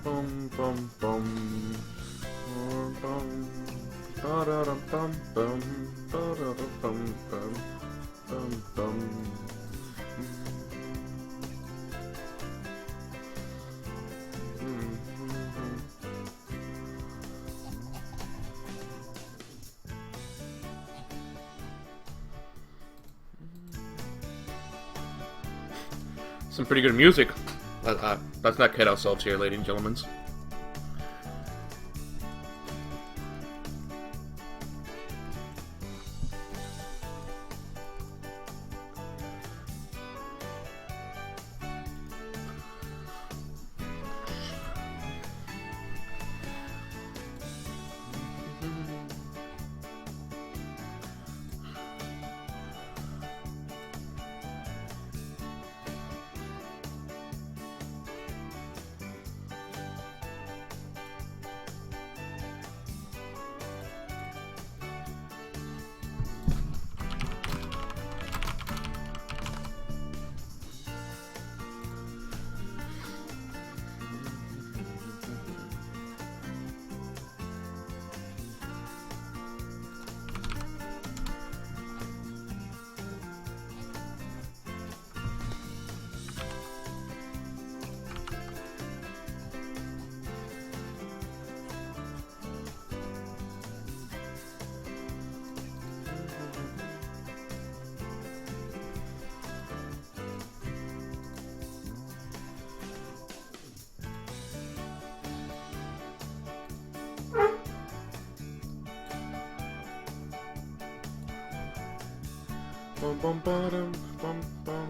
bum bum bum. Bum ba da dum bum bum ba da dum bum bum bum. Some pretty good music. Let's not kid ourselves here, ladies and gentlemen. Bum bum bum bum bum.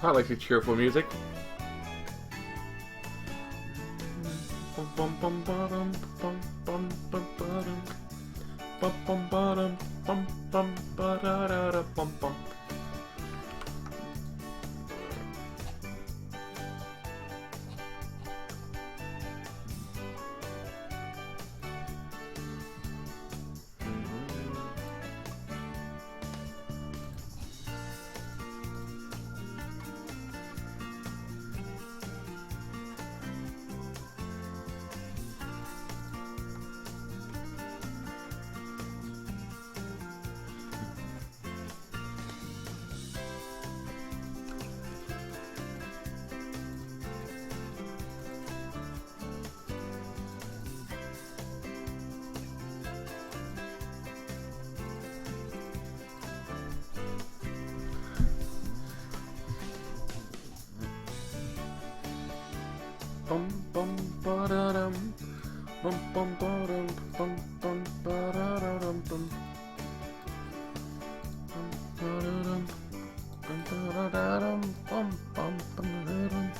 I like the cheerful music. Bum bum ba-da-dum. Bum bum ba-dum. Bum bum ba-da-dum. Bum ba-da-dum. Bum ba-da-dum. Bum bum ba-da-dum.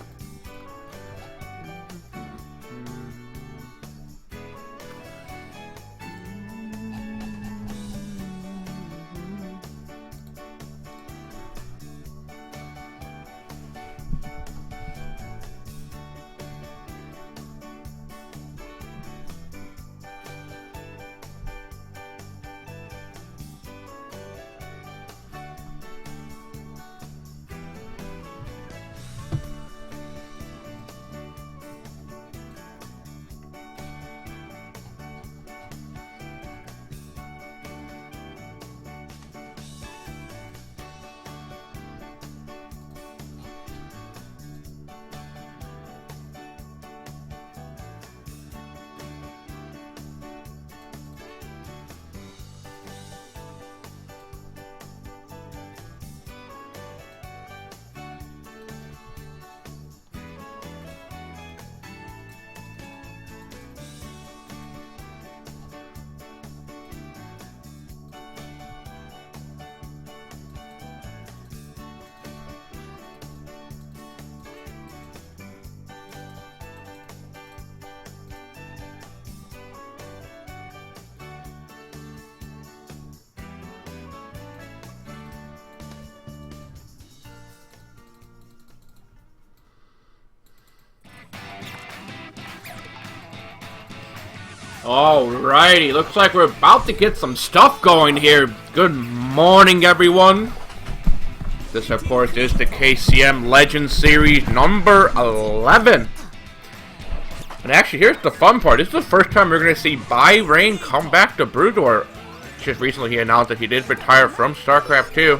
Alrighty, looks like we're about to get some stuff going here. Good morning, everyone. This, of course, is the KCM Legends Series number 11. And actually, here's the fun part. This is the first time we're going to see Rain come back to Brewdor. Just recently, he announced that he did retire from StarCraft 2.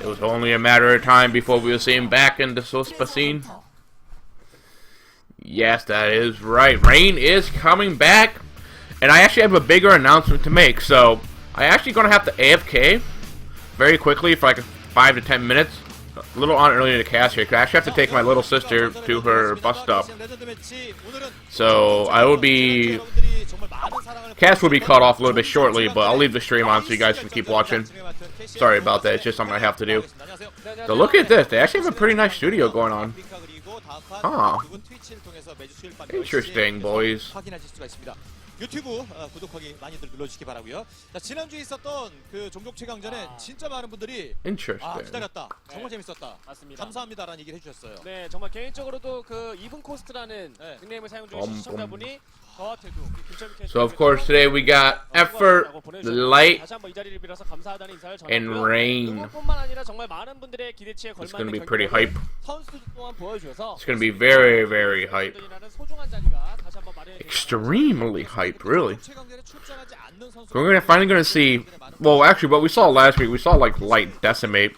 It was only a matter of time before we will see him back in the Suspa scene. Yes, that is right. Rain is coming back. And I actually have a bigger announcement to make. So, I'm actually going to have to AFK very quickly for like 5 to 10 minutes. A little on early in the cast here, because I actually have to take my little sister to her bus stop. So, I will be... Cast will be cut off a little bit shortly, but I'll leave the stream on so you guys can keep watching. Sorry about that, it's just something I have to do. So look at this, they actually have a pretty nice studio going on. Huh. Interesting, boys. 유튜브 구독하기 많이들 눌러주시기 바라고요. 자, 지난주에 있었던 그 종족 최강전에 진짜 많은 분들이 기다렸다. 정말 재밌었다. 맞습니다. 감사합니다라는 얘기를 해주셨어요. 네, 정말 개인적으로도 그 이븐 코스트라는 닉네임을 사용 중이신 시청자분이 So of course today we got Effort, Light, and Rain. It's going to be pretty hype. It's going to be very, very hype. Extremely hype, really. We're finally going to see, well actually what we saw last week, we saw like Light decimate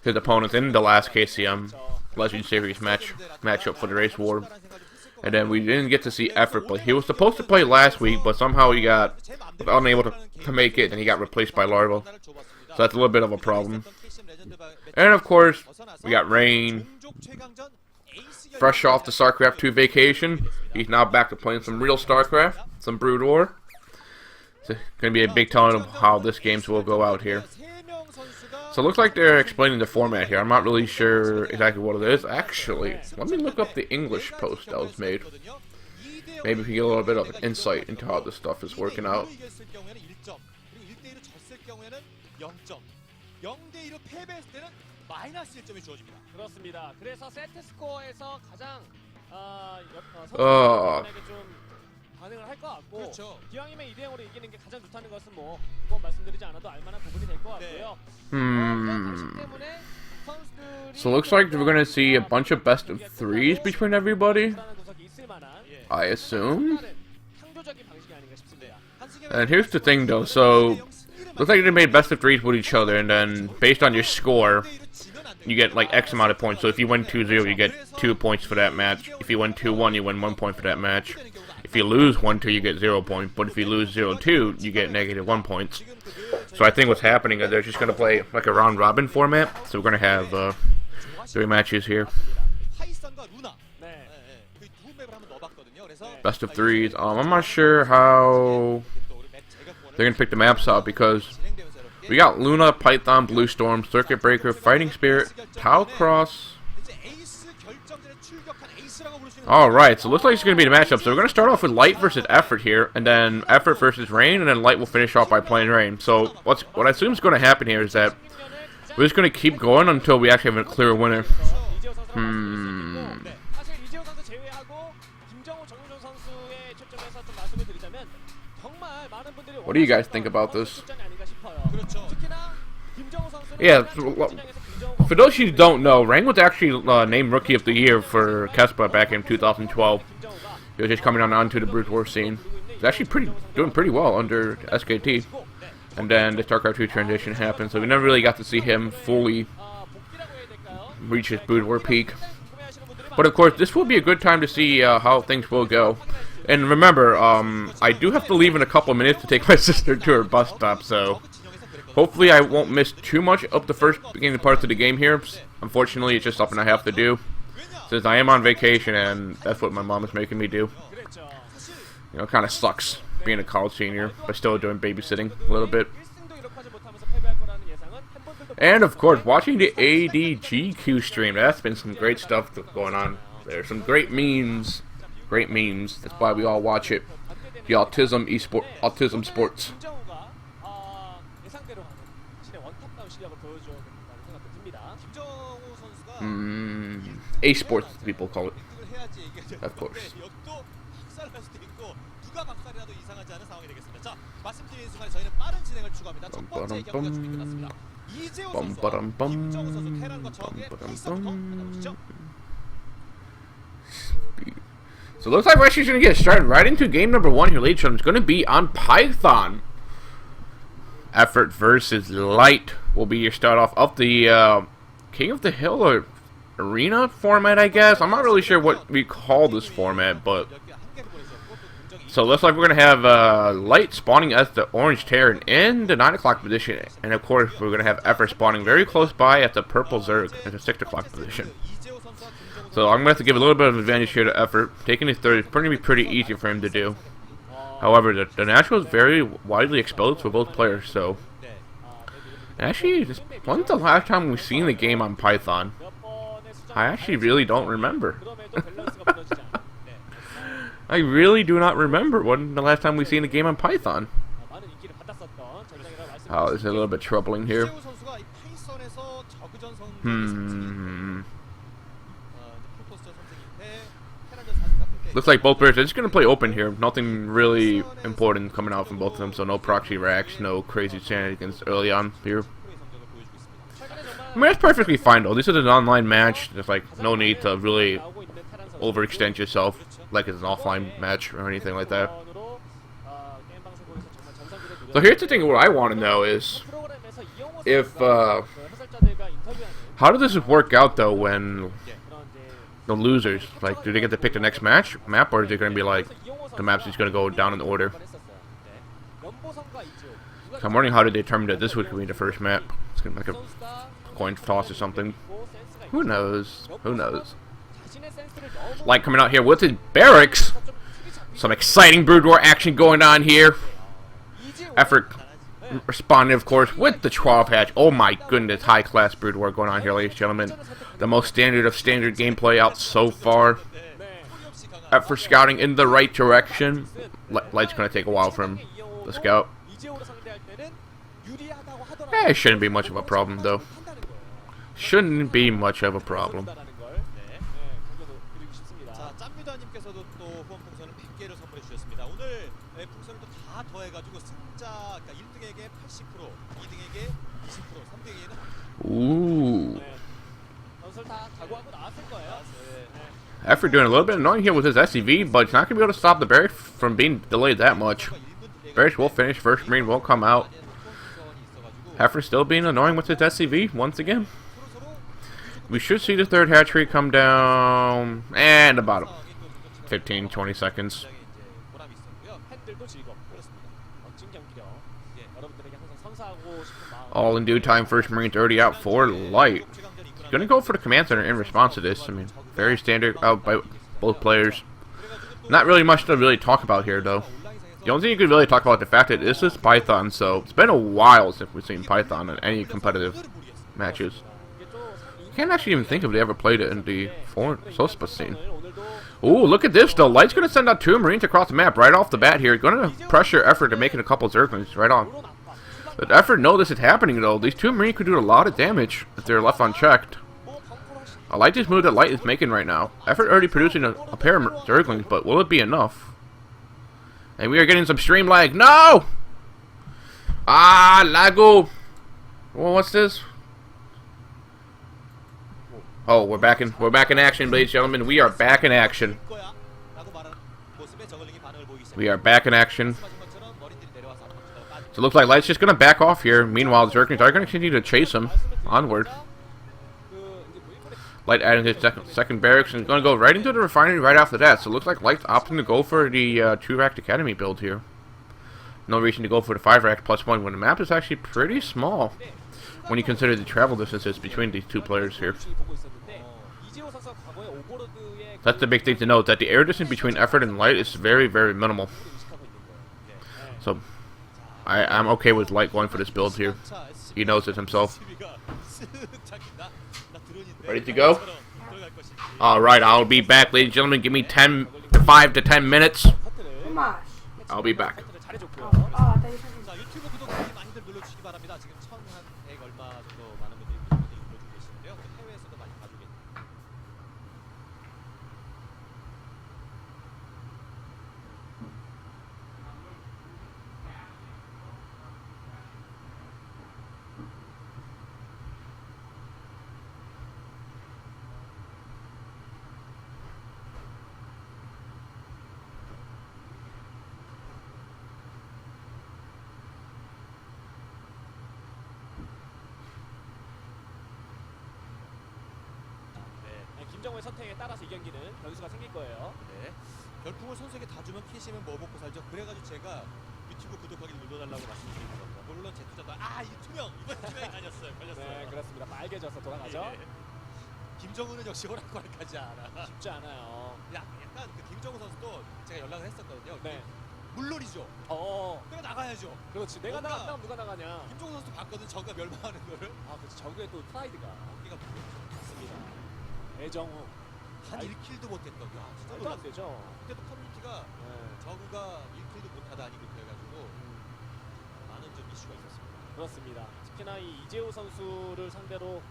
his opponents in the last KCM Legend Series matchup for the Race War. And then we didn't get to see Effort, but he was supposed to play last week, but somehow he got unable to make it, and he got replaced by Larva. So that's a little bit of a problem. And of course, we got Rain, fresh off the StarCraft 2 vacation. He's now back to playing some real StarCraft, some Brood War. It's going to be a big telling of how this games will go out here. So it looks like they're explaining the format here. I'm not really sure exactly what it is. Actually, let me look up the English post that was made. Maybe we can get a little bit of an insight into how this stuff is working out. 반응을 할 것 같고 기왕이면 2대0으로 이기는 게 가장 좋다는 것은 뭐 그건 말씀드리지 않아도 알만한 부분이 될 것 같고요. So it looks like we're gonna see a bunch of best of threes between everybody, I assume. And here's the thing though, so looks like they made best of threes with each other, and then based on your score you get like X amount of points. So if you win 2-0 you get 2 points for that match. If you win 2-1 you win 1 point for that match. If you lose 1-2, you get 0 points, but if you lose 0-2, you get -1 points. So I think what's happening is they're just going to play like a round-robin format. So we're going to have 3 matches here. Best of threes. I'm not sure how they're going to pick the maps out because we got Luna, Python, Blue Storm, Circuit Breaker, Fighting Spirit, Tau Cross. Alright, so it looks like it's going to be the matchup. So we're going to start off with Light versus Effort here, and then Effort versus Rain, and then Light will finish off by playing Rain. So what I assume is going to happen here is that we're just going to keep going until we actually have a clear winner. What do you guys think about this? Yeah, for those who don't know, Rain was actually named Rookie of the Year for Kespa back in 2012. He was just coming onto the Brute War scene. He's actually doing pretty well under SKT. And then the StarCraft 2 transition happened, so we never really got to see him fully reach his Brute War peak. But of course, this will be a good time to see how things will go. And remember, I do have to leave in a couple minutes to take my sister to her bus stop, so hopefully I won't miss too much of the first beginning parts of the game here. Unfortunately, it's just something I have to do, since I am on vacation and that's what my mom is making me do. You know, it kind of sucks being a college senior, but still doing babysitting a little bit. And of course, watching the ADGQ stream, that's been some great stuff going on. There's some great memes. Great memes. That's why we all watch it. The autism sports. A-sports, people call it. Of course. So it looks like we're actually going to get started right into game number 1 here, ladies and gentlemen. It's going to be on Python. Effort versus Light will be your start off of the King of the Hill or Arena format, I guess. I'm not really sure what we call this format, but so it looks like we're going to have Light spawning as the Orange Terran in the 9 o'clock position, and of course we're going to have Effort spawning very close by at the Purple Zerg at the 6 o'clock position. So I'm going to have to give a little bit of advantage here to Effort. Taking his third is going to be pretty easy for him to do. However, the natural is very widely exposed for both players, so actually, when's the last time we've seen the game on Python? I actually really don't remember. I really do not remember when the last time we've seen a game on Python. Oh, this is a little bit troubling here. Looks like both players are just going to play open here. Nothing really important coming out from both of them, so no proxy racks, no crazy shenanigans early on here. I mean, that's perfectly fine, though. This is an online match. There's, like, no need to really overextend yourself like it's an offline match or anything like that. So here's the thing, what I want to know is if, how does this work out, though, when the losers, like, do they get to pick the next map, or is it going to be like the map's just going to go down in order? I'm wondering how to determine that this would be the first map. It's going to be like a coin toss or something. Who knows? Who knows? Light coming out here with his barracks. Some exciting Brood War action going on here. Effort responding, of course, with the 12 hatch. Oh my goodness, high class brood war going on here, ladies and gentlemen. The most standard of standard gameplay out so far. Effort scouting in the right direction. Light's gonna take a while for him to scout. It shouldn't be much of a problem though. Shouldn't be much of a problem. 자, 짬미다님께서도 또 후원 풍선을 100개를 선물해 주셨습니다. 오늘 풍선을 또 다 더해가지고 승자, 그러니까 1등에게 80%, 2등에게 20%, 3등에게는 Ooh. 전설 다 각오하고 나왔을 거예요. Effort doing a little bit annoying here with his SCV, but he's not going to be able to stop the Barry from being delayed that much. Barry will finish, first Marine will come out. Heifer still being annoying with his SCV once again. We should see the third hatchery come down in about 15-20 seconds. All in due time, first Marine's already out for Light. Gonna go for the command center in response to this. I mean, very standard out by both players. Not really much to really talk about here, though. The only thing you could really talk about is the fact that this is Python, so it's been a while since we've seen Python in any competitive matches. Can't actually even think if they ever played it in the SOSPA scene. Ooh, look at this, though. Light's gonna send out 2 Marines across the map right off the bat here. Gonna pressure Effort to making a couple of Zerglings right on. But Effort know this is happening, though. These 2 Marines could do a lot of damage if they're left unchecked. I like this move that Light is making right now. Effort already producing a pair of Zerglings, but will it be enough? And we are getting some stream lag. No! Ah, lago. Well, what's this? Oh, we're back in action, ladies and gentlemen. We are back in action. We are back in action. So it looks like Light's just gonna back off here. Meanwhile, the Zerglings are gonna continue to chase him onward. Light adding his second barracks and gonna go right into the refinery right after that. So it looks like Light's opting to go for the 2-rack academy build here. No reason to go for the 5-rack +1 when the map is actually pretty small when you consider the travel distances between these 2 players here. That's the big thing to note, that the air distance between Effort and Light is very, very minimal. So I'm okay with Light going for this build here. He knows it himself. Ready to go? Alright, I'll be back, ladies and gentlemen. Give me 5 to 10 minutes. I'll be back. 김정우의 선택에 따라서 이 경기는 변수가 생길 거예요. 네. 별풍을 선수에게 다 주면 캐시면 뭐 먹고 살죠. 그래가지고 제가 유튜브 구독하기 눌러달라고 말씀드린 겁니다. 물론 제 투자도 이 투명 이번 투명이 다녔어요. 걸렸어요. 네, 그렇습니다. 빨개져서 돌아가죠. 예. 김정우는 역시 호락호락하지 않아. 쉽지 않아요. 약간 그 김정우 선수도 제가 연락을 했었거든요. 네. 물론이죠. 내가 나가야죠. 그렇지. 내가 나가면 누가 나가냐. 김정우 선수도 봤거든. 저가 멸망하는 거를. 그렇지. 저게 또 프라이드가. 우리가 맞습니다. 애정우. 한 1킬도 못했던. 진짜 말도 안 되죠. 그때도 커뮤니티가 저구가 1킬도 못하다니 그렇게 해가지고 많은 좀 이슈가 있었습니다. 그렇습니다. 특히나 이 이재호 선수를 상대로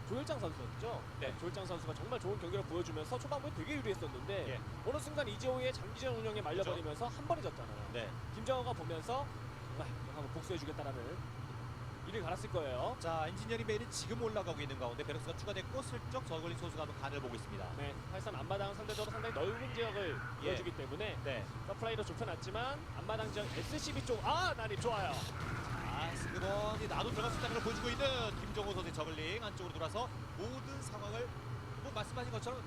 조일장 선수였죠. 네. 조일장 선수가 정말 좋은 경기를 보여주면서 초반부에 되게 유리했었는데 어느 순간 이재호의 장기전 운영에 말려버리면서 한 번에 졌잖아요. 네. 김정호가 보면서 정말 한번 복수해주겠다라는 이를 갈았을 거예요. 자, 엔지니어링 베일이 지금 올라가고 있는 가운데 베럭스가 추가됐고 슬쩍 저글링 소수가 한번 간을 보고 있습니다. 네, 사실상 앞마당 상대적으로 상당히 넓은 지역을 보여주기 때문에 서플라이로 좁혀놨지만 앞마당 지역 SCB 쪽 난입 좋아요. 자, 스그번이 나도 들어갈 수 있다는 걸 보여주고 있는 김정호 선수의 저글링 안쪽으로 돌아서 모든 상황을 뭐 말씀하신 것처럼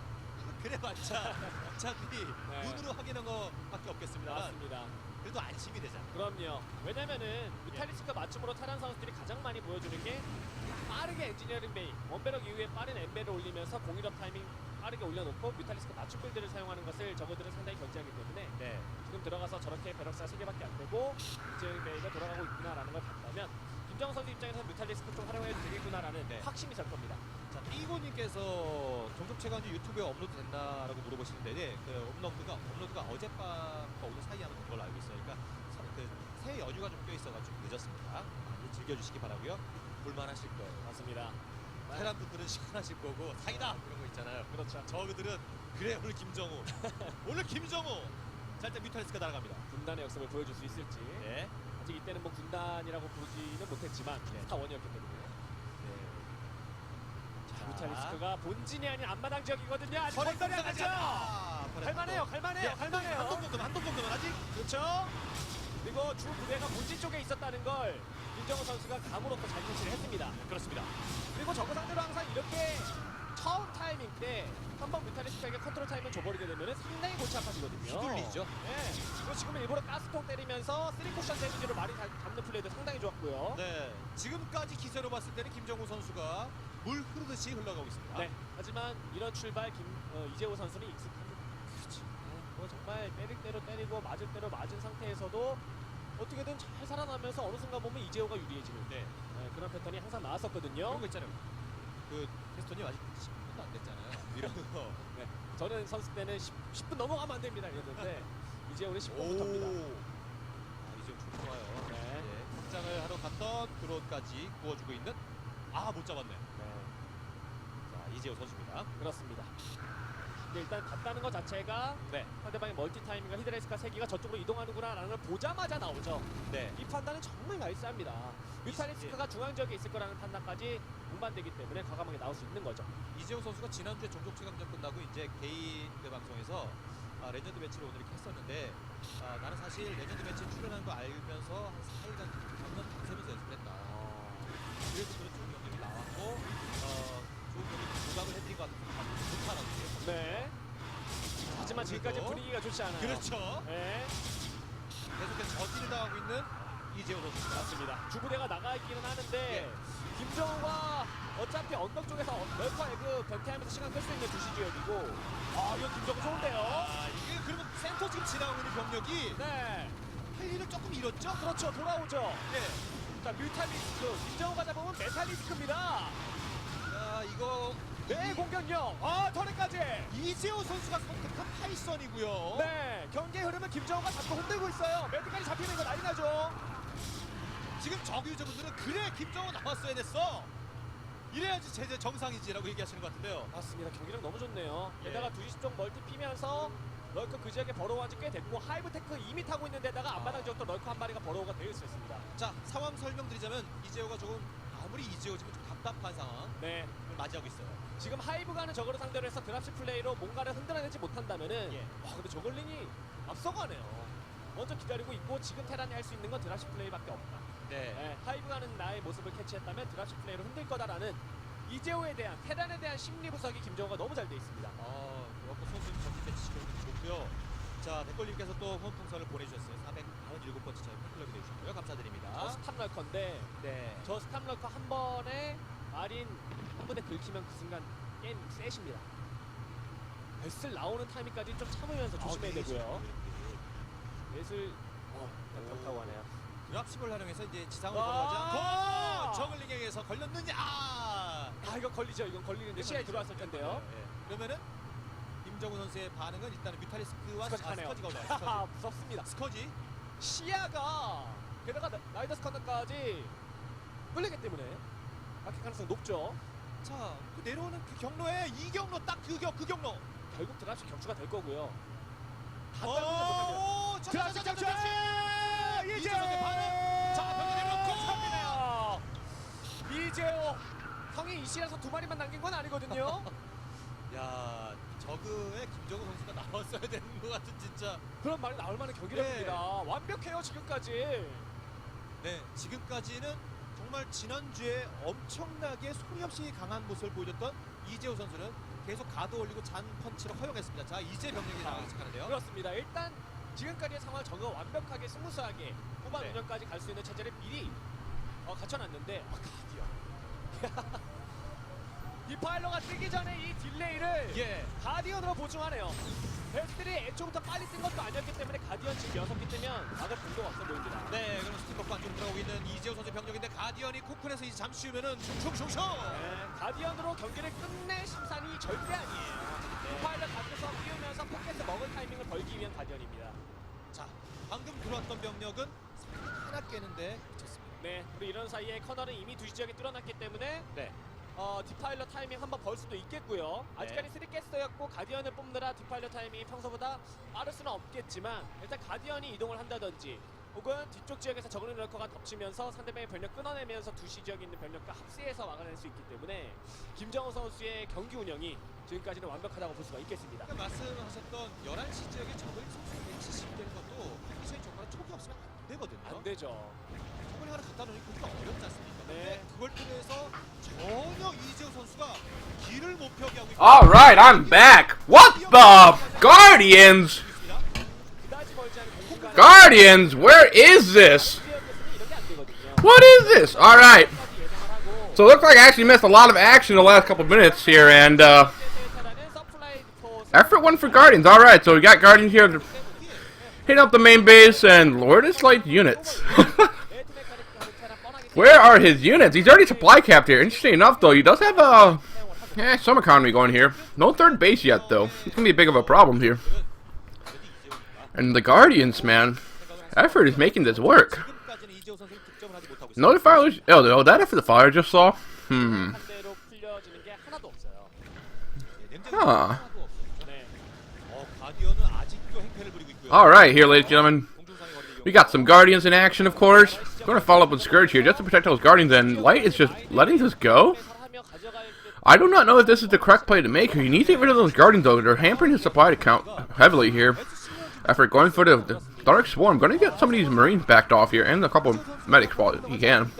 그래봤자 어차피 눈으로 확인한 것밖에 없겠습니다. 맞습니다. 그래도 안심이 되잖아. 그럼요. 왜냐면은 뮤탈리스크가 맞춤으로 타란 선수들이 가장 많이 보여주는 게 빠르게 엔지니어링 베이, 원배럭 이후에 빠른 엠베를 올리면서 공일업 타이밍 빠르게 올려놓고 뮤탈리스크 맞춤 빌드를 사용하는 것을 저그들은 상당히 견제하기 때문에 네. 지금 들어가서 저렇게 배럭사 3개밖에 안 되고 이재용 베이가 돌아가고 있구나라는 걸 봤다면 김정은 선수 입장에서 뮤탈리스크 좀 활용해도 되겠구나라는 네. 확신이 설 겁니다. 자, 삐고님께서 종족 체감지 유튜브에 업로드 됐나라고 물어보시는데, 네, 그 업로드가 어젯밤과 오늘 사이에 하는 걸로 알고 있어요. 그러니까 새 연휴가 좀 껴있어가지고 늦었습니다. 많이 즐겨주시기 바라고요. 볼만하실 거예요. 맞습니다. 테란 분들은 시원하실 거고 사이다 이런 거 있잖아요. 그렇죠. 저그들은 그래 오늘 김정우 오늘 김정우. 자, 일단 뮤탈리스크가 날아갑니다. 군단의 역습을 보여줄 수 있을지. 네. 아직 이때는 뭐 군단이라고 부르지는 못했지만 스타원이었기 때문에. 자, 뮤탈리스크가 본진이 아닌 앞마당 지역이거든요. 아직 건설이 안 됐죠. 갈만해요. 갈만해요. 한동 정도면 아직. 그렇죠. 그리고 주 부대가 본진 쪽에 있었다는 걸 김정우 선수가 감으로써 잘 캐치를 했습니다. 그렇습니다. 그리고 저거 상대로 항상 이렇게 처음 타이밍 때 한번 뮤탈리스크에게 컨트롤 타임을 줘버리게 되면 상당히 골치 아파지거든요. 휘둘리죠. 네. 그리고 지금은 일부러 가스통 때리면서 3쿠션 데미지로 많이 잡는 플레이도 상당히 좋았고요. 네. 지금까지 기세로 봤을 때는 김정우 선수가 물 흐르듯이 흘러가고 있습니다. 네. 하지만 이런 출발 이재호 선수는 익숙합니다. 그렇지. 뭐 정말 때릴 대로 때리고 맞을 대로 맞은 상태에서도 어떻게든 잘 살아나면서 어느 순간 보면 이재호가 유리해지는 그런 패턴이 항상 나왔었거든요. 그런 거 있잖아요. 그 테스톤이 아직 10분도 안 됐잖아요. 이런 거. 네. 저는 선수 때는 10분 넘어가면 안 됩니다 이랬는데 이재호는 10분부터입니다. 이재호 좀 좋아요. 네. 네. 확장을 하러 갔던 드론까지 구워주고 있는 못 잡았네. 자, 이재호 선수입니다. 그렇습니다. 근데 일단 갔다는 것 자체가 상대방의 멀티 타이밍과 히드라이스카 3기가 저쪽으로 이동하는구나 라는 걸 보자마자 나오죠. 네. 이 판단은 정말 나이스합니다. 뮤탈리스크가 중앙 지역에 있을 거라는 판단까지 동반되기 때문에 과감하게 나올 수 있는 거죠. 이재호 선수가 지난주에 종족 최강전 끝나고 이제 개인 방송에서 레전드 매치를 오늘 이렇게 했었는데 나는 사실 레전드 매치에 출연하는 거 알면서 한 4일간 전면 밤새면서 연습을 했다. 그래서 그런 좋은 경력이 나왔고 좋은 경력이 부각을 해드린 것 같아서 좋다라고 얘기했거든요. 네. 하지만 지금까지 분위기가 좋지 않아요. 그렇죠. 네. 계속해서 저지를 당하고 있는 이재호 선수입니다. 맞습니다. 주부대가 나가 있기는 하는데 김정우가 어차피 언덕 쪽에서 널커 에그 변태하면서 시간 끌 수 있는 두시 지역이고 이거 김정우 좋은데요? 이게 그러면 센터 지금 지나가고 있는 병력이 네. 헬리를 조금 잃었죠? 그렇죠. 돌아오죠. 네. 자, 뮤탈리스크. 김정우가 잡으면 메탈리스크입니다. 이거 공격력. 터렛까지. 이재호 선수가 선택한 파이썬이고요. 네. 경기의 흐름은 김정우가 잡고 흔들고 있어요. 매드까지 잡히면 이거 난리 나죠. 지금 저그 유저분들은 그래 김정우 나왔어야 됐어. 이래야지 제재 정상이지라고 얘기하시는 것 같은데요. 맞습니다. 경기력 너무 좋네요. 예. 게다가 2시 쪽 멀티 피면서 럴커 그 지역에 버로우한 지 꽤 됐고 하이브 테크 이미 타고 있는 데다가 앞마당 지역도 럴커 한 마리가 버로우가 되어 있었습니다. 자, 상황 설명드리자면 이재호가 조금 아무리 이재호지만 좀 답답한 상황을 네. 맞이하고 있어요. 지금 하이브 가는 저거를 상대로 해서 드랍십 플레이로 뭔가를 흔들어내지 못한다면은 근데 저글링이 앞서가네요. 먼저 기다리고 있고 지금 테란이 할 수 있는 건 드랍십 플레이밖에 없다. 네. 하이브 가는 나의 모습을 캐치했다면 드랍십 플레이로 흔들 거다라는 이재호에 대한 테란에 대한 심리 분석이 김정우가 너무 잘 돼 있습니다. 그렇고 선수 전진 매치 시켜주셔서 좋고요. 자, 댓글님께서 또 후원풍선을 보내주셨어요. 497번째 저희 팬클럽이 되주셨고요. 감사드립니다. 저 스탑 럴커인데 저 스탑 럴커 한 번에 마린 한 번에 긁히면 그 순간 게임 셋입니다. 뱃을 나오는 타이밍까지 좀 참으면서 조심해야 되고요. 뱃을 벽 타고 가네요. 드랍십을 활용해서 이제 지상으로 걸어가지 않고 저글링에게서 걸렸느냐? 이거 걸리죠. 이건 걸리는데 시야에 들어왔을 텐데요. 그러면은 김정우 선수의 반응은 일단은 뮤탈리스크와 스커지가 올라와요. 무섭습니다. 스커지 시야가 게다가 라이더 스커너까지 끌리기 때문에 막힐 가능성이 높죠. 자, 그 내려오는 그 경로에 이 경로 딱 그 경로 결국 드랍십 격추가 될 거고요. 드랍십 격추! 이재호 반응! 자, 병력 내려놓고 이재호 형이 이 시야에서 2마리만 남긴 건 아니거든요. 야, 저그의 김정우 선수가 나왔어야 되는 것 같은 진짜 그런 말이 나올 만한 경기력입니다. 완벽해요 지금까지. 네, 지금까지는 정말 지난주에 엄청나게 소리 없이 강한 모습을 보여줬던 이재호 선수는 계속 가드 올리고 잔 펀치를 허용했습니다. 자, 이제 병력이 나가기 시작하는데요. 그렇습니다. 일단 지금까지의 상황을 저거 완벽하게 스무스하게 후반 운영까지 갈 수 있는 체제를 미리 갖춰놨는데 가디요. 디파일러가 뜨기 전에 이 딜레이를 가디언으로 보충하네요. 베스들이 애초부터 빨리 뜬 것도 아니었기 때문에 가디언 지금 6개 뜨면 막을 필요가 없어 보입니다. 네, 그럼 스티커프 안쪽으로 들어가고 있는 이재호 선수 병력인데 가디언이 코쿤에서 이제 잠시 후면은 슝슝슝슝. 가디언으로 경기를 끝낼 심산이 절대 아니에요. 디파일러 가져서 끼우면서 포켓을 먹을 타이밍을 벌기 위한 가디언입니다. 자, 방금 들어왔던 병력은 하나 깨는데 그쳤습니다. 네, 그리고 이런 사이에 커널은 이미 2시 지역에 뚫어놨기 때문에 디파일러 타이밍 한번 벌 수도 있겠고요. 아직까지 3캐스터였고 가디언을 뽑느라 디파일러 타이밍이 평소보다 빠를 수는 없겠지만 일단 가디언이 이동을 한다든지 혹은 뒤쪽 지역에서 저그링 럴커가 덮치면서 상대방의 병력 끊어내면서 2시 지역에 있는 병력과 합세해서 막아낼 수 있기 때문에 김정우 선수의 경기 운영이 지금까지는 완벽하다고 볼 수가 있겠습니다. 말씀하셨던 11시 지역에 저그링 선수 배치시키는 것도 사실 정말 촉이 없으면 안 되거든요. 안 되죠. 저그링 하나 갖다 놓으니 그게 어렵지 않습니까? 네. 근데 그걸 통해서 전혀 이재호 선수가 길을 못 펴게 하고 있고. Alright, I'm back. What the Guardians? Guardians, where is this? What is this? Alright. So it looks like I actually missed a lot of action in the last couple minutes here, and effort one for Guardians. Alright, so we got Guardians here to hit up the main base, and Lord is like units. Where are his units? He's already supply capped here. Interesting enough, though, he does have some economy going here. No third base yet, though. It's gonna be a big of a problem here. And the Guardians, man, effort is making this work. No fire. Oh, that after the fire I just saw. Huh. Alright, here, ladies and gentlemen. We got some Guardians in action, of course. Going to follow up with Scourge here just to protect those Guardians, and Light is just letting this go. I do not know if this is the correct play to make here. You need to get rid of those Guardians, though. They're hampering his supply count heavily here. After going for the Dark Swarm, going to get some of these Marines backed off here, and a couple of medics while he can.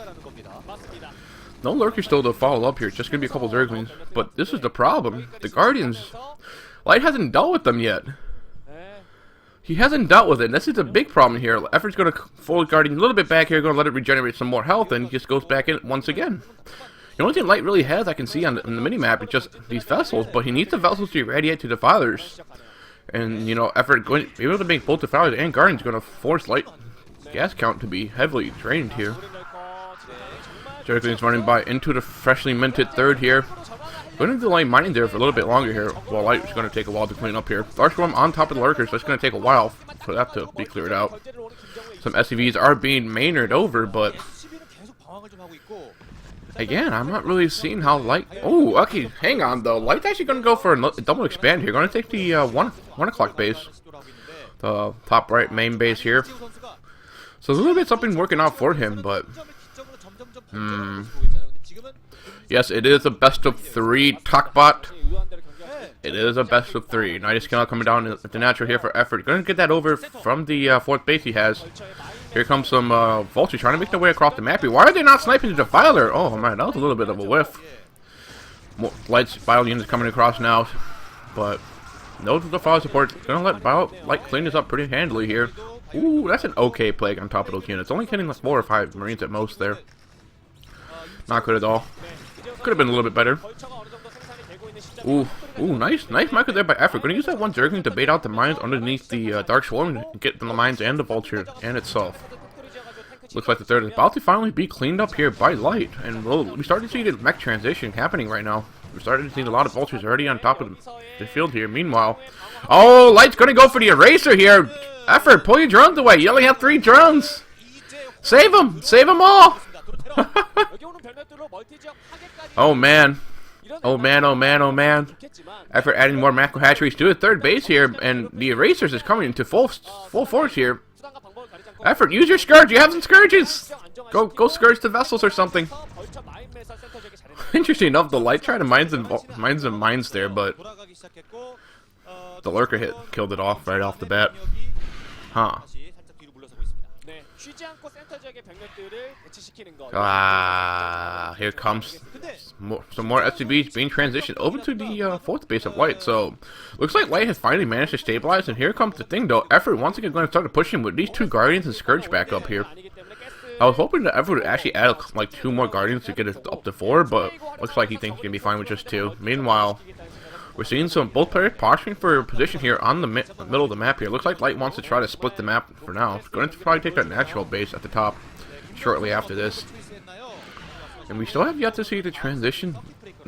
No Lurkers still to follow up here. It's just going to be a couple of Zerglings. But this is the problem. The Guardians, Light hasn't dealt with them yet. He hasn't dealt with it. This is a big problem here. Effort's going to fold Guardian a little bit back here, going to let it regenerate some more health, and he just goes back in once again. The only thing Light really has I can see on the minimap is just these vessels, but he needs the vessels to irradiate to Defilers. And, you know, Effort going able to make both Defilers and Guardians going to force Light gas count to be heavily drained here. Jerklin's running by into the freshly minted third here. Going to delay mining there for a little bit longer here, while Light is going to take a while to clean up here. Dark Swarm on top of the Lurkers, so it's going to take a while for that to be cleared out. Some SCVs are being mainered over, but again, I'm not really seeing how Light... Oh, okay, hang on though. Light's actually going to go for a double expand here. Going to take the 1 o'clock base. The top right main base here. So a little bit something working out for him, but... Yes, it is a best of 3 Talkbot. It is a best of 3. Nice Scanner coming down at the natural here for Effort. Going to get that over from the 4th base he has. Here comes some vultures trying to make their way across the map here. Why are they not sniping the Defiler? Oh man, that was a little bit of a whiff. More Light's Bio units coming across now. But no Defiler support. Going to let Bio Light clean this up pretty handily here. Ooh, that's an okay plague on top of those units. Only killing like 4 or 5 Marines at most there. Not good at all. Could have been a little bit better. Ooh, nice micro there by Effort. Going to use that one Zergling to bait out the mines underneath the Dark Swarm and get the mines and the Vulture and itself. Looks like the third is about to finally be cleaned up here by Light. And we started to see the mech transition happening right now. We're starting to see a lot of Vultures already on top of the field here. Meanwhile, oh, Light's going to go for the Eraser here. Effort, pull your drones away. You only have 3 drones. Save them. Save them all. Oh man. Oh man, oh man, oh man. Effort adding more macro hatcheries to the third base here, and the Erasers is coming into full force here. Effort, use your Scourge, you have some Scourges! Go Scourge the vessels or something. Interesting enough, the Light tried to mine some mines there, but the Lurker killed it off right off the bat. Huh. Here comes some more SCVs being transitioned over to the 4th base of Light. So, looks like Light has finally managed to stabilize, and here comes the thing though. Effort once again going to start to push him with these 2 Guardians and Scourge back up here. I was hoping that Everett would actually add like 2 more Guardians to get it up to 4, but looks like he thinks he's gonna be fine with just 2. Meanwhile, we're seeing both players posturing for a position here on the middle of the map here. Looks like Light wants to try to split the map for now. He's going to probably take their natural base at the top shortly after this. And we still have yet to see the transition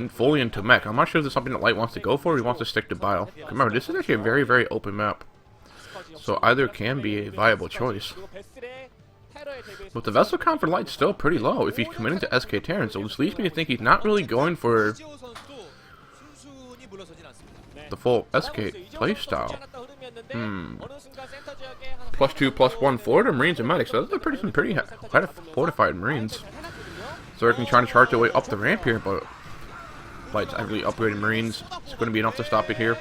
fully into mech. I'm not sure if this is something that Light wants to go for or he wants to stick to bio. Remember, this is actually a very, very open map. So either can be a viable choice. But the vessel count for Light's still pretty low if he's committing to SK Terran, so this leads me to think he's not really going for the full SK playstyle. +2/+1 Florida Marines and Medics. So those are pretty quite a fortified Marines. So they're trying to charge their way up the ramp here, but Light's heavily upgraded Marines. It's going to be enough to stop it here.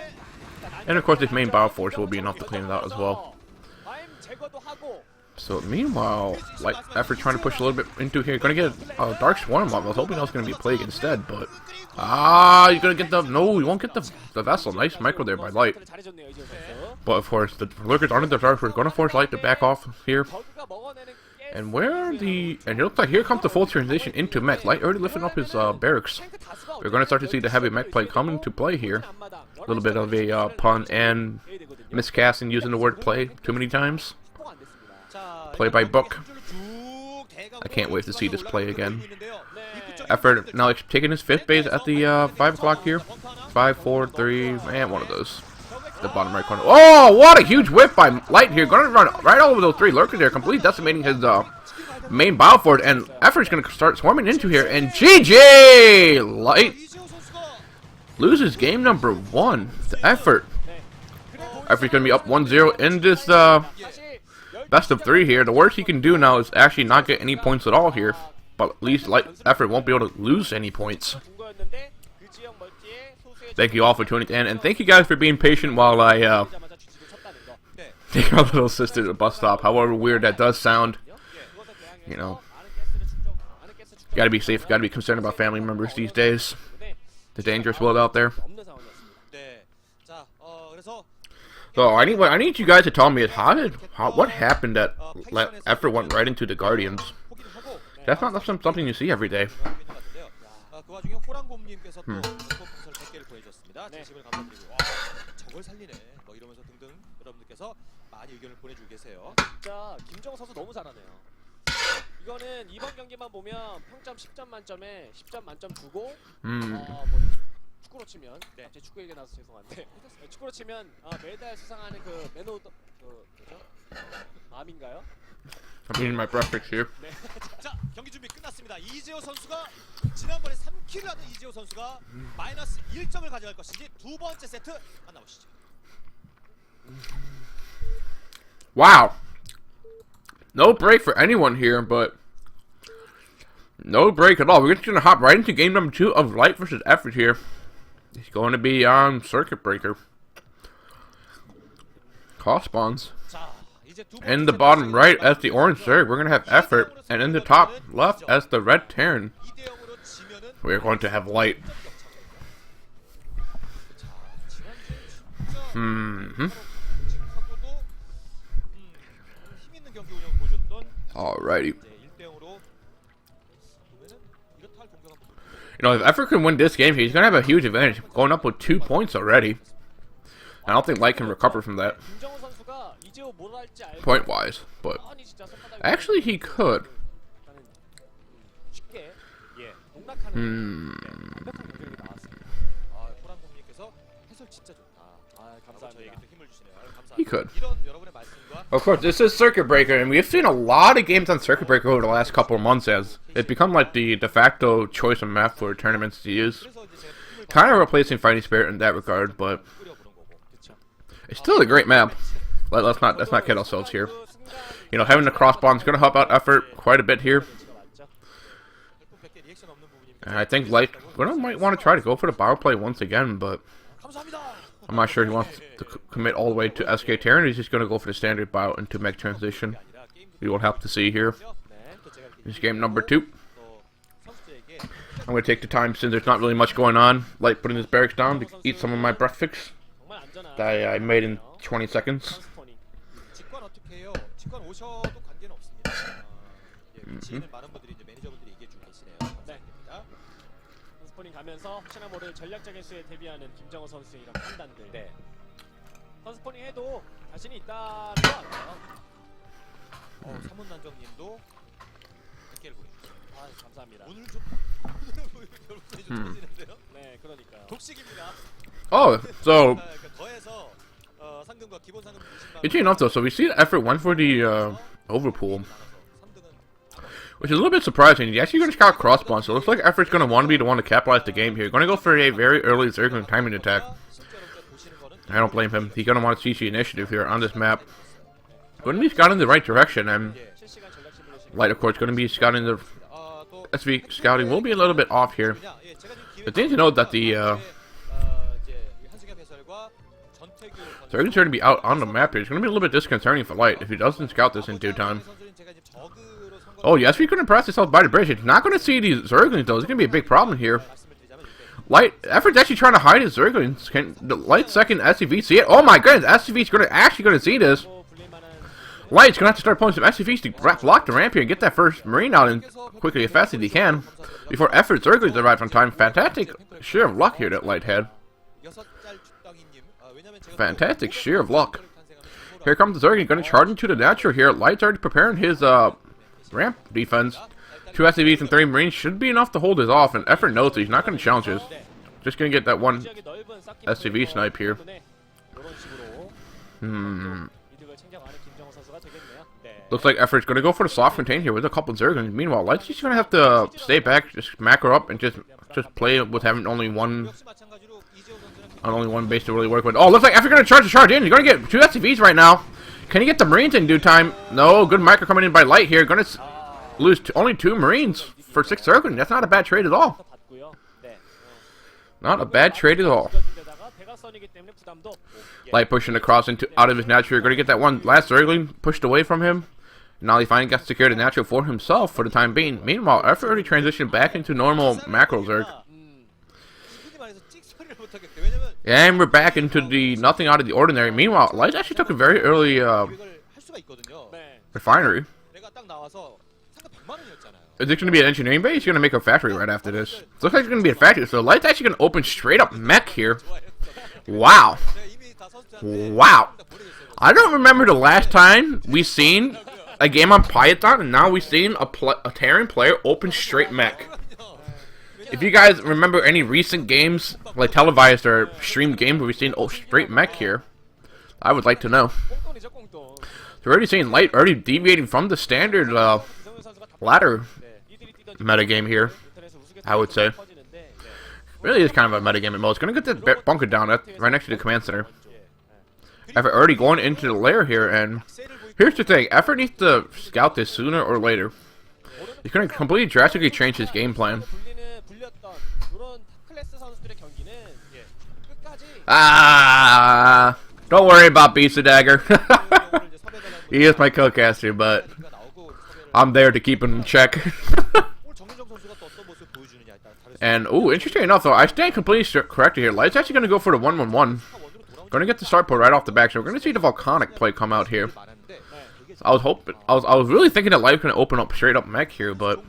And of course, this main Bio Force will be enough to clean it out as well. So meanwhile, Light Effort trying to push a little bit into here. Going to get a Dark Swarm up. I was hoping that was going to be Plague instead, but you're going to get the no. You won't get the vessel. Nice micro there by Light. But of course, the Lurkers under the Dark. We're going to force Light to back off here. And where are the? And it looks like here comes the full transition into mech. Light already lifting up his barracks. We're going to start to see the heavy mech play come into play here. A little bit of a pun and miscasting using the word play too many times. Play by book. I can't wait to see this play again. Effort now taking his 5th base at the 5 o'clock here. 5, 4, 3, and one of those. The bottom right corner. Oh, what a huge whip by Light here. Going to run right over those 3 lurkers there, completely decimating his main battle fort. And Effort's going to start swarming into here. And GG! Light loses game number 1 to Effort. Effort's going to be up 1-0 in this best of 3 here. The worst he can do now is actually not get any points at all here. But at least Light Effort won't be able to lose any points. Thank you all for tuning in, and thank you guys for being patient while I take my little sister to the bus stop. However weird that does sound, you know, gotta be safe, gotta be concerned about family members these days. The dangerous world out there. So I need you guys to tell me what happened that Effort went right into the Guardians. That's not something you see every day. 진심을 감사드리고 저걸 살리네 뭐 이러면서 등등 여러분들께서 많이 의견을 보내주고 계세요. 진짜 김정우 선수 너무 잘하네요. 이거는 이번 경기만 보면 평점 10점 만점에 10점 만점 주고 뭐 축구로 치면 제 축구 얘기 나와서 죄송한데 축구로 치면 매달 수상하는 그 맨오더 뭐죠? 암인가요? I'm eating my breakfast here. 네. 자, 경기 준비 끝났습니다. 이재호 선수가 지난번에 3킬을 하던 이재호 선수가 마이너스 1점을 가져갈 것인지 두 번째 세트 만나보시죠. Wow. No break for anyone here, but no break at all. We're just going to hop right into game number 2 of Light versus Effort here. It's going to be on Circuit Breaker. Cost spawns. In the bottom right as the orange Zerg, we're going to have Effort, and in the top left as the red Terran, we're going to have Light. Alrighty. You know, if Effort can win this game, he's going to have a huge advantage, going up with 2 points already. I don't think Light can recover from that. Point-wise, but actually he could. He could. Of course, this is Circuit Breaker, and we've seen a lot of games on Circuit Breaker over the last couple of months as it's become like the de facto choice of map for tournaments to use. Kind of replacing Fighting Spirit in that regard, but it's still a great map. Let's not kid ourselves here. You know, having the crossbond is going to help out Effort quite a bit here. And I think Light might want to try to go for the power play once again, but I'm not sure he wants to commit all the way to SK Terran. He's just going to go for the standard bio into mech transition. We will have to see here. This is game number 2. I'm going to take the time since there's not really much going on. Light putting his barracks down to eat some of my breakfast that I made in 20 seconds. 위치에는 많은 분들이 이제 매니저분들이 얘기해 주고 계시네요. 네. 스포닝 가면서 혹시나 모를 전략적인 수에 대비하는 김정호 선수의 이런 판단들. 네. 선스포닝 해도 자신이 있다는 것 같아요. 사문난정님도 100개를 보내주셨어요. 아, 감사합니다. 오늘 좀 여러분들이 좀 터지는데요? 네, 그러니까요. 독식입니다. Oh, so 그러니까 더해서 상금과 기본 상금 20만 원. interesting enough though. So we see the effort went for the overpool, which is a little bit surprising. He's actually going to scout crossbone, so it looks like effort's going to want to be the one to capitalize the game here. Going to go for a very early Zergling timing attack. I don't blame him. He's going to want to CC initiative here on this map. Going to be scouting the right direction, and Light, of course, going to be scouting the SV scouting will be a little bit off here. The thing to note that the Zergling's going to be out on the map here. It's going to be a little bit disconcerting for Light if he doesn't scout this in due time. Oh, yes, we couldn't press himself by the bridge. It's not going to see these Zerglings, though. It's going to be a big problem here. Light, Effort's actually trying to hide his Zerglings. Can the Light second SCV see it? Oh my goodness, SCV's actually going to see this. Light's going to have to start pulling some SCVs to block the ramp here and get that first Marine out and quickly as fast as he can before Effort's Zerglings arrive on time. Fantastic sheer of luck here that Light had. Fantastic sheer of luck. Here comes the Zergling, going to charge into the natural here. Light's already preparing his ramp defense. 2 SCVs and 3 Marines should be enough to hold this off, and Effort knows that he's not going to challenge this. Just going to get that one SCV snipe here. Looks like Effort's going to go for the soft contain here with a couple of Zerglings. Meanwhile, Light's just going to have to stay back, just macro up, and just play with having only one base to really work with. Oh, looks like Effort's going to charge in. He's going to get 2 SCVs right now. Can he get the Marines in due time? No, good micro coming in by Light here. Going to lose only 2 Marines for 6 Zerglings. That's not a bad trade at all. Not a bad trade at all. Light pushing across out of his natural. Going to get that one last Zergling pushed away from him. Now he finally got secured a natural for himself for the time being. Meanwhile, Effort already transitioned back into normal macro Zerg. And we're back into the nothing out of the ordinary. Meanwhile, Light actually took a very early refinery. Is it going to be an engineering base? He's going to make a factory right after this. It looks like it's going to be a factory. So Light's actually going to open straight up mech here. Wow. Wow. I don't remember the last time we seen a game on Python, and now we've seen a Terran player open straight mech. If you guys remember any recent games, like televised or streamed games where we've seen straight mech here, I would like to know. So we're already seeing Light already deviating from the standard ladder metagame here, I would say. Really is kind of a metagame at most. Gonna get that bunker down right next to the command center. Effort already going into the lair here, and here's the thing. Effort needs to scout this sooner or later. He's gonna completely drastically change his game plan. Don't worry about Beast of Dagger. He is my co-caster, but I'm there to keep him in check. And, ooh, interesting enough, though, I stand completely corrected here. Light's actually going to go for the 1-1-1. Going to get the start point right off the back, so we're going to see the Volcanic play come out here. I was really thinking that Light was going to open up straight up mech here, but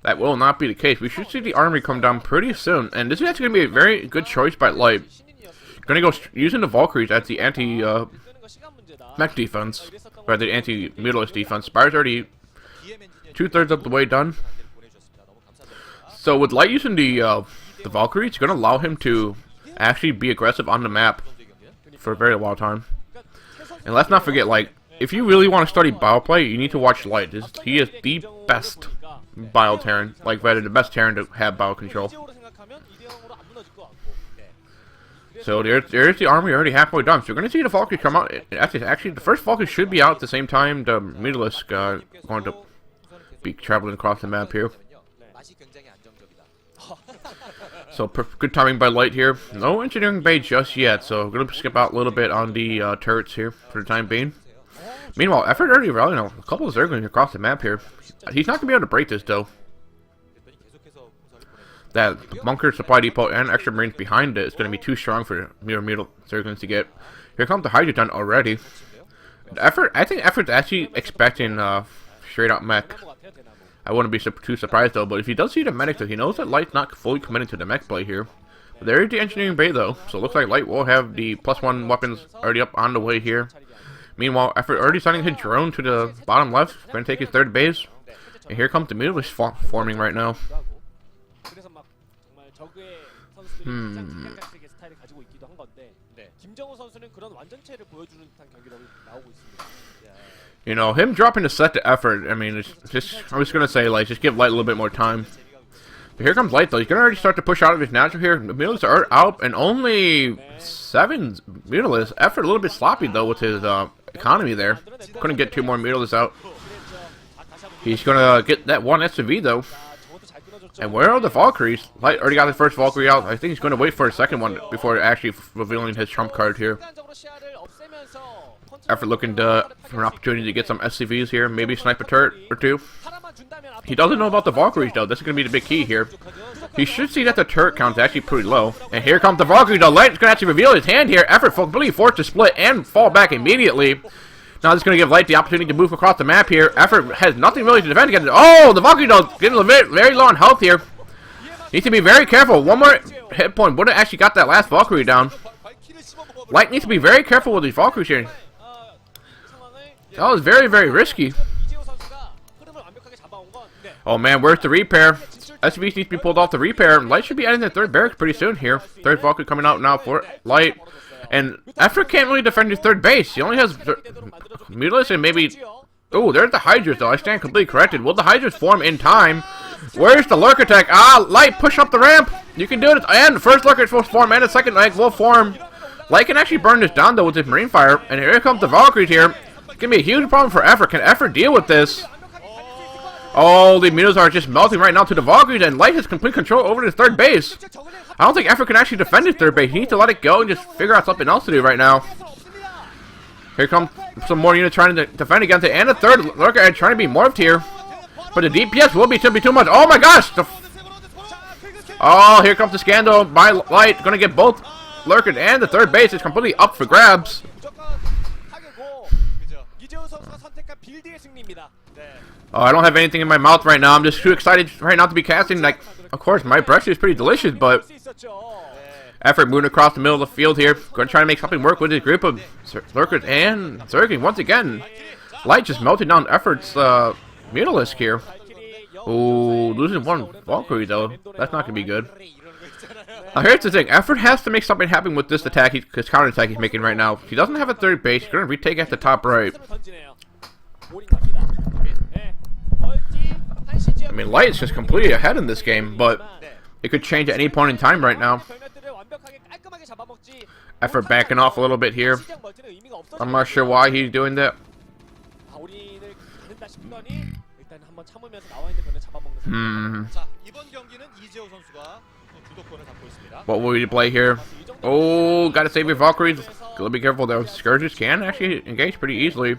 that will not be the case. We should see the army come down pretty soon, and this is actually going to be a very good choice by Light. Going to go using the Valkyries as the anti-mech defense, or the anti-mutilist defense. Spire's already 2/3 of the way done. So with Light using the Valkyrie, it's going to allow him to actually be aggressive on the map for a very long time. And let's not forget, like, if you really want to study bioplay, you need to watch Light. He is the best bio Terran, like rather the best Terran to have bio control. So there's the army already halfway done. So we're going to see the Valkyrie come out. Actually, the first Valkyrie should be out at the same time the Mutilist going to be traveling across the map here. So good timing by Light here. No engineering bay just yet, so we're going to skip out a little bit on the turrets here for the time being. Meanwhile, Effort already rallying a couple of Zerglings across the map here. He's not going to be able to break this, though. That bunker, supply depot, and extra Marines behind it is going to be too strong for Mutal Zerglings to get. Here comes the Hydroton already. I think Effort's actually expecting straight out mech. I wouldn't be too surprised though, but if he does see the medic though, he knows that Light's not fully committing to the mech play here. But there is the engineering bay though, so it looks like Light will have the +1 weapons already up on the way here. Meanwhile, Effort already sending his drone to the bottom left, going to take his third base. And here comes the Mutalisk forming right now. You know, him dropping the set to Effort, I mean, it's just, I was going to say, like, just give Light a little bit more time. But here comes Light, though. He's going to already start to push out of his natural here. The Mutalisks are out, and only 7 Mutalisks. Effort a little bit sloppy, though, with his economy there. Couldn't get 2 more Mutalisks out. He's going to get that 1 SUV, though. And where are the Valkyries? Light already got his first Valkyrie out. I think he's going to wait for a second one before actually revealing his trump card here. Effort looking for an opportunity to get some SCVs here. Maybe snipe a turret or 2. He doesn't know about the Valkyries, though. This is going to be the big key here. He should see that the turret count is actually pretty low. And here comes the Valkyrie, though. Light's going to actually reveal his hand here. Effort completely forced to split and fall back immediately. Now this is going to give Light the opportunity to move across the map here. Effort has nothing really to defend against. Oh, the Valkyrie, though, getting a very low on health here. Needs to be very careful. One more hit point would have actually got that last Valkyrie down. Light needs to be very careful with these Valkyries here. That was very, very risky. Oh man, where's the repair? SUVs needs to be pulled off the repair. Light should be adding the 3rd barracks pretty soon here. 3rd Valkyrie coming out now for Light. And Effort can't really defend his 3rd base. He only has Mutalisks and maybe... Oh, there's the Hydras though. I stand completely corrected. Will the Hydras form in time? Where's the Lurker Tech? Ah, Light, push up the ramp. You can do it. And the first Lurker is supposed to form and the second leg will form. Light can actually burn this down though with his Marine Fire. And here comes the Valkyries here. It's going to be a huge problem for Effort. Can Effort deal with this? Oh, the Mutalisks are just melting right now to the Valkyries, and Light has complete control over his 3rd base. I don't think Effort can actually defend his 3rd base. He needs to let it go and just figure out something else to do right now. Here come some more units trying to defend against it, and a 3rd Lurker Edge trying to be morphed here. But the DPS will be too much. Oh my gosh! Oh, here comes the scandal by Light. Going to get both Lurkers and the 3rd base. It's completely up for grabs. Oh, I don't have anything in my mouth right now. I'm just too excited right now to be casting. Like, of course, my brush is pretty delicious, but Effort moving across the middle of the field here. Going to try to make something work with his group of Lurkers and Zergling. Once again, Light just melted down Effort's Mutalisk here. Ooh, losing 1 Valkyrie, though. That's not going to be good. Now, here's the thing. Effort has to make something happen with this attack, his counter attack he's making right now. If he doesn't have a 3rd base, he's going to retake at the top right. I mean, Light is just completely ahead in this game, but it could change at any point in time right now. Effort backing off a little bit here. I'm not sure why he's doing that. What will we play here? Oh, gotta save your Valkyries. Gotta be careful though. Scourges can actually engage pretty easily.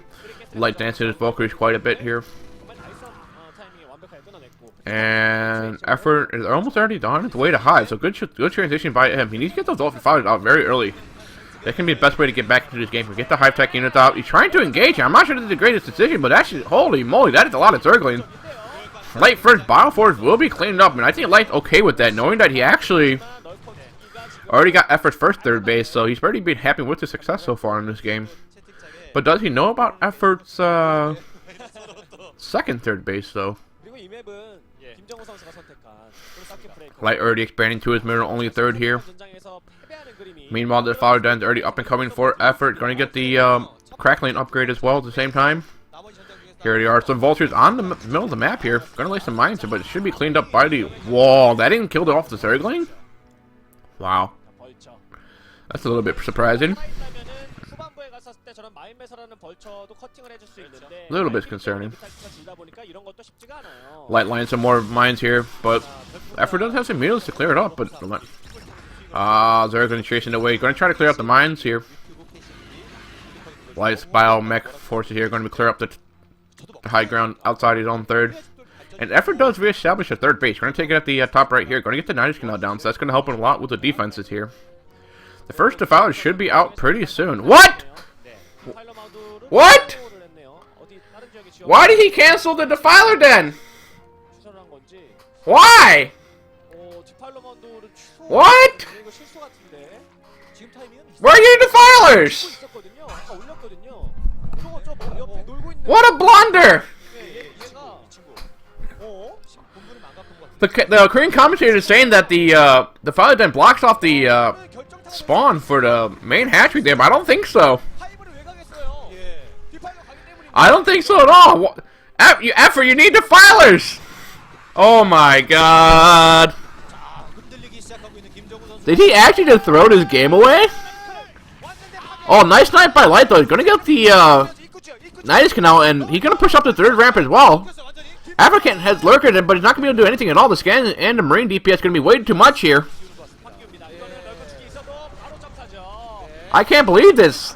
Light dancing his Valkyries quite a bit here. And Effort is almost already on its way to Hive, so good transition by him. He needs to get those Dolphin Fighters out very early. That can be the best way to get back into this game. Get the Hive Tech units out. He's trying to engage. I'm not sure this is the greatest decision, but actually, holy moly, that is a lot of Zergling. Light first Bioforce will be cleaned up, and I think Light's okay with that, knowing that he actually already got Effort's first 3rd base, so he's already been happy with the success so far in this game. But does he know about Effort's second 3rd base, though? Light already expanding to his middle, only 3rd here. Meanwhile, the Father Den's already up and coming for Effort. Going to get the Crackling upgrade as well at the same time. Here they are. Some Vultures on the middle of the map here. Going to lay some mines here, but it should be cleaned up by the wall. That didn't kill off the Zergling? Wow. That's a little bit surprising. A little bit concerning. Light line some more mines here, but Effort does have some Mutalisks to clear it up, but Zergling chasing away. Going to try to clear up the mines here. Light's Biomech forces here, going to clear up the high ground outside his own 3rd. And Effort does reestablish a 3rd base. Going to take it at the top right here. Going to get the Nidus Canal down, so that's going to help him a lot with the defenses here. The first Defiler should be out pretty soon. What? What? Why did he cancel the Defiler then? Why? What? Where are your Defilers? What a blunder! The Korean commentator is saying that the Defiler then blocks off the spawn for the main hatchery there, but I don't think so. I don't think so at all. Effort, you need Defilers! Oh my god. Did he actually just throw this game away? Oh, nice snipe by Light though. He's gonna get the Nidus Canal, and he's gonna push up the third ramp as well. African has Lurker, but he's not gonna be able to do anything at all. The scan and the Marine DPS gonna be way too much here. I can't believe this.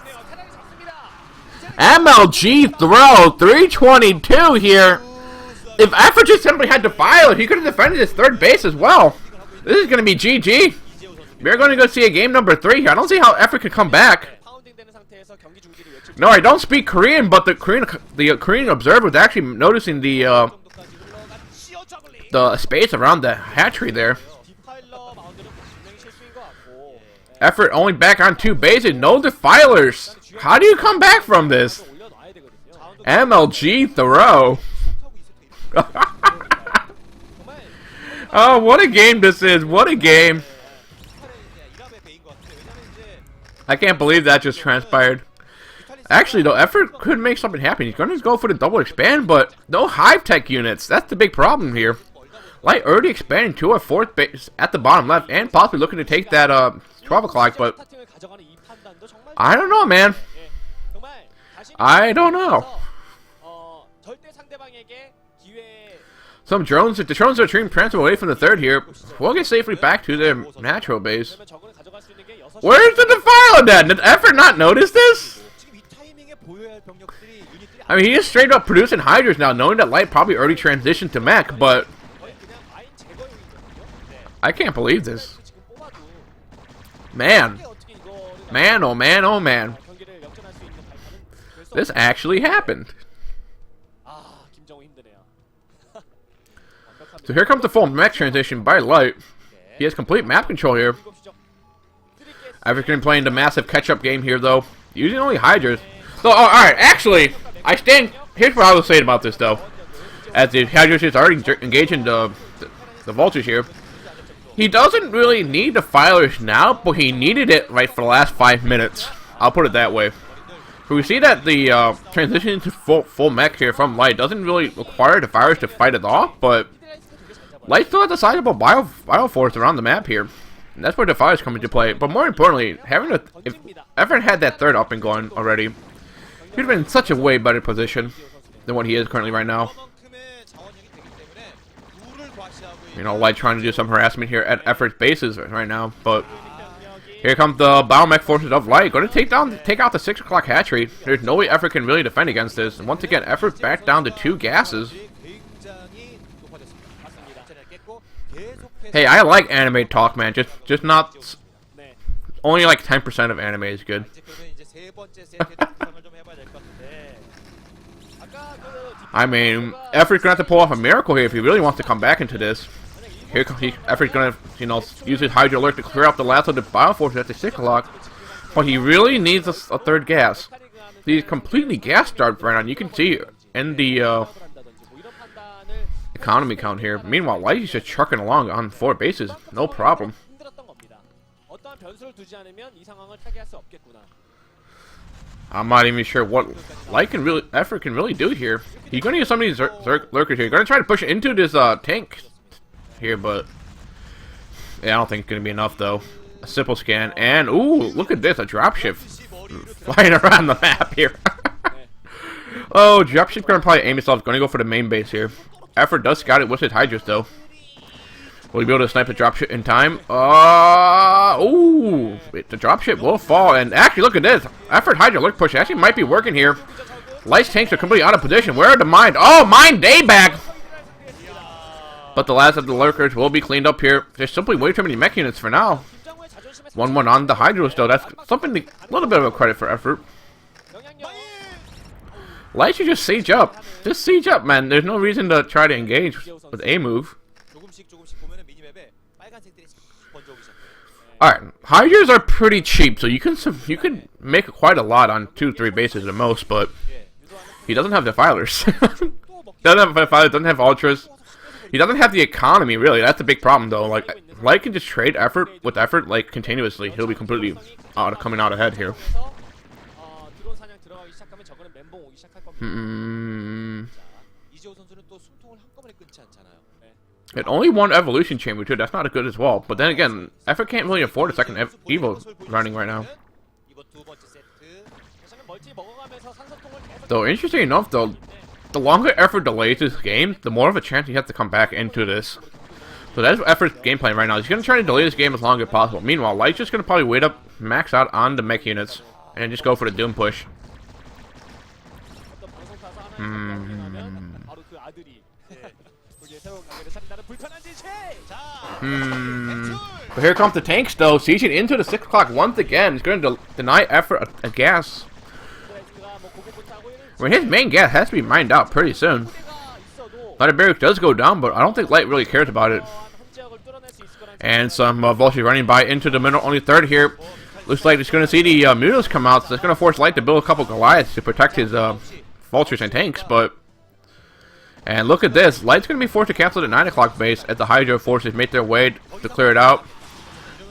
MLG throw 322 here. If Effort just simply had Defiler, he could have defended his third base as well. This is gonna be GG. We're going to go see a game number 3 here. I don't see how Effort could come back. No, I don't speak Korean, but the Korean observer was actually noticing the space around the hatchery there. Effort only back on 2 bases, no Defilers. How do you come back from this? MLG throw. Oh, what a game this is. What a game. I can't believe that just transpired. Actually, though, Effort could make something happen. He's going to go for the double expand, but no Hive Tech units. That's the big problem here. Light already expanding to a 4th base at the bottom left, and possibly looking to take that 12 o'clock, but I don't know, man. I don't know. Some drones, if the drones are trying to transfer away from the 3rd here, we'll get safely back to their natural base. Where's the Defiler then? Did Effort not notice this? I mean, he is straight up producing Hydras now, knowing that Light probably already transitioned to mech, but I can't believe this. Man. Man, oh man, oh man. This actually happened. So here comes the full mech transition by Light. He has complete map control here. African playing the massive catch-up game here, though. Using only Hydras. So, alright, actually, here's what I was saying about this, though. As the Hydras is already engaging the Vultures here. He doesn't really need the Defilers now, but he needed it right for the last 5 minutes. I'll put it that way. So we see that the transition to full mech here from Light doesn't really require the Defilers to fight it off, but Light still has a sizable bio force around the map here. And that's where Defilers come into play. But more importantly, if Effort had that 3rd up and going already, he'd have been in such a way better position than what he is currently right now. You know, Light trying to do some harassment here at Effort's bases right now, but here comes the biomech forces of Light, going to take out the 6 o'clock hatchery. There's no way Effort can really defend against this. And once again, Effort back down to 2 gases. Hey, I like anime talk, man. Just not. Only like 10% of anime is good. I mean, Effort's gonna have to pull off a miracle here if he really wants to come back into this. Here, Effort's gonna, you know, use his Hydra Alert to clear up the last of the bioforces at the 6 o'clock. But he really needs a 3rd gas. He's completely gas starved right now. You can see in the economy count here. Meanwhile, Light is just trucking along on 4 bases. No problem. I'm not even sure what Effort can really do here. He's going to use some of these lurkers here. He's going to try to push into this tank here, but yeah, I don't think it's going to be enough though. A simple scan, and ooh, look at this, a dropship flying around the map here. Oh, dropship's going to probably aim itself. Going to go for the main base here. Effort does scout it with his Hydras though. Will he be able to snipe the dropship in time? Ooh, the dropship will fall. And actually, look at this. Effort Hydra Lurk push actually might be working here. Light's tanks are completely out of position. Where are the mine? Oh, mine day back. But the last of the lurkers will be cleaned up here. There's simply way too many mech units for now. 1-1 on the Hydras though. That's something, a little bit of a credit for Effort. Light should just siege up. Just siege up, man. There's no reason to try to engage with a move. Alright, Hydras are pretty cheap, so you can make quite a lot on 2-3 bases at most, but he doesn't have defilers. Doesn't have defilers, doesn't have ultras. He doesn't have the economy, really. That's a big problem, though. Like, Light can just trade effort with effort, like, continuously. He'll be completely coming out ahead here. And only one evolution chamber too. That's not good as well. But then again, effort can't really afford a second Evo running right now. Though interesting enough, though, the longer effort delays this game, the more of a chance he has to come back into this. So that's effort's game plan right now. He's gonna try to delay this game as long as possible. Meanwhile, Light's just gonna probably wait up, max out on the mech units, and then just go for the Doom push. But here comes the tanks, though, sieging into the 6 o'clock once again. He's going to deny effort a gas. I mean, his main gas has to be mined out pretty soon. Light of Barracks does go down, but I don't think Light really cares about it. And some vultures running by into the middle, only third here. Looks like it's going to see the Mutas come out, so it's going to force Light to build a couple Goliaths to protect his vultures and tanks, but... And look at this. Light's going to be forced to cancel the 9 o'clock base as the Hydro forces make their way to clear it out.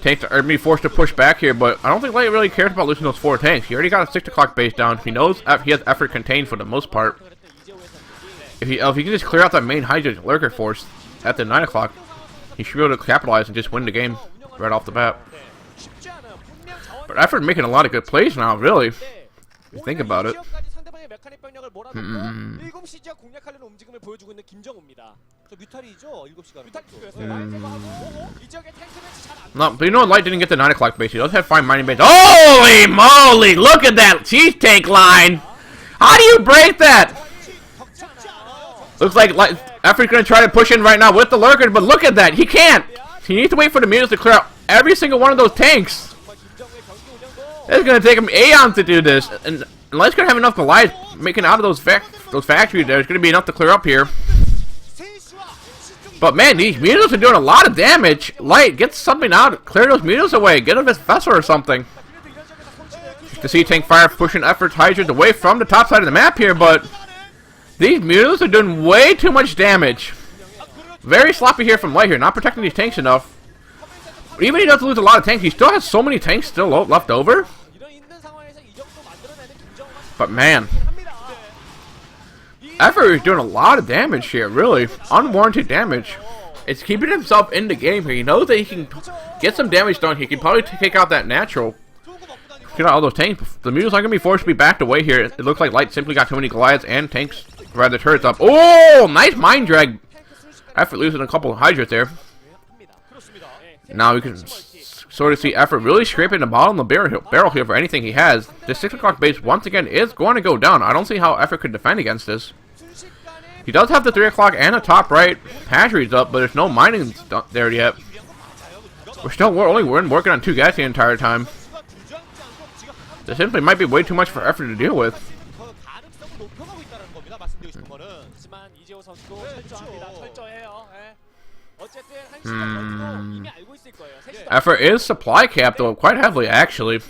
Tanks are going to be forced to push back here, but I don't think Light really cares about losing those 4 tanks. He already got a 6 o'clock base down. He knows he has effort contained for the most part. If he can just clear out that main Hydro lurker force at the 9 o'clock, he should be able to capitalize and just win the game right off the bat. But effort making a lot of good plays now, really. If you think about it. No, but you know Light didn't get the 9 o'clock base. He does have fine mining base. Holy moly! Look at that cheese tank line! How do you break that? Looks like Effort's gonna try to push in right now with the lurker, but look at that! He can't! He needs to wait for the Mutas to clear out every single one of those tanks. It's gonna take him aeons to do this, and Light's gonna have enough Goliaths making out of those factories. There's gonna be enough to clear up here. But man, these Mutas are doing a lot of damage. Light, get something out, clear those Mutas away, get a Vessel or something. To see tank fire pushing efforts Hydras away from the top side of the map here, but these Mutas are doing way too much damage. Very sloppy here from Light here, not protecting these tanks enough. But even if he does lose a lot of tanks, he still has so many tanks still left over. But man, Effort is doing a lot of damage here, really. Unwarranted damage. It's keeping himself in the game here. He knows that he can get some damage done. He can probably take out that natural. Get out all those tanks. The Mutas are going to be forced to be backed away here. It looks like Light simply got too many Goliaths and tanks. Rather, the turrets up. Oh, nice mind drag. Effort losing a couple of Hydras there. Now we can sort of see Effort really scraping the bottom of the barrel here for anything he has. The 6 o'clock base once again is going to go down. I don't see how Effort could defend against this. He does have the 3 o'clock and the top right hatcheries up, but there's no mining there yet. We're only working on 2 gas the entire time. This simply might be way too much for Effort to deal with. Effort is supply capped though quite heavily actually.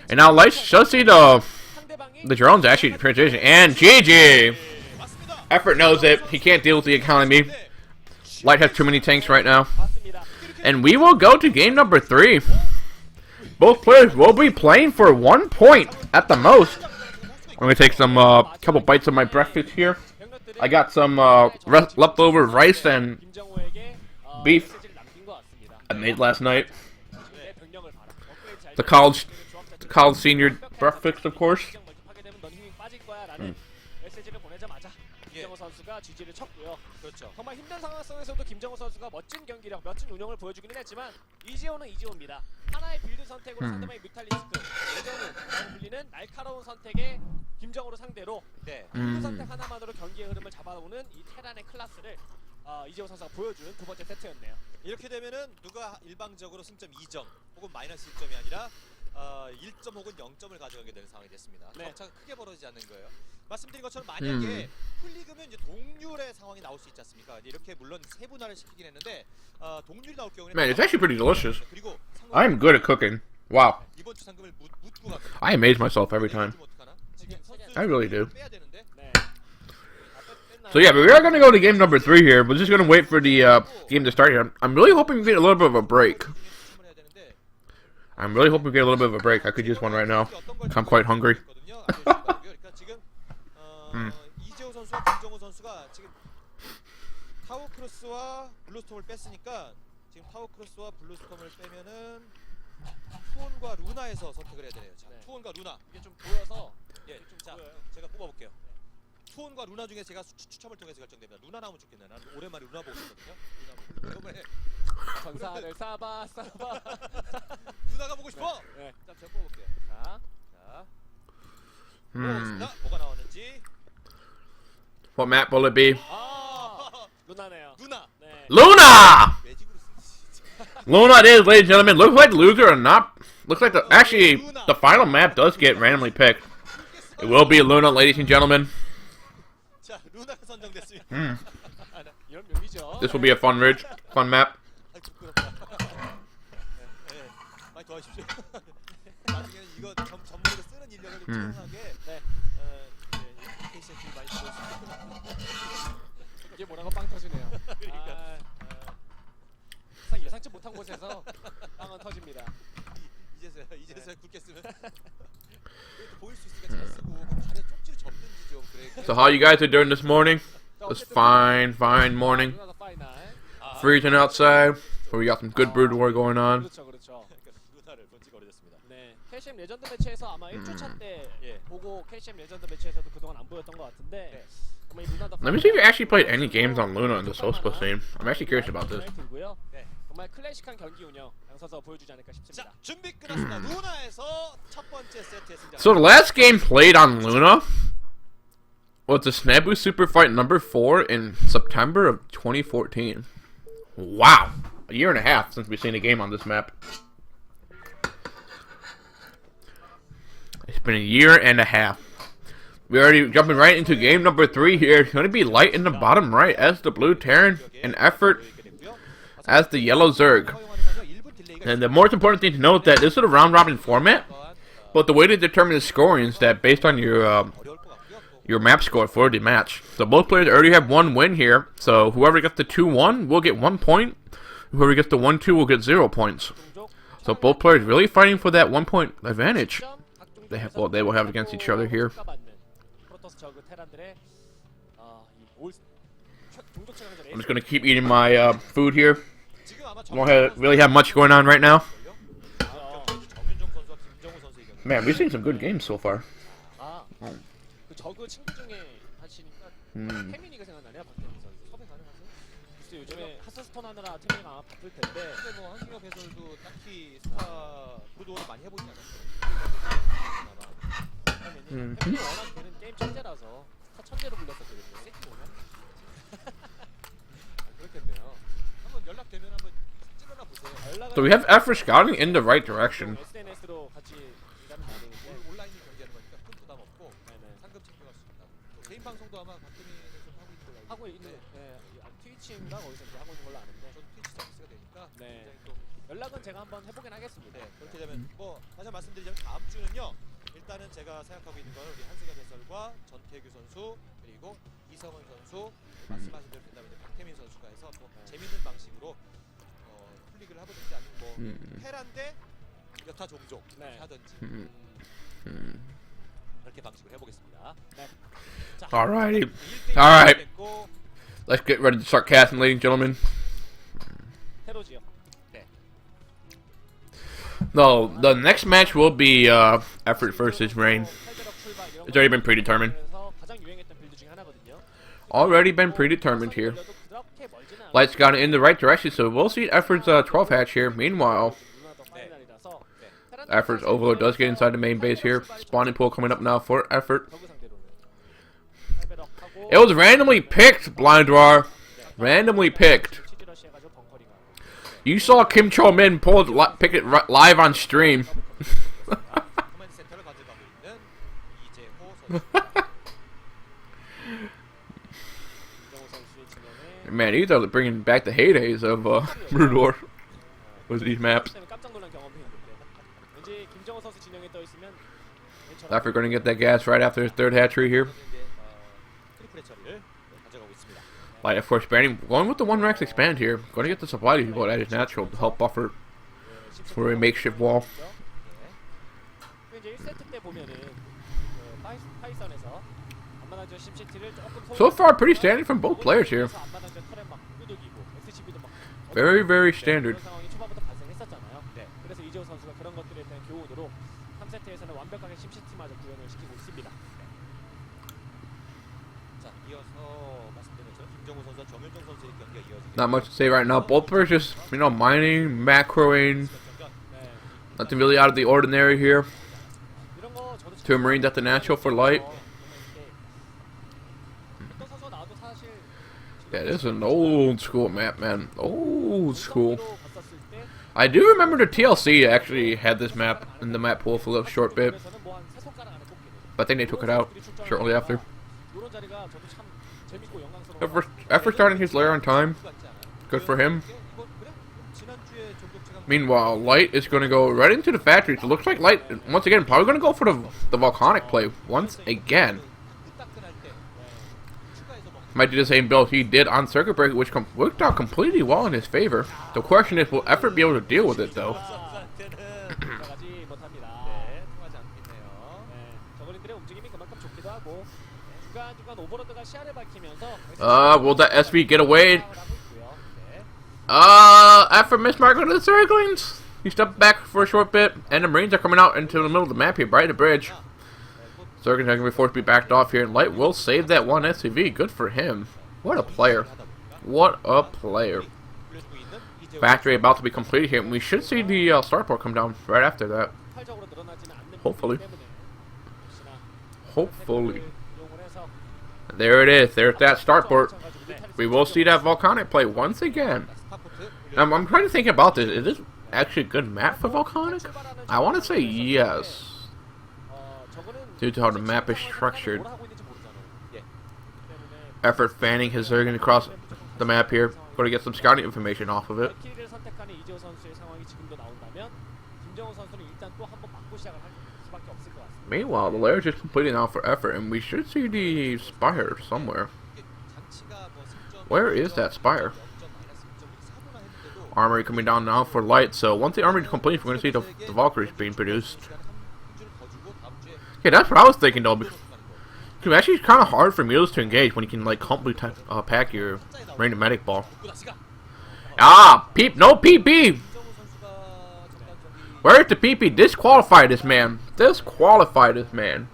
And now Light should see the drones actually transition, and GG! Effort knows it. He can't deal with the economy. Light has too many tanks right now. And we will go to game number 3. Both players will be playing for 1 point at the most. I'm going to take some couple bites of my breakfast here. I got some leftover rice and beef I made last night. The college senior breakfast, of course. 지지를 쳤고요. 그렇죠. 정말 힘든 상황 속에서도 김정우 선수가 멋진 경기력, 멋진 운영을 보여주기는 했지만 이재호는 이재호입니다. 하나의 빌드 선택으로 상대방의 뮤탈리스크, 예전은 불리는 날카로운 선택의 김정우를 상대로 빌드 선택 하나만으로 경기의 흐름을 잡아오는 이 테란의 클래스를 이재호 선수가 보여준 두 번째 세트였네요. 이렇게 되면은 누가 일방적으로 승점 2점 혹은 마이너스 1점이 아니라 1점 혹은 0점을 가져가게 되는 상황이 됐습니다. 격차가 크게 벌어지지 않는 거예요. 말씀드린 것처럼 만약에 풀리그면 이제 동률의 상황이 나올 수 있지 않습니까? 이렇게 물론 세분화를 시키긴 했는데 동률이 나올 경우에는 Man, it's actually pretty delicious. 그리고 I'm good at cooking. Wow. 이번 주 상금을 묻고 가거든요. I amaze myself every time. 지금 I really do. 빼야 되는데. So yeah, but we are going to go to game number 3 here. We're just going to wait for the game to start here. I'm really hoping we get a little bit of a break. I'm really hoping we get a little bit of a break. I could use one right now. I'm quite hungry. 지금 이재호 선수와 김정우 선수가 지금 타워 크로스와 블루스톰을 뺐으니까 지금 타워 크로스와 블루스톰을 빼면은 투혼과 루나에서 선택을 해야 되네요. 자, 투혼과 루나 이게 좀 보여서 좀 자, 제가 뽑아볼게요. 투혼과 루나 중에 제가 추첨을 통해서 결정됩니다. 루나 나오면 좋겠네. 난 오랜만에 루나 보고 있거든요. 이번에 전사를 싸봐. 루나가 보고 싶어. 네. 자, 제가 뽑아볼게요. 자, 뽑아보겠습니다. 뭐가 나왔는지. What map will it be? 루나네요. 루나. 네. Luna! 매직으로 쓰지. Luna it is, ladies and gentlemen. Looks like loser or not. Looks like actually the final map does get randomly picked. It will be Luna, ladies and gentlemen. 자, 루나가 선정됐습니다. 이런 묘미죠. This will be a fun map. 부끄럽다. 네, 많이 도와주십시오. 나중에는 이거 전문으로 쓰는 인력을 좀 투명하게 케이스에 많이 들어있습니다. 이게 뭐라고 빵 터지네요. 그러니까. 항상 예상치 못한 곳에서 빵은 터집니다. 이제서야 굵게 쓰면 보일 수 있으니까 잘 쓰고 발에 쪽지를 접든지 좀 그래. So how you guys are doing this morning? This fine morning. Freezing outside. But we got some good brew war going on. 그렇죠. 루나를 번지거리였습니다. 네, KLM 레전드 매치에서 아마 1주차 때 보고 KLM 레전드 매치에서도 그동안 안 보였던 것 같은데 Let me see if you actually played any games on Luna in the Sospa scene. I'm actually curious about this. 정말 클래식한 경기 운영 양서서 보여주지 않을까 싶습니다. 자, 준비 끝났습니다. 루나에서 첫 번째 세트의 승자. So the last game played on Luna was the Snabu Super Fight number 4 in September of 2014. Wow. A year and a half since we've seen a game on this map. It's been a year and a half. We're already jumping right into game number 3 here. It's going to be light in the bottom right as the blue Terran, and effort as the yellow Zerg. And the most important thing to note that this is a round robin format, but the way to determine the scoring is that based on your map score for the match. So both players already have one win here, so whoever gets the 2-1 will get 1 point. Whoever gets the 1-2 will get 0 points. So both players really fighting for that 1 point advantage. They will have against each other here. I'm just gonna keep eating my food here. Don't really have much going on right now. Man, we've seen some good games so far. 저그 친구 중에 하시니까 태민이가 생각나네요. 박태민 선수 섭외 가능하세요? 글쎄 요즘에 하스스톤 하느라 태민이가 아마 바쁠 텐데. 근데 뭐 한승혁 해설도 딱히 스타 브루도어를 많이 해보지 않았어요. 태민이 워낙 걔는 게임 천재라서 스타 천재로 불렸었거든요. 세팅 오면. 그렇겠네요. 한번 연락되면 한번 찔러나 보세요. So we have effort scouting in the right direction. SNS로 같이 인간은 많으니까 온라인 경기하는 거니까 큰 부담 없고 상금 챙겨갈 수 있다. 개인 방송도 아마 박태민에서 하고 있는 걸로 트위치인가 거기서 하고 있는 걸로 아는데 저는 트위치 서비스가 되니까 굉장히 또 연락은 제가 한번 해보긴 하겠습니다. 그렇게 되면 뭐 다시 말씀드리자면 다음 주는요. 일단은 제가 생각하고 있는 건 우리 한승엽 해설과 전태규 선수 그리고 이성은 선수 말씀하신 대로 된다면 이제 박태민 선수가 해서 또 재밌는 방식으로 플릭을 하든지 아니면 뭐 테란대 여타 종족 하든지 그렇게 방식으로 해보겠습니다. 네. 자, Alrighty. Alright. Let's get ready to start casting, ladies and gentlemen. 테로지요. No, the next match will be effort versus Rain. It's already been predetermined. Already been predetermined here. Lights gone in the right direction, so we'll see effort's 12 hatch here. Meanwhile, effort's Overlord does get inside the main base here. Spawning pool coming up now for effort. It was randomly picked, Blind Drawer. Randomly picked. You saw Kim Cho Min pick it live on stream. 커맨드 센터를 가져가고 있는 이재호 선수입니다. Man, these are bringing back the heydays of Rudor with these maps. After going to get that gas right after his third hatchery here. Like, of course, going with the 1-Rex expand here. Going to get the supply depot that is natural to help buffer for a makeshift wall. So far, pretty standard from both players here. Very, very standard. Not much to say right now. Both players just, you know, mining, macroing. Nothing really out of the ordinary here. Two Marines at the natural for light. Yeah, this is an old school map, man. Old school. I do remember the TLC actually had this map in the map pool for a little short bit. But I think they took it out shortly after. After starting his lair on time, good for him. Meanwhile, Light is going to go right into the factory. So it looks like Light, once again, probably going to go for the volcanic play once again. Might do the same build he did on Circuit Breaker, which worked out completely well in his favor. The question is, will Effort be able to deal with it, though? Will that SV get away? After mismarking the circlings, he stepped back for a short bit, and the Marines are coming out into the middle of the map here, right at the bridge. Circlings are going to be forced to be backed off here, and Light will save that one SCV. Good for him. What a player. What a player. Factory about to be completed here, and we should see the starport come down right after that. Hopefully. Hopefully. There it is. There's that starport. We will see that volcanic play once again. I'm trying to think about this. Is this actually a good map for volcanic? I want to say yes. Due to how the map is structured. Effort fanning his Zergan across the map here. Going to get some scouting information off of it. Meanwhile, the lair is just completing now for Effort, and we should see the spire somewhere. Where is that spire? Armory coming down now for Light, so once the armory is complete, we're going to see the Valkyries being produced. Yeah, that's what I was thinking though. Because actually, it's kind of hard for mules to engage when you can like completely pack your random medic ball. Ah, no PP. Where's the PP? Disqualify this man. Disqualify this man.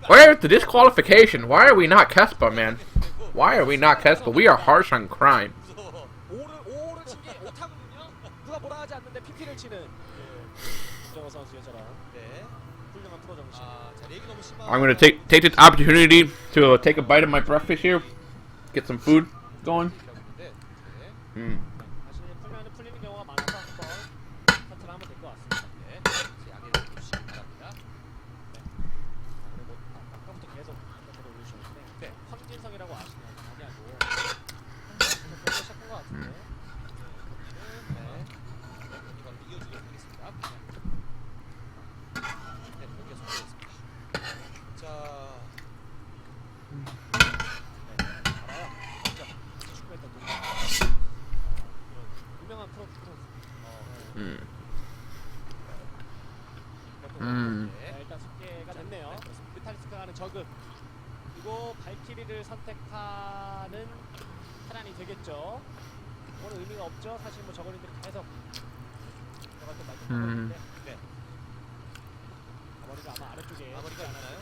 Where's the disqualification? Why are we not Kespa, man? Why are we not Kespa? We are harsh on crime. I'm going to take this opportunity to take a bite of my breakfast here. Get some food going. 일단 숙계가 됐네요. 뮤탈리스크가 하는 저그 그리고 발키리를 선택하는 테란이 되겠죠. 그건 의미가 없죠. 사실 뭐 저거리들이 계속 저것도 말씀드렸는데 네. 아머리가 아마 아래쪽에 아머리가 있나요?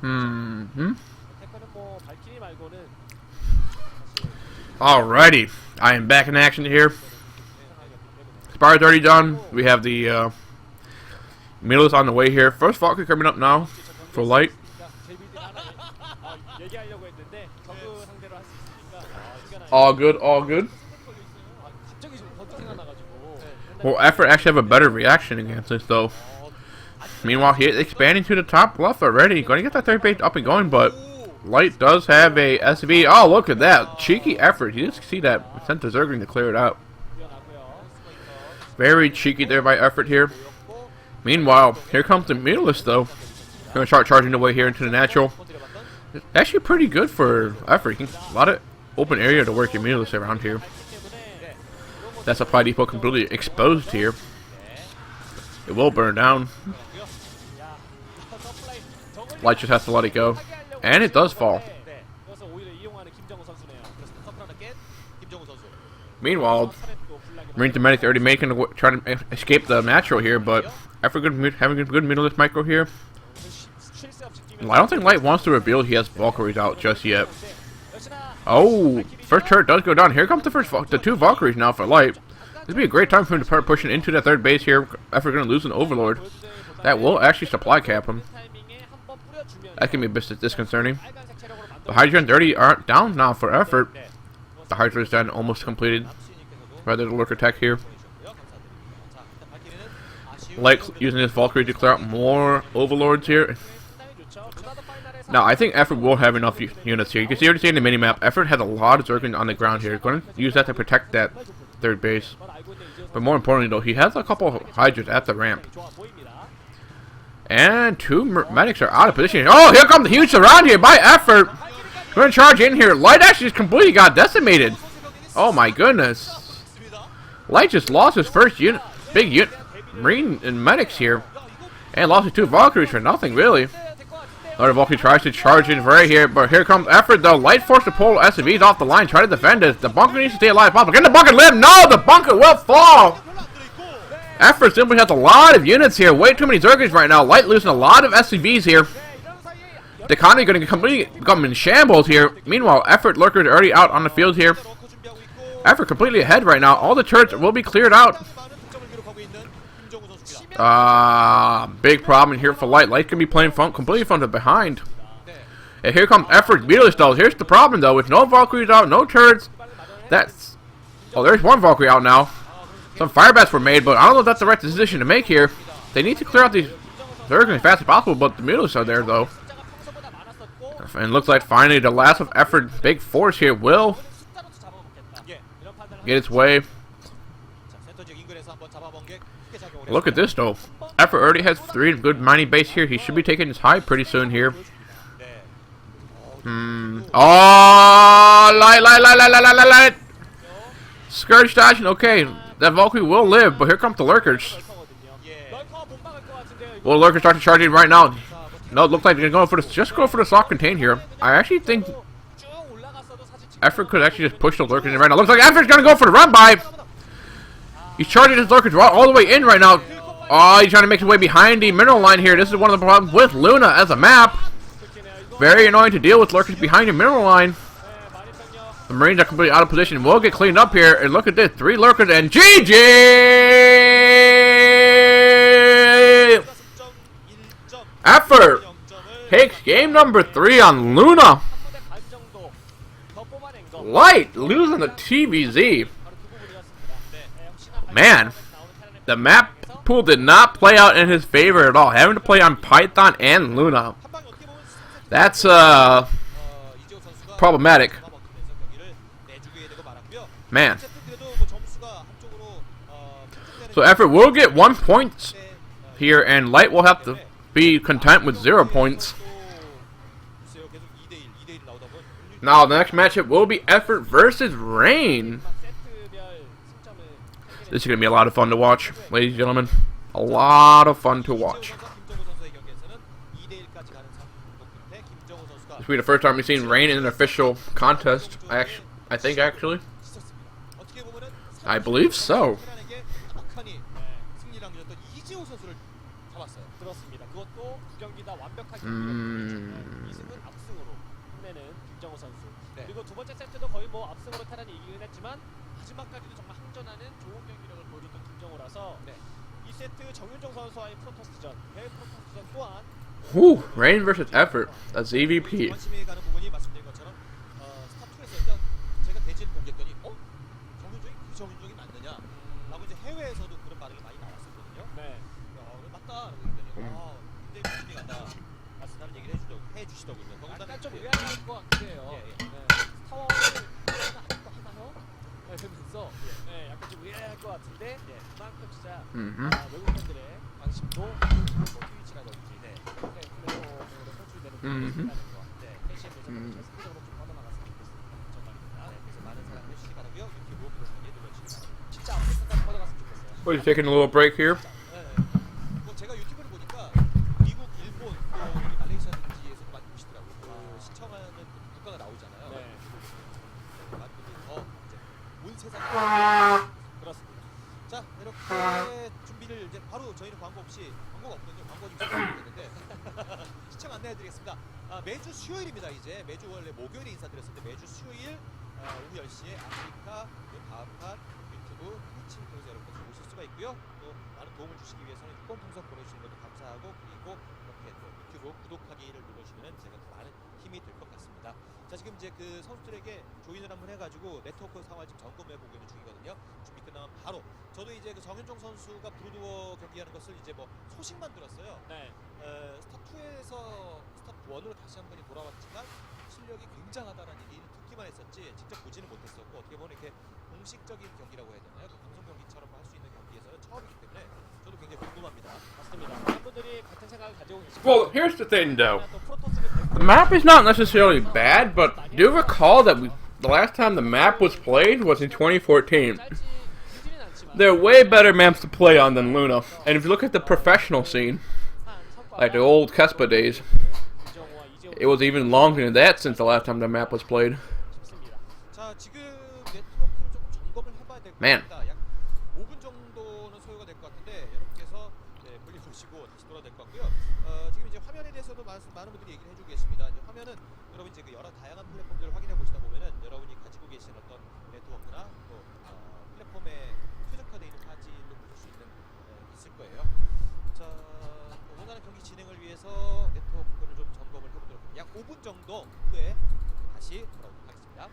아머리가 테크는 뭐 발키리 말고는 Alrighty, I am back in action here. Spire's already done. We have the Milos on the way here. First Valkyrie coming up now for Light. All good, all good. Will Effort actually have a better reaction against this, though? Meanwhile, he's expanding to the top left already. Going to get that third base up and going, but Light does have a SV. Oh, look at that. Cheeky Effort. You just see that. Sent the Zergling to clear it out. Very cheeky there by Effort here. Meanwhile, here comes the Mutalisk, though. Going to start charging away here into the natural. It's actually pretty good for Effort. A lot of open area to work your Mutalisk around here. That supply depot completely exposed here. It will burn down. Light just has to let it go. And it does fall. Meanwhile, Marine Thematic already trying to escape the natural here, but after having a good Mutalisk micro here, I don't think Light wants to reveal he has Valkyries out just yet. Oh, first turret does go down. Here comes the two Valkyries now for Light. This would be a great time for him to start pushing into that third base here. After going to lose an Overlord, that will actually supply cap him. That can be a bit disconcerting. The Hydra and Dirty are down now for Effort. The Hydra is done, almost completed. Rather the Lurker Tech here. Light using his Valkyrie to clear out more Overlords here. Now, I think Effort will have enough units here. You can already see in the minimap, Effort has a lot of Zerglings on the ground here. Going to use that to protect that third base. But more importantly, though, he has a couple of Hydras at the ramp. And two medics are out of position. Oh, here comes the huge surround here by Effort. We're going to charge in here. Light actually just completely got decimated. Oh, my goodness. Light just lost his first unit, big unit, Marine and medics here. And lost his two Valkyries for nothing, really. Another Valkyrie tries to charge in right here, but here comes Effort, though. Light forced to pull SCVs off the line, try to defend it. The bunker needs to stay alive. Can the bunker live? No, the bunker will fall. Effort simply has a lot of units here. Way too many Zerglings right now. Light losing a lot of SCVs here. The economy going to completely become in shambles here. Meanwhile, Effort Lurkers are already out on the field here. Effort completely ahead right now. All the turrets will be cleared out. Big problem here for Light. Light can be playing completely from the behind. And here comes Effort Mutalisk, though. Here's the problem, though. With no Valkyries out, no turrets, that's... Oh, there's one Valkyrie out now. Some fire bats were made, but I don't know if that's the right decision to make here. They need to clear out these Zerglings as fast as possible, but the Mutalisks are there, though. And it looks like finally the last of Effort big force here will get its way. Look at this, though. Effort already has 3 good mining base here. He should be taking his high pretty soon here. Oh, light. Scourge dashing. Okay, that Valkyrie will live, but here comes the Lurkers. Will Lurkers start to charge in right now? No, it looks like they're going for the just go for the soft contain here. I actually think Effort could actually just push the Lurkers in right now. Looks like Effort's gonna go for the run by. He's charging his Lurkers all the way in right now. Oh, he's trying to make his way behind the mineral line here. This is one of the problems with Luna as a map. Very annoying to deal with Lurkers behind the mineral line. The Marines are completely out of position. We'll get cleaned up here. And look at this. 3 Lurkers and GG! Effort takes game number 3 on Luna. Light losing the TVZ. Man, the map pool did not play out in his favor at all. Having to play on Python and Luna. That's problematic. Man. So Effort will get 1 point here, and Light will have to be content with 0 points. Now the next matchup will be Effort versus Rain. This is going to be a lot of fun to watch, ladies and gentlemen. A lot of fun to watch. This will be the first time we've seen Rain in an official contest. I think actually. I believe so. 그리고 두 번째 세트도 거의 뭐 압승으로 테란이 이기긴 했지만 마지막까지도 정말 항전하는 좋은 경기력을 보여줬던 김정우라서 이 세트 정윤종 선수와의 프로토스전, 대회 프로토스전 또한 Whew, Rain versus Effort. That's EVP. 관심이 가는 부분이 말씀드린 것처럼 스타2에서 일단 제가 대지를 공개했더니 정윤종이 그 정윤종이 맞느냐 라고 이제 해외에서도 그런 반응이 많이 나왔었거든요. 네. 맞다. 그러고 굉장히 조심히 간다. 맞다는 얘기를 해주시더군요. 약간 좀 의아할 것 같아요. 네. 스타워를 아직도 하나요? 네, 그러면서 약간 좀 의아할 것 같은데 그만큼 진짜 외국 팬들의 관심도 트위치라든지 플랫폼으로 송출되는 부분이 있다는 거. 패시의 매장으로 잘 상대적으로 좀 뻗어나갔으면 좋겠습니다. 정말입니다. 그래서 많은 사랑 해주시기 바라고요. 유튜브 구독하기 눌러주시기 바랍니다. 진짜 아프리카까지 뻗어갔으면 좋겠어요. We're just taking a little break here. 뭐 제가 유튜브를 보니까 미국, 일본, 또 여기 말레이시아든지에서 많이 보시더라고요. 시청하는 국가가 나오잖아요. 많은 분들이 더 이제 온 세상에 그렇습니다. 자, 이렇게 준비를 이제 바로 저희는 광고가 없거든요. 광고 좀 시작했는데 시청 안내해드리겠습니다. 매주 수요일입니다. 이제 매주 원래 목요일에 인사드렸었는데 매주 수요일 오후 10시에 아프리카 다음판 유튜브 트위치 통해서 여러분들 보실 수가 있고요. 또 많은 도움을 주시기 위해서는 후원 풍선 보내주시는 것도 감사하고 그리고 이렇게 또 유튜브 구독하기를 누르시면 제가 더 많은 힘이 될 것 같습니다. 자, 지금 이제 그 선수들에게 조인을 한번 해가지고 네트워크 상황을 지금 점검해 보고 있는 중이거든요. 준비 끝나면 바로 저도 이제 그 정현종 선수가 브루드워 경기하는 것을 이제 뭐 소식만 들었어요. 스타2에서 스타1으로 다시 한 번이 돌아왔지만 실력이 굉장하다는 얘기를 듣기만 했었지 직접 보지는 못했었고 어떻게 보면 이렇게 공식적인 경기라고 해야 되나요? 그 방송 경기처럼 할 수 있는 경기에서는 처음이기 때문에 저도 굉장히 궁금합니다. 맞습니다. 많은 분들이 같은 생각을 가지고 계십니다. Well, here's the thing, though. The map is not necessarily bad, but do recall that the last time the map was played was in 2014. There are way better maps to play on than Luna. And if you look at the professional scene, like the old Kespa days, it was even longer than that since the last time the map was played. 자, 지금 네트워크를 조금 점검을 해봐야 될 것 Man. 같습니다. 약 5분 정도는 소요가 될 것 같은데 여러분께서 볼일 보시고 다시 돌아야 될 것 같고요. 지금 이제 화면에 대해서도 많은 분들이 얘기를 해주고 계십니다. 이제 화면은 여러분 이제 그 여러 다양한 플랫폼들을 확인해 보시다 보면은 여러분이 가지고 계신 어떤 네트워크나 또 플랫폼에 최적화되어 있는 파지도 보실 수 있을 거예요. 자, 원하는 경기 진행을 위해서 네트워크를 좀 점검을 해보도록 합니다. 약 5분 정도 후에 다시 돌아오도록 하겠습니다.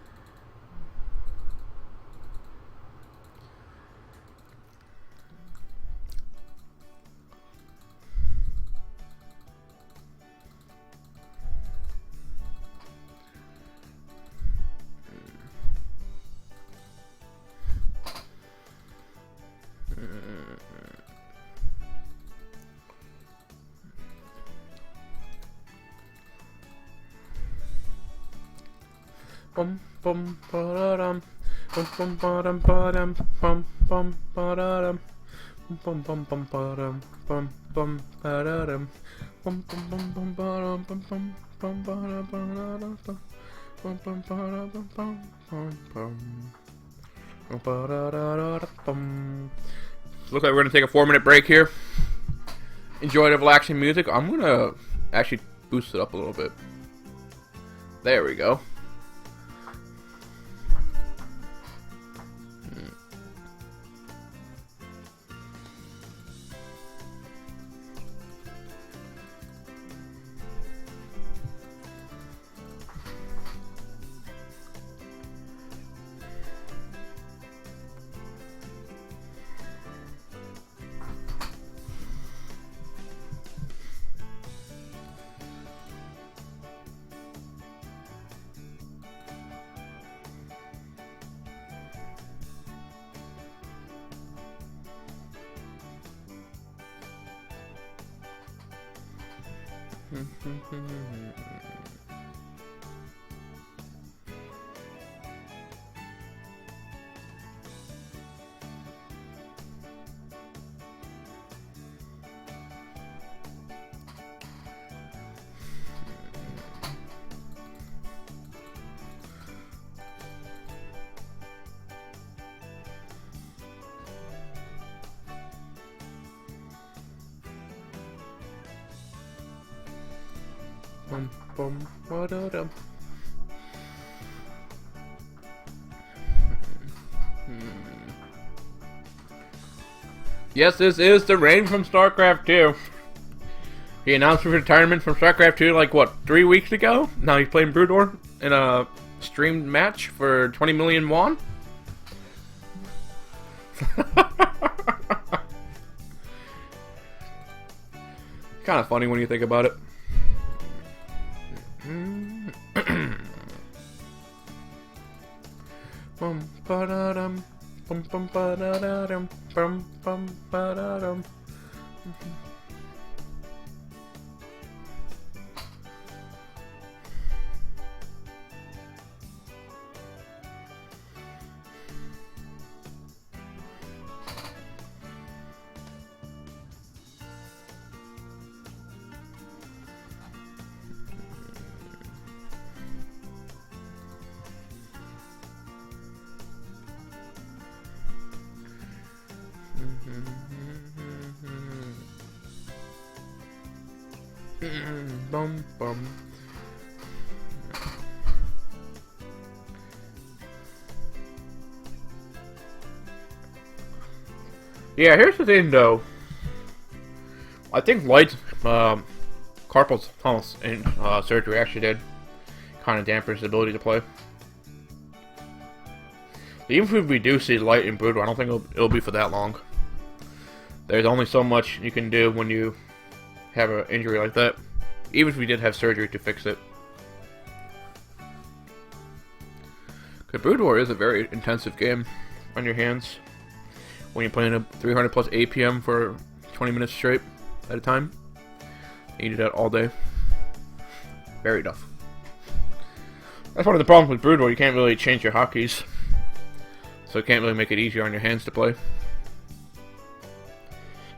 Bum bum ba-da-dum, bum bum ba-dum ba-dum, bum bum ba-da-dum, bum bum bum ba-dum, bum bum ba-da-dum, bum bum bum bum ba-dum, bum bum bum ba-da ba-da-dum, bum bum ba-da-dum, bum bum bum ba-da-da-da-bum. Looks like we're gonna take a 4-minute break here. Enjoy the relaxing music. I'm gonna actually boost it up a little bit. There we go. Bum bum ba-da-dum. Yes, this is the Rain from StarCraft 2. He announced his retirement from StarCraft 2 like, what, 3 weeks ago? Now he's playing Brood War in a streamed match for 20 million won? Kind of funny when you think about it. Bum ba-da-dum, bum bum ba-da-da-dum, bum bum ba-da-dum. Bum bum. Yeah, here's the thing though. I think Light's carpal tunnel surgery actually did kind of dampen his ability to play. Even if we do see Light in Brood War, I don't think it'll be for that long. There's only so much you can do when you have an injury like that, even if we did have surgery to fix it. Because Brood War is a very intensive game on your hands when you're playing a 300 plus APM for 20 minutes straight at a time. You do that all day. Very tough. That's one of the problems with Brood War. You can't really change your hotkeys, so it can't really make it easier on your hands to play.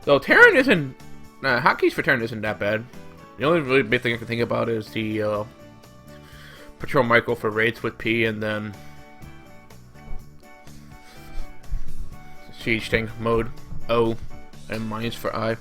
Though Terran isn't... hotkeys for Terran isn't that bad. The only really big thing I can think about is the Patrol Michael for raids with P, and then Siege Tank mode O, and Mines for I.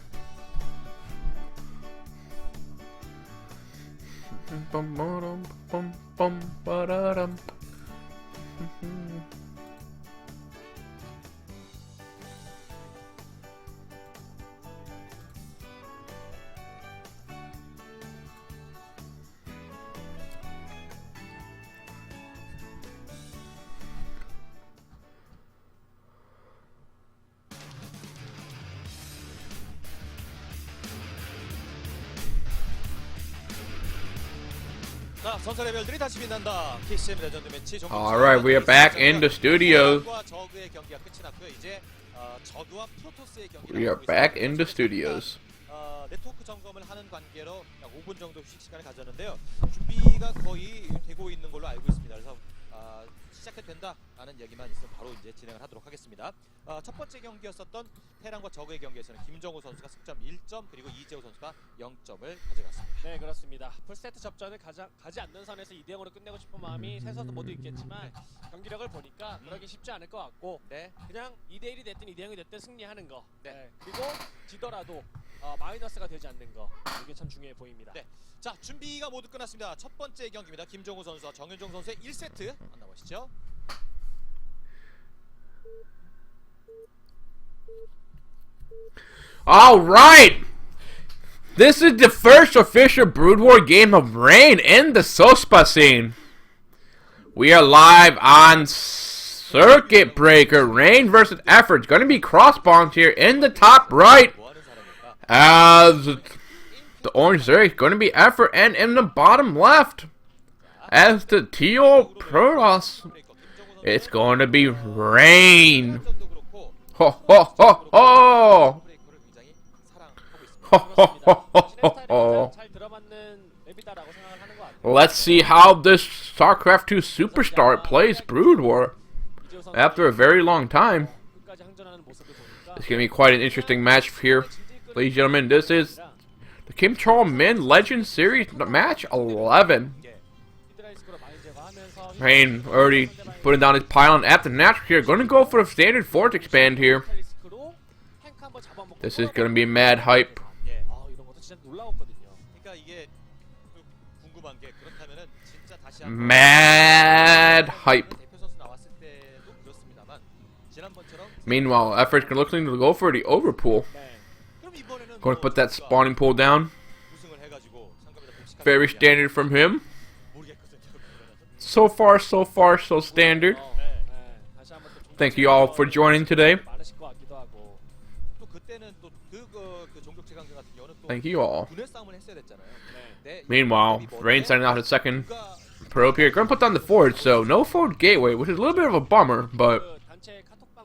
Alright, we are back in the studio. We are back in the studios. 네트워크 점검을 하는 관계로 약 5분 정도 휴식 시간을 가졌는데요. 준비가 거의 되고 있는 걸로 알고 있습니다. 그래서 시작해도 된다라는 얘기만 있으면 바로 이제 진행을 하도록 하겠습니다. 첫 번째 경기였었던 테란과 저그의 경기에서는 김정우 선수가 승점 1점, 그리고 이재호 선수가 0점을 가져갔습니다. 네, 그렇습니다. 풀세트 접전을 가지 않는 선에서 2대0으로 끝내고 싶은 마음이 세 선수 모두 있겠지만 경기력을 보니까 그러기 쉽지 않을 것 같고, 네, 그냥 2대1이 됐든 2대0이 됐든 승리하는 거, 네, 그리고 지더라도 마이너스가 되지 않는 거, 이게 참 중요해 보입니다. 네. 자, 준비가 모두 끝났습니다. 첫 번째 경기입니다. 김정우 선수와 정윤종 선수의 1세트 만나보시죠. All right, this is the first official Brood War game of Reign in the Sospa scene. We are live on Circuit Breaker. Reign versus Effort. It's going to be cross-bombs here in the top right. As the orange Zerg is going to be Effort, and in the bottom left, as the teal Protoss, it's going to be Reign. Ho ho ho ho! Ho ho ho ho ho! Let's see how this StarCraft 2 Superstar plays Brood War after a very long time. It's going to be quite an interesting match here. Ladies and gentlemen, this is the Kim Chol-min Legend Series match 11. Reign already putting down his pylon at the natural here. Going to go for a standard force expand here. This is going to be mad hype. Mad hype. Meanwhile, Effort's looking to go for the overpool. Going to put that spawning pool down. Very standard from him. So far, so standard. Thank you all for joining today. Thank you all. Meanwhile, Rain sending out his second probe here. Going to put down the forward, so no forward gateway, which is a little bit of a bummer, but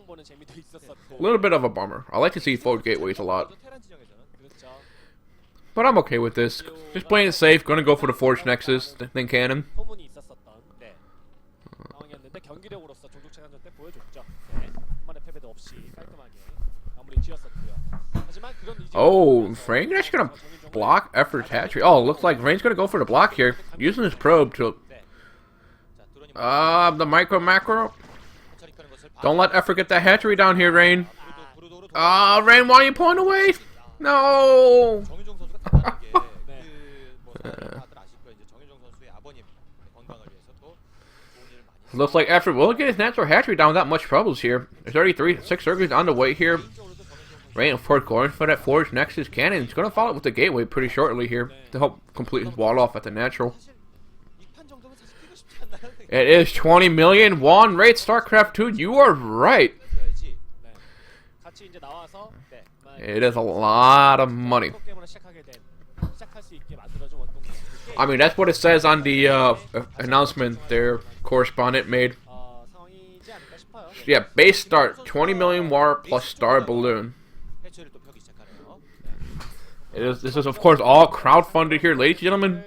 a little bit of a bummer. I like to see forward gateways a lot. But I'm okay with this. Just playing it safe. Going to go for the Forge Nexus, then Cannon. Oh, Rain actually going to block Effort's hatchery. Oh, looks like Rain's going to go for the block here. Using his probe to... the macro. Don't let Effort get that hatchery down here, Rain. Rain, why are you pulling away? No! Looks like Effort will get his natural hatchery down without much troubles here. There's already 6 circuits on the way here. Rain, of course, going for that Forge Nexus Cannon. He's going to follow it with the gateway pretty shortly here to help complete his wall off at the natural. It is 20 million won rate StarCraft 2. You are right. It is a lot of money. I mean, that's what it says on the announcement their correspondent made. Yeah, base start 20 million war plus star balloon. This is of course all crowdfunded here, ladies and gentlemen.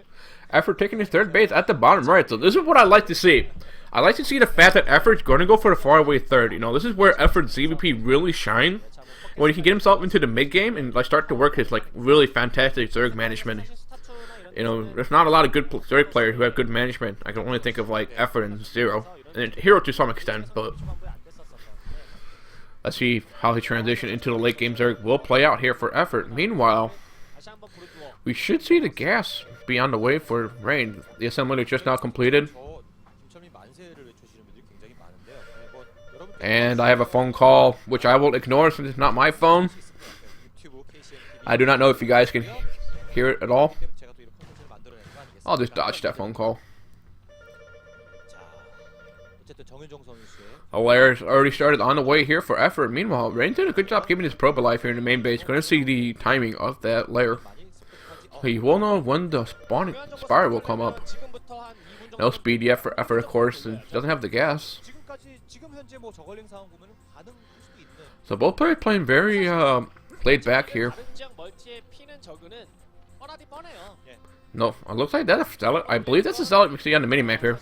Effort taking his third base at the bottom right. So this is what I like to see. I like to see the fact that Effort's going to go for the faraway third. You know, this is where Effort's ZVP really shine. When he can get himself into the mid game and like start to work his like really fantastic Zerg management. You know, there's not a lot of good Zerg players who have good management. I can only think of like Effort and Zero, and Hero to some extent. But let's see how he transition into the late game Zerg will play out here for Effort. Meanwhile, we should see the gas be on the way for Rain. The assembly is just now completed. And I have a phone call, which I will ignore since it's not my phone. I do not know if you guys can hear it at all. I'll just dodge that phone call. Alar's already started on the way here for Effort. Meanwhile, Rain did a good job keeping his probe alive here in the main base. Going to see the timing of that layer. He will know when the spawning spire will come up. No speed yet for Effort, of course. And doesn't have the gas. So both players playing very laid back here. No, it looks like that's a Zealot. I believe that's a Zealot we see on the minimap here.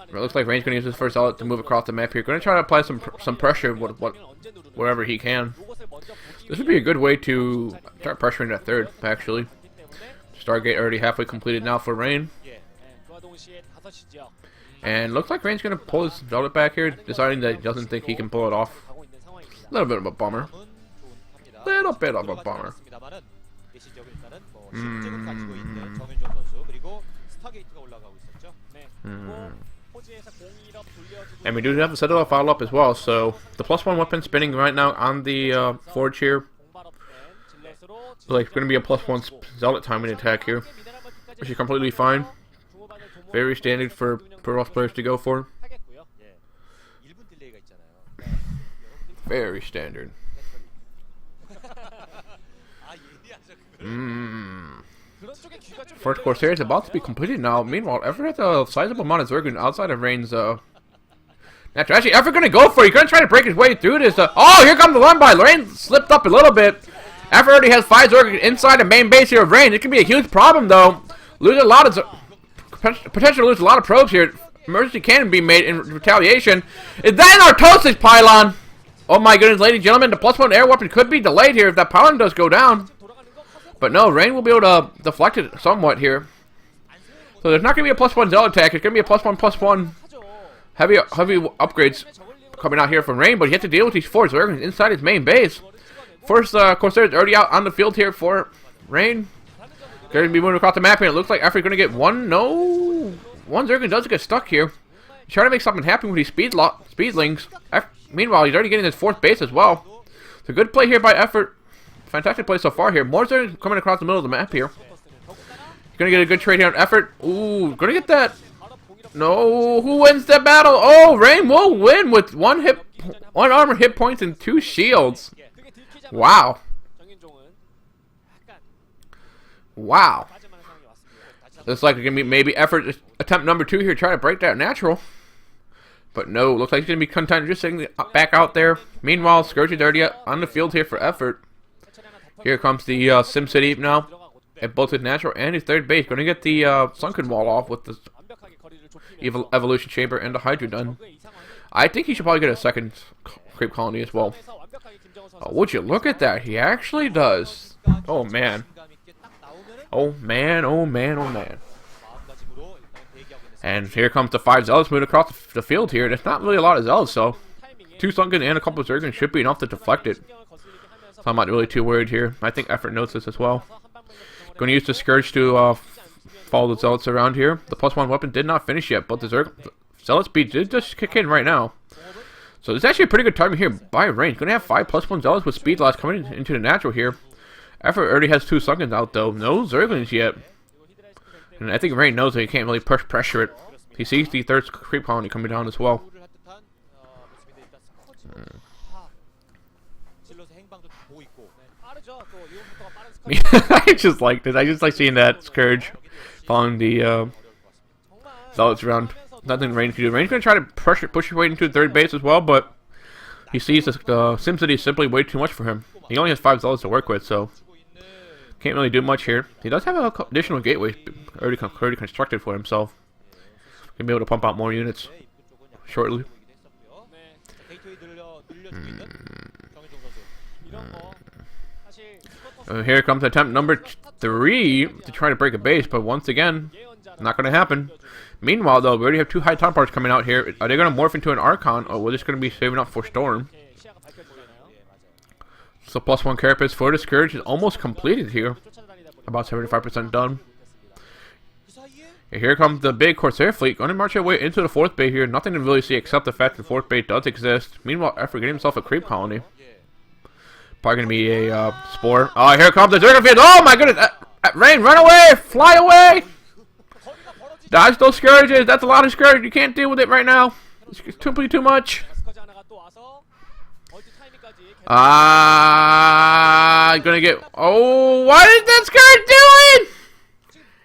It looks like Rain's going to use his first Zealot to move across the map here. Going to try to apply some pressure wherever he can. This would be a good way to start pressuring that third, actually. Stargate already halfway completed now for Rain. And looks like Rain's going to pull his Zealot back here, deciding that he doesn't think he can pull it off. A little bit of a bummer. Little bit of a bummer. And we do have the Citadel follow-up as well, so the +1 weapon spinning right now on the Forge here. So like, going to be a +1 Zealot timing attack here, which is completely fine. Very standard for most players to go for. Very standard. First Corsair is about to be completed now. Meanwhile, Effort has a sizable amount of Zerg outside of Rain's natural. Actually, Effort gonna go for it. He's gonna try to break his way through this. Oh, here comes the run by. Rain slipped up a little bit. Effort already has 5 Zerg inside the main base here of Rain. It could be a huge problem though. Lose a lot of potential to lose a lot of probes here. Emergency cannon being made in retaliation. Is that an Artosis pylon? Oh my goodness, ladies and gentlemen, the +1 air weapon could be delayed here if that pylon does go down. But no, Rain will be able to deflect it somewhat here. So there's not going to be a +1 Zealot attack. It's going to be a +1/+1 heavy upgrades coming out here from Rain. But he has to deal with these 4 Zergons inside his main base. First Corsair is already out on the field here for Rain. They're going to be moving across the map here. It looks like Effort going to get one. No, one Zergon does get stuck here. He's trying to make something happen with these speedlings. Meanwhile, he's already getting his 4th base as well. It's a good play here by Effort. Fantastic play so far here. More Zergons coming across the middle of the map here. He's going to get a good trade here on Effort. Ooh, going to get that. No, who wins the battle? Oh, Rain will win with 1 armor hit points and 2 shields. Wow. Wow. Looks like it's going to be maybe effort attempt number 2 here, try to break that natural. But no, looks like he's going to be content just sitting back out there. Meanwhile, Scourge is already on the field here for effort. Here comes the SimCity now. At both his natural and his third base. Going to get the sunken wall off with the evolution chamber and the Hydra done. I think he should probably get a second creep colony as well. Would you look at that? He actually does. Oh man. Oh man, oh man, oh man. And here comes the 5 Zealots moving across the field here. There's not really a lot of Zealots, so 2 sunken and a couple of Zerglings should be enough to deflect it. So I'm not really too worried here. I think effort knows this as well. Going to use the Scourge to follow the Zealots around here. The +1 weapon did not finish yet, but the Zealot speed did just kick in right now. So it's actually a pretty good timing here by range. Going to have 5 +1 Zealots with speed loss coming into the natural here. Effort already has 2 sunkens out though. No Zerglings yet. And I think Rain knows that he can't really pressure it. He sees the 3rd creep colony coming down as well. I just like this. I just like seeing that Scourge following the Zealots around. Nothing Rain can do. Rain's going to try to push his way into the 3rd base as well, but he sees the SimCity is simply way too much for him. He only has 5 Zealots to work with, so can't really do much here. He does have an additional gateway already constructed for himself. He'll be able to pump out more units shortly. Here comes attempt number 3 to try to break a base, but once again, not going to happen. Meanwhile, though, we already have 2 high time parts coming out here. Are they going to morph into an Archon, or we're just going to be saving up for Storm? So +1 Carapace for the Scourge is almost completed here. About 75% done. And here comes the big Corsair fleet. Going to march their way into the 4th bay here. Nothing to really see except the fact that the 4th bay does exist. Meanwhile, Effort getting himself a creep colony. Probably going to be a Spore. Oh, here comes the Zergle field. Oh my goodness. Rain, run away. Fly away. Dodge those Scourges. That's a lot of Scourge. You can't deal with it right now. It's simply too much. Gonna get. Oh, what is that Scourge doing?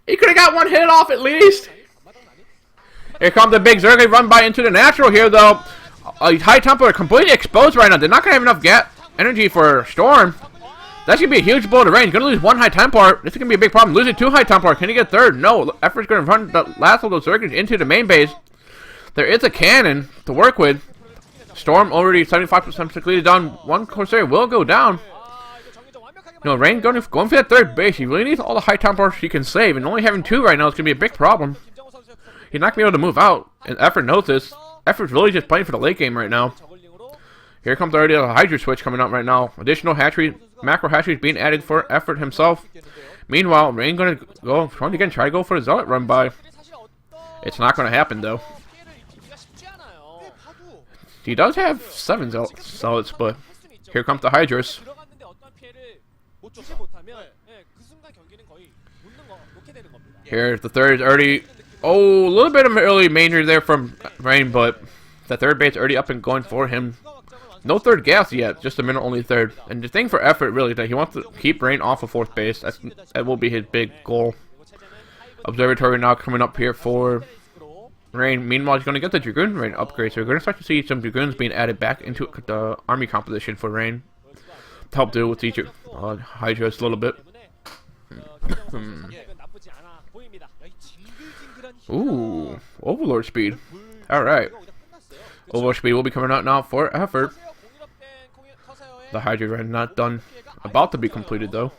He could have got 1 hit off at least. Here comes the big Zergle run by into the natural here, though. High Tempo are completely exposed right now. They're not gonna have enough energy for Storm. That's gonna be a huge blow to range. Gonna lose 1 High Templar. This is gonna be a big problem. Losing 2 High Templar. Can he get 3rd? No. Effort's gonna run the last of those Zerglings into the main base. There is a cannon to work with. Storm already 75% completed down. 1 Corsair will go down. No, Rain going for that 3rd base. He really needs all the high Templars he can save, and only having 2 right now is going to be a big problem. He's not going to be able to move out, and Effort knows this. Effort's really just playing for the late game right now. Here comes already a Hydra switch coming out right now. Additional hatchery, macro hatcheries being added for Effort himself. Meanwhile, Rain going to go, once again, try to go for a Zealot run by. It's not going to happen, though. He does have 7 Zealots, but here comes the Hydras. Here's the 3rd already. Oh, a little bit of an early manger there from Rain, but the 3rd base already up and going for him. No 3rd gas yet, just a minute only 3rd. And the thing for Effort really that he wants to keep Rain off of 4th base. That will be his big goal. Observatory now coming up here for Rain. Meanwhile, he's going to get the Dragoon Rain upgrade, so we're going to start to see some Dragoons being added back into the army composition for Rain to help deal with each Hydras a little bit. Ooh, Overlord speed. Alright. Overlord speed will be coming out now for Effort. The Hydra Rain not done. About to be completed, though.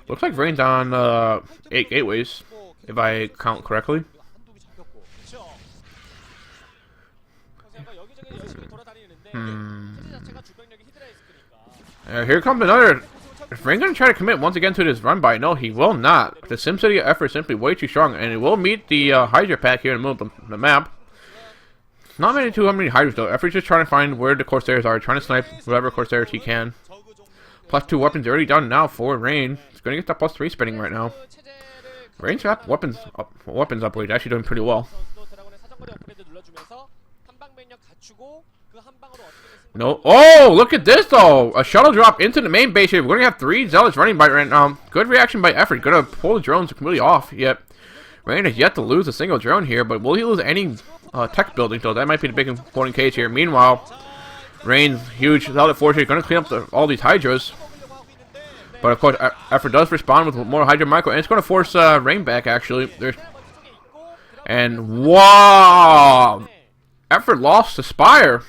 Looks like Rain's on 8 gateways, if I count correctly. Here comes another. Is Rain going to try to commit once again to this run by? No, he will not. The SimCity Effort is simply way too strong, and it will meet the Hydra pack here in the middle of the map. Not many too many Hydras though. Effort's just trying to find where the Corsairs are, trying to snipe whatever Corsairs he can. +2 weapons already done now for Rain. He's going to get that +3 spinning right now. Rain's got weapons upgrade, actually doing pretty well. No. Oh, look at this, though. A shuttle drop into the main base here. We're going to have 3 Zealots running by right now. Good reaction by Effort. Going to pull the drones completely off. Yet, Rain has yet to lose a single drone here. But will he lose any tech building, though? That might be the big important case here. Meanwhile, Rain's huge Zealot force here. Going to clean up all these Hydras. But, of course, Effort does respond with more Hydra Micro. And it's going to force Rain back, actually. And, wow! Effort lost the Spire.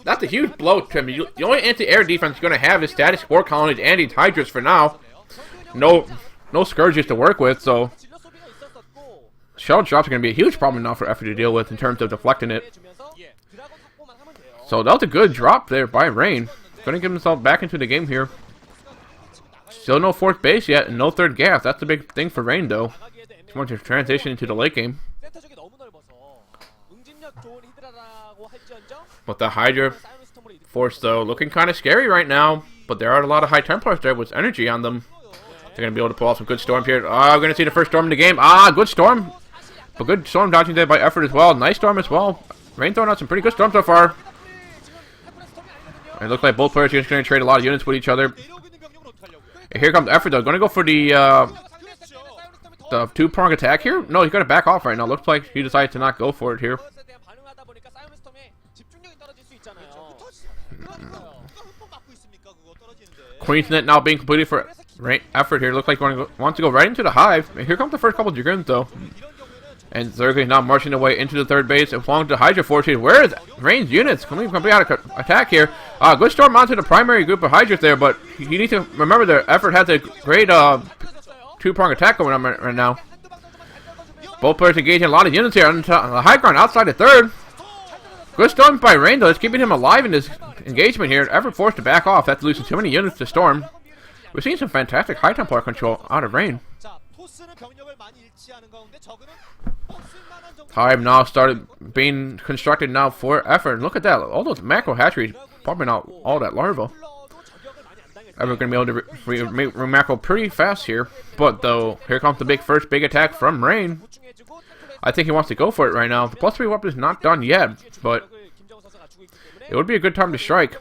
That's a huge blow to him. The only anti-air defense he's going to have is static spore colonies and these Hydras for now. No Scourges to work with, so shell drops are going to be a huge problem now for Effort to deal with in terms of deflecting it. So that was a good drop there by Rain. Going to get himself back into the game here. Still no 4th base yet and no 3rd gas. That's the big thing for Rain, though. Just want to transition into the late game. But the Hydra force, though, looking kind of scary right now. But there are a lot of High Templars there with energy on them. They're going to be able to pull off some good storms here. We're going to see the first storm in the game. Good storm. But good storm dodging there by Effort as well. Nice storm as well. Rain throwing out some pretty good storms so far. And it looks like both players are just going to trade a lot of units with each other. And here comes Effort, though. Going to go for the 2-prong attack here. No, he's going to back off right now. Looks like he decided to not go for it here. Queensnet now being completed for Effort here. Looks like wants to go right into the hive. And here comes the first couple of Dragoons, though. And Zerglings now marching their way into the 3rd base. And along to Hydra Force here. Where is Rain's units? Completely out of attack here. Good storm onto the primary group of Hydras there. But you need to remember that Effort has a great 2-prong attack going on right now. Both players engaging a lot of units here on the high ground outside the 3rd. Good storm by Rain, though. It's keeping him alive in this engagement here. Effort forced to back off after losing too many units to storm. We're seeing some fantastic High Templar control out of Rain. Hive now started being constructed now for Effort. Look at that. All those macro hatcheries popping out all that larva. Effort going to be able to re-macro pretty fast here. But, though, here comes the first big attack from Rain. I think he wants to go for it right now. The +3 weapon is not done yet, but it would be a good time to strike.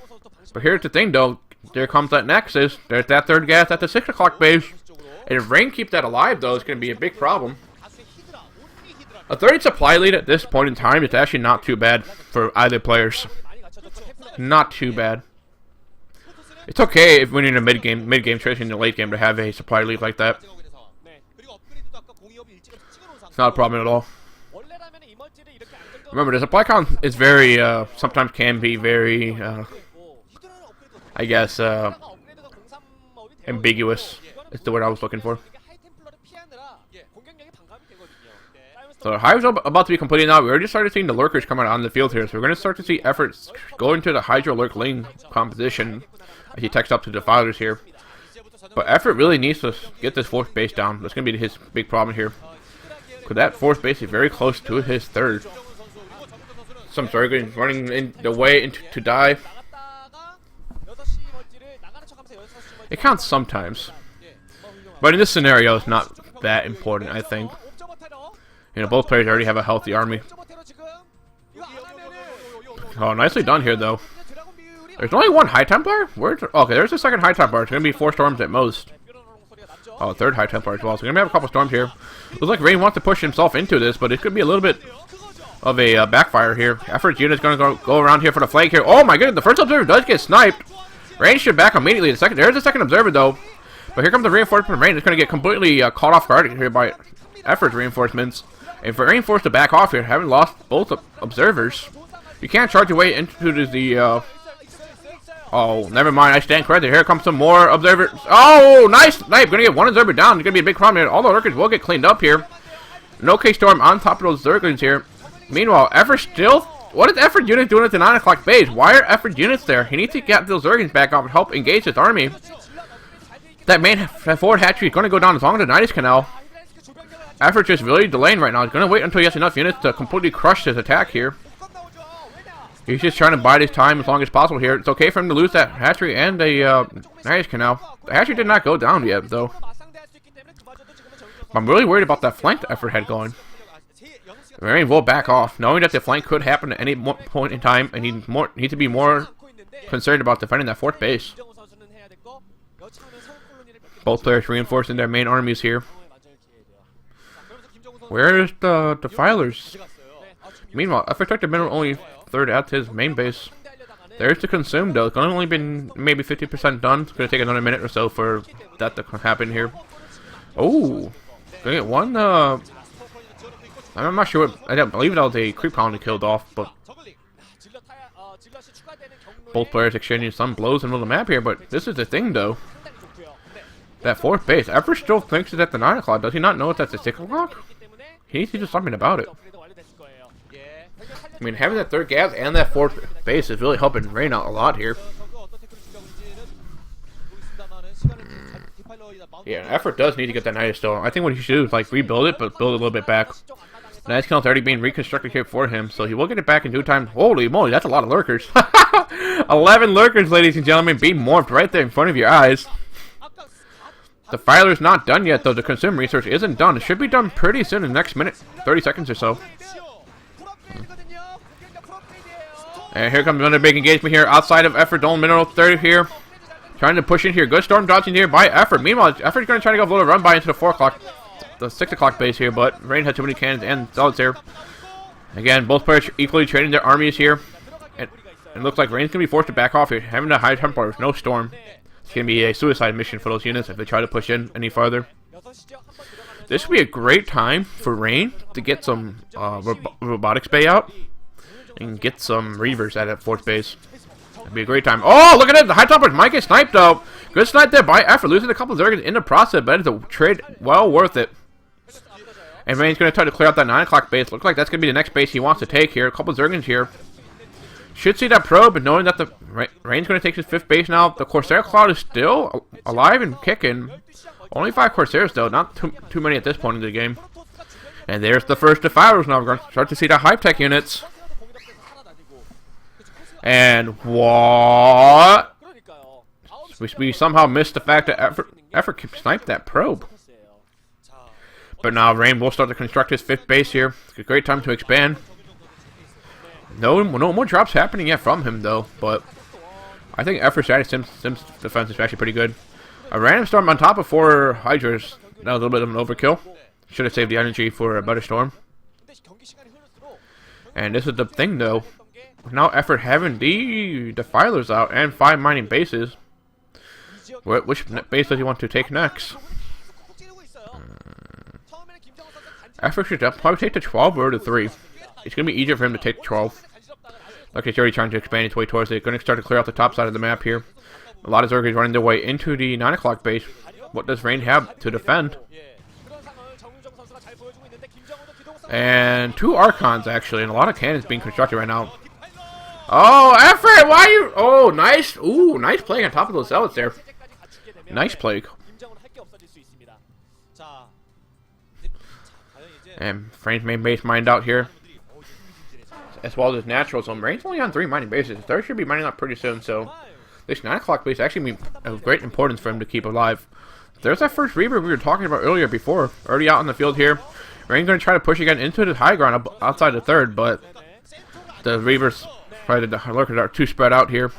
But here's the thing, though. There comes that Nexus. There's that 3rd gas at the 6 o'clock base. And if Rain keeps that alive, though, it's going to be a big problem. A 30 supply lead at this point in time is actually not too bad for either players. Not too bad. It's okay if winning a mid-game, especially in the late game, to have a supply lead like that. It's not a problem at all. Remember, the supply count is very, sometimes can be very, I guess, ambiguous. Is the word I was looking for. So the Hive's about to be completed now. We already started seeing the Lurkers come out on the field here. So we're going to start to see efforts go into the Hydra Lurk lane composition as he texts up to the Defilers here. But Effort really needs to get this 4th base down. That's going to be his big problem here. Because that 4th base is very close to his 3rd. Some Zerglings running in the way to die. It counts sometimes. But in this scenario, it's not that important, I think. You know, both players already have a healthy army. Oh, nicely done here, though. There's only 1 High Templar? Okay, there's a 2nd High Templar. It's going to be 4 storms at most. Oh, 3rd High Templar as well. So we're going to have a couple storms here. Looks like Rain wants to push himself into this, but it could be a little bit of a backfire here. Effort's unit's going to go around here for the flank here. Oh my goodness, the 1st observer does get sniped. Rain should back immediately. There's a 2nd observer, though. But here comes the reinforcement from Rain. It's going to get completely caught off guard here by Effort's reinforcements. And for Rain forced to back off here, having lost both observers, you can't charge your way into the, oh, never mind, I stand corrected. Here comes some more observers. Oh, nice snipe. Gonna get 1 observer down. It's gonna be a big problem here. All the lurkers will get cleaned up here. No K-Storm on top of those Zerglings here. Meanwhile, Effort still... What is Effort units doing at the 9 o'clock base? Why are Effort units there? He needs to get those Zerglings back off and help engage his army. That forward hatchery is going to go down as long as the Nidus Canal. Effort just really delaying right now. He's going to wait until he has enough units to completely crush his attack here. He's just trying to bide his time as long as possible here. It's okay for him to lose that hatchery and the Nidus Canal. The hatchery did not go down yet, though. I'm really worried about that flank that Effort had going. Rain will back off, knowing that the flank could happen at any point in time, and need to be more concerned about defending that fourth base. Both players reinforcing their main armies here. Where is the defilers? Meanwhile, Effort took the middle only third at his main base. There's the consume though. It's gonna only been maybe 50% done. It's gonna take another minute or so for that to happen here. Oh, gonna get one. I'm not sure what. I don't believe that was a creep colony killed off, but both players exchanging some blows in the middle of the map here. But this is the thing though. That fourth base, Effort still thinks it's at the 9 o'clock. Does he not know it's at the 6 o'clock? He needs to do something about it. I mean, having that third gas and that fourth base is really helping Rain out a lot here. Yeah, Effort does need to get that Night Storm. I think what he should do is like rebuild it, but build it a little bit back. The Night Count's already being reconstructed here for him, so he will get it back in due time. Holy moly, that's a lot of lurkers. 11 lurkers, ladies and gentlemen, being morphed right there in front of your eyes. The filer's not done yet, though. The consume research isn't done. It should be done pretty soon in the next minute, 30 seconds or so. And here comes another big engagement here outside of Effort. Dolan mineral 30 here. Trying to push in here. Good storm dodging here by Effort. Meanwhile, Effort's going to try to go a little run by into the 4 o'clock, the 6 o'clock base here, but Rain had too many cannons and zealots here. Again, both players equally trading their armies here. And it looks like Rain's going to be forced to back off here. Having a high tempo with no storm. It's going to be a suicide mission for those units if they try to push in any farther. This would be a great time for Rain to get some robotics bay out and get some Reavers at that 4th base. It'd be a great time. Oh, look at it! The high toppers might get sniped though. Good snipe there by Effort, losing a couple of Zergans in the process, but it's a trade well worth it. And Rain's going to try to clear out that 9 o'clock base. Looks like that's going to be the next base he wants to take here. A couple of Zergans here. Should see that probe, but knowing that the Rain's going to take his 5th base now. The Corsair Cloud is still alive and kicking. Only 5 Corsairs though, not too many at this point in the game. And there's the first Defilers now. We're going to start to see the high-tech units. And what? We somehow missed the fact that Effort sniped that probe. But now Rain will start to construct his 5th base here. It's a great time to expand. No more drops happening yet from him though, but I think Effort's Sims defense is actually pretty good. A random storm on top of 4 Hydras. That was a little bit of an overkill. Should have saved the energy for a better storm. And this is the thing though. Now Effort having the Defilers out and 5 mining bases. Which base does he want to take next? Effort should probably take the 12 or the 3. It's going to be easier for him to take the 12. Like he's already trying to expand his way towards it. Going to start to clear out the top side of the map here. A lot of Zergans running their way into the 9 o'clock base. What does Rain have to defend? And 2 Archons actually, and a lot of cannons being constructed right now. Oh, Effort, why are you? Oh, nice. Ooh, nice plague on top of those zealots there. Nice plague. And Rain's main base mined out here, as well as natural. So Rain's only on 3 mining bases. There should be mining up pretty soon. So this 9 o'clock base actually be of great importance for him to keep alive. There's that first Reaver we were talking about earlier before, already out in the field here. Rain's going to try to push again into the high ground outside the 3rd, but the Reavers, probably the lurkers are too spread out here.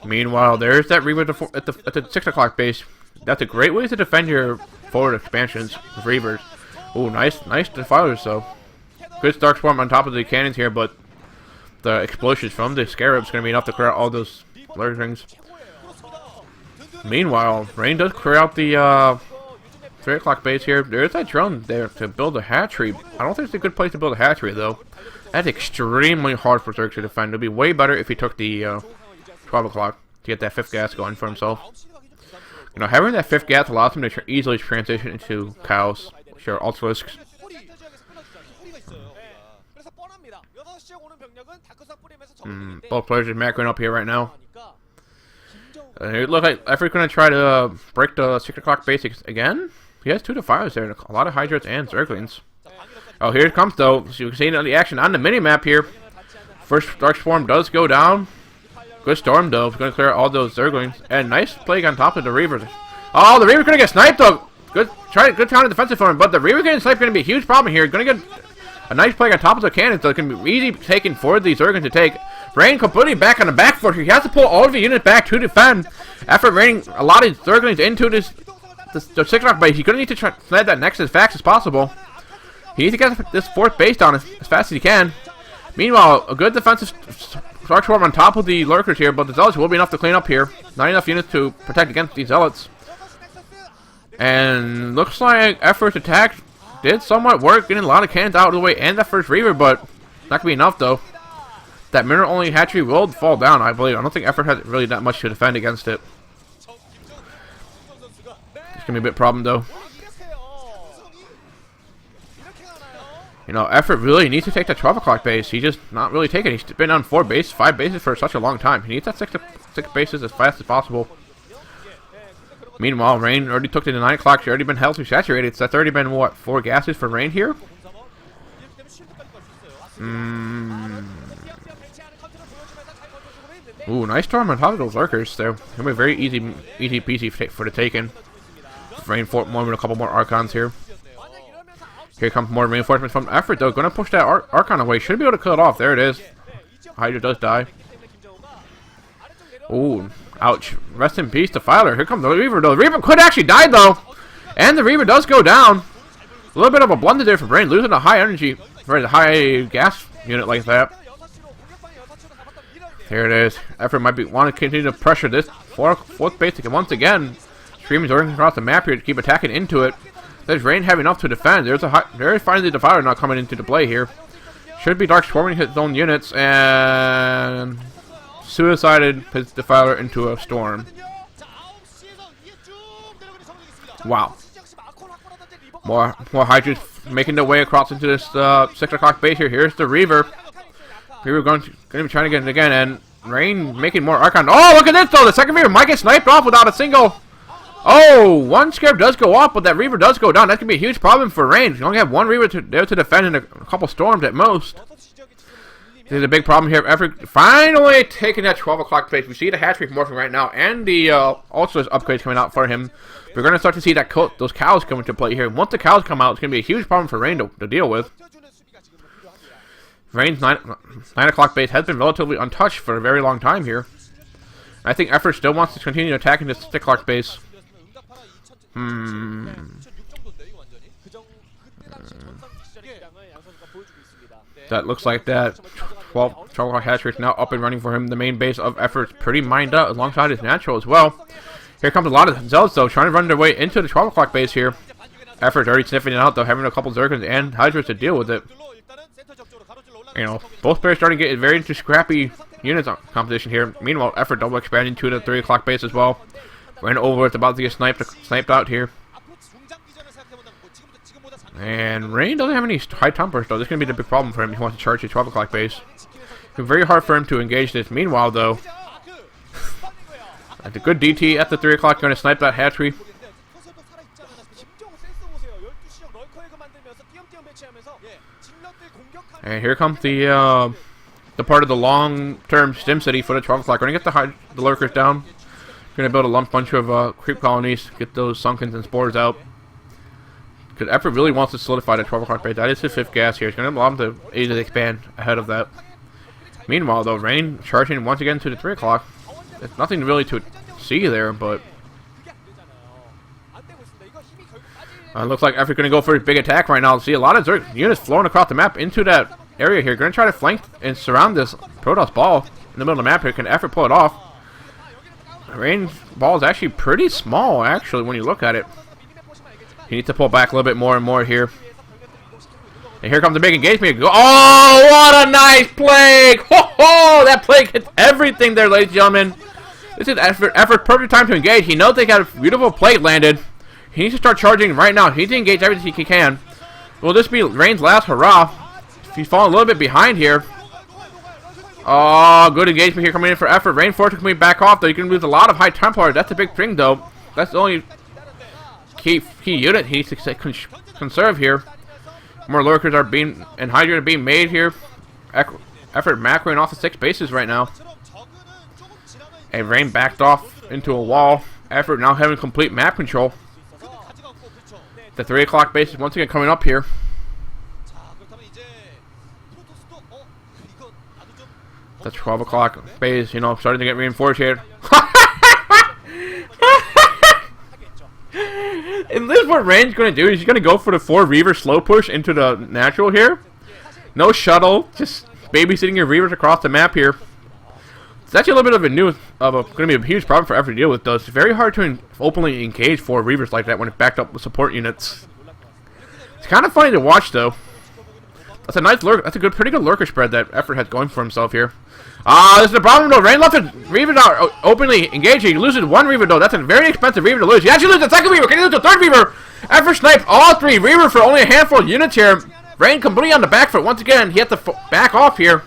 Meanwhile, there's that Reaver at the 6 o'clock base. That's a great way to defend your forward expansions with Reavers. Oh, nice Defilers though. Good Dark Swarm on top of the cannons here, but the explosions from the Scarabs going to be enough to clear out all those lurkings. Meanwhile, Rain does clear out the 3 o'clock base here. There is that drone there to build a hatchery. I don't think it's a good place to build a hatchery though. That's extremely hard for Zerg to defend. It would be way better if he took the 12 o'clock to get that 5th gas going for himself. You know, having that 5th gas allows him to easily transition into cows, which are ultralisks. Both players are macroing up here right now. It looks like Effort's going to try to break the 6 o'clock basics again. He has 2 Defilers there, a lot of Hydras and Zerglings. Oh, here it comes though. So you can see the action on the mini-map here. First Dark Swarm does go down. Good storm though. It's going to clear all those Zerglings. And nice plague on top of the Reavers. Oh, the Reaver's gonna get sniped though. Good counter defensive for him, but the Reaver getting sniped is gonna be a huge problem here. Gonna get a nice play on top of the cannon, so it can be easy taken for the Zergons to take. Rain completely back on the back foot here. He has to pull all of the units back to defend. After raining a lot of Zerglings into the 6-o'clock base, he's gonna need to try to snap that next as fast as possible. He needs to get this 4th base down as fast as he can. Meanwhile, a good defensive Dark Swarm on top of the Lurkers here, but the Zealots will be enough to clean up here. Not enough units to protect against these Zealots. And looks like Effort's attack did somewhat work, getting a lot of cannons out of the way and that first Reaver, but not gonna be enough though. That mineral-only hatchery will fall down, I believe. I don't think Effort has really that much to defend against it. It's gonna be a bit problem though. You know, Effort really needs to take that 12 o'clock base. He just not really taking it. He's been on 5 bases for such a long time. He needs that 6 bases as fast as possible. Meanwhile, Rain already took it to 9 o'clock. She's already been healthy saturated. So that's already been, what, 4 gases for Rain here? Ooh, nice storm on top of those Lurkers there. It'll be very easy peasy for the taking. Rain more with a couple more Archons here. Here comes more reinforcements from Effort though. Gonna push that Archon away. Should be able to kill it off. There it is. Hydra does die. Ooh, ouch. Rest in peace, Defiler. Here comes the Reaver though. The Reaver could actually die though. And the Reaver does go down. A little bit of a blunder there for Brain, losing a high energy, or a high gas unit like that. Here it is. Effort might want to continue to pressure this 4th base once again. Streaming is working across the map here to keep attacking into it. There's Rain having enough to defend. There's finally the Defiler not coming into the play here. Should be Dark Swarming his own units and suicided his Defiler into a storm. Wow. More Hydras making their way across into this 6 o'clock base here. Here's the Reaver. Reaver going to be trying to get it again, and Rain making more Archon. Oh, look at this though! The second Reaver might get sniped off without a single. Oh, one Scarab does go off, but that Reaver does go down. That's going to be a huge problem for Rain. You only have one Reaver there to defend in a couple storms at most. This is a big problem here. Effort finally taking that 12 o'clock base. We see the hatchery morphing right now, and the also upgrades coming out for him. We're going to start to see that those cows come into play here. Once the cows come out, it's going to be a huge problem for Rain to deal with. Rain's 9 o'clock base has been relatively untouched for a very long time here. I think Effort still wants to continue attacking this 6 o'clock base. That looks like that 12 o'clock hatchery is now up and running for him. The main base of Effort's pretty mined out alongside his natural as well. Here comes a lot of Zealots though, trying to run their way into the 12 o'clock base here. Effort's already sniffing it out though, having a couple Zergons and Hydras to deal with it. You know, both players starting to get very into scrappy units on competition here. Meanwhile, Effort double expanding to the 3 o'clock base as well. Ran over, it's about to get sniped out here. And Rain doesn't have any high tempers though. This is going to be the big problem for him if he wants to charge his 12 o'clock base. It's very hard for him to engage this. Meanwhile though, at the good DT at the 3 o'clock, going to snipe that hatchery. And here comes the part of the long-term Stim City for the 12 o'clock. We're going to get the Lurkers down. Going to build a bunch of creep colonies, get those Sunkens and Spores out. Because Effort really wants to solidify the 12 o'clock base. That is his 5th gas here. It's going to allow him to easily expand ahead of that. Meanwhile, though, Rain charging once again to the 3 o'clock. There's nothing really to see there, but looks like Effort's going to go for his big attack right now. See a lot of units flowing across the map into that area here. Going to try to flank and surround this Protoss ball in the middle of the map here. Can Effort pull it off? Rain's ball is actually pretty small, actually, when you look at it. He needs to pull back a little bit more and more here. And here comes the big engagement. Oh, what a nice plague! Ho ho! That plague hits everything there, ladies and gentlemen. This is Effort's perfect time to engage. He knows they got a beautiful plague landed. He needs to start charging right now. He needs to engage everything he can. Will this be Rain's last hurrah? He's falling a little bit behind here. Oh, good engagement here coming in for Effort. Rain Fortress coming back off, though. You can lose a lot of high Templars. That's a big thing, though. That's the only key unit he needs to conserve here. More Lurkers are being, and Hydra are being made here. Effort macroing off the 6 bases right now. And Rain backed off into a wall. Effort now having complete map control. The 3 o'clock base is once again coming up here. The 12 o'clock base, you know, starting to get reinforced here. And this is what Rain's going to do. He's going to go for the 4 Reaver slow push into the natural here. No shuttle, just babysitting your Reavers across the map here. It's actually a little bit of a going to be a huge problem for Effort to deal with, though. It's very hard to openly engage 4 Reavers like that when it's backed up with support units. It's kind of funny to watch, though. That's a nice lurk. That's a pretty good lurker spread that Effort has going for himself here. This is the problem, though. Rain left a Reaver now openly engaging. He loses 1 Reaver, though. That's a very expensive Reaver to lose. He actually loses the 2nd Reaver. Can he lose the 3rd Reaver? Effort sniped all 3 Reaver for only a handful of units here. Rain completely on the back foot. Once again, he had to back off here.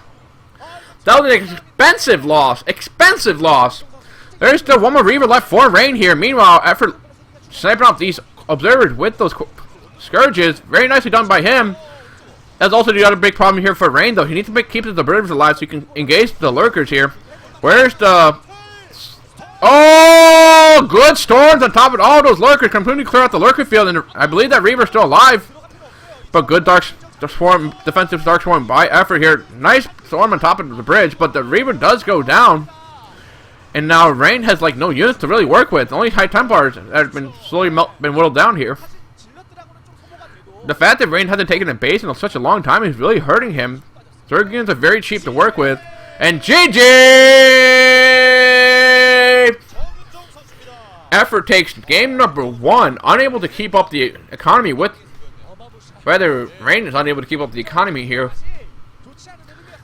That was an expensive loss. Expensive loss. There's still 1 more Reaver left for Rain here. Meanwhile, Effort sniping off these observers with those Scourges. Very nicely done by him. That's also the other big problem here for Rain, though. He needs to keep the observers alive so he can engage the lurkers here. Where's the... Oh! Good storms on top of all those lurkers. Completely clear out the lurker field, and I believe that Reaver's still alive. But good defensive Dark Swarm by Effort here. Nice storm on top of the bridge, but the Reaver does go down. And now Rain has like no units to really work with. Only High Templars have been slowly been whittled down here. The fact that Rain hasn't taken a base in such a long time is really hurting him. Third units are very cheap to work with. And GG! Effort takes game number 1, unable to keep up the economy with... Rather, Rain is unable to keep up the economy here.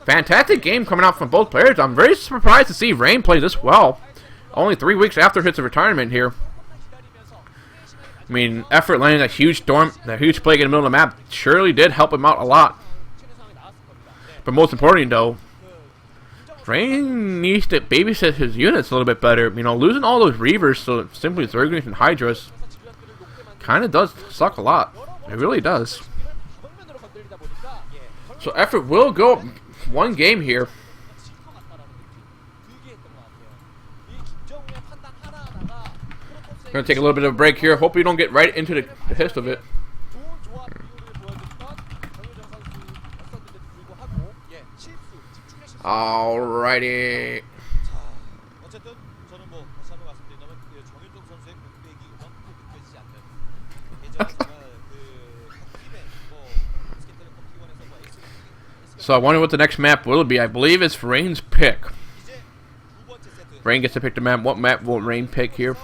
Fantastic game coming out from both players. I'm very surprised to see Rain play this well. Only 3 weeks after his retirement here. I mean, Effort landing that huge storm, that huge plague in the middle of the map surely did help him out a lot. But most importantly, though, Rain needs to babysit his units a little bit better. You know, losing all those Reavers so simply Zerglings and Hydras kind of does suck a lot. It really does. So Effort will go up 1 game here. Gonna take a little bit of a break here. Hope we don't get right into the hiss of it. Alrighty. So I wonder what the next map will be. I believe it's Rain's pick. Rain gets to pick the map. What map will Rain pick here?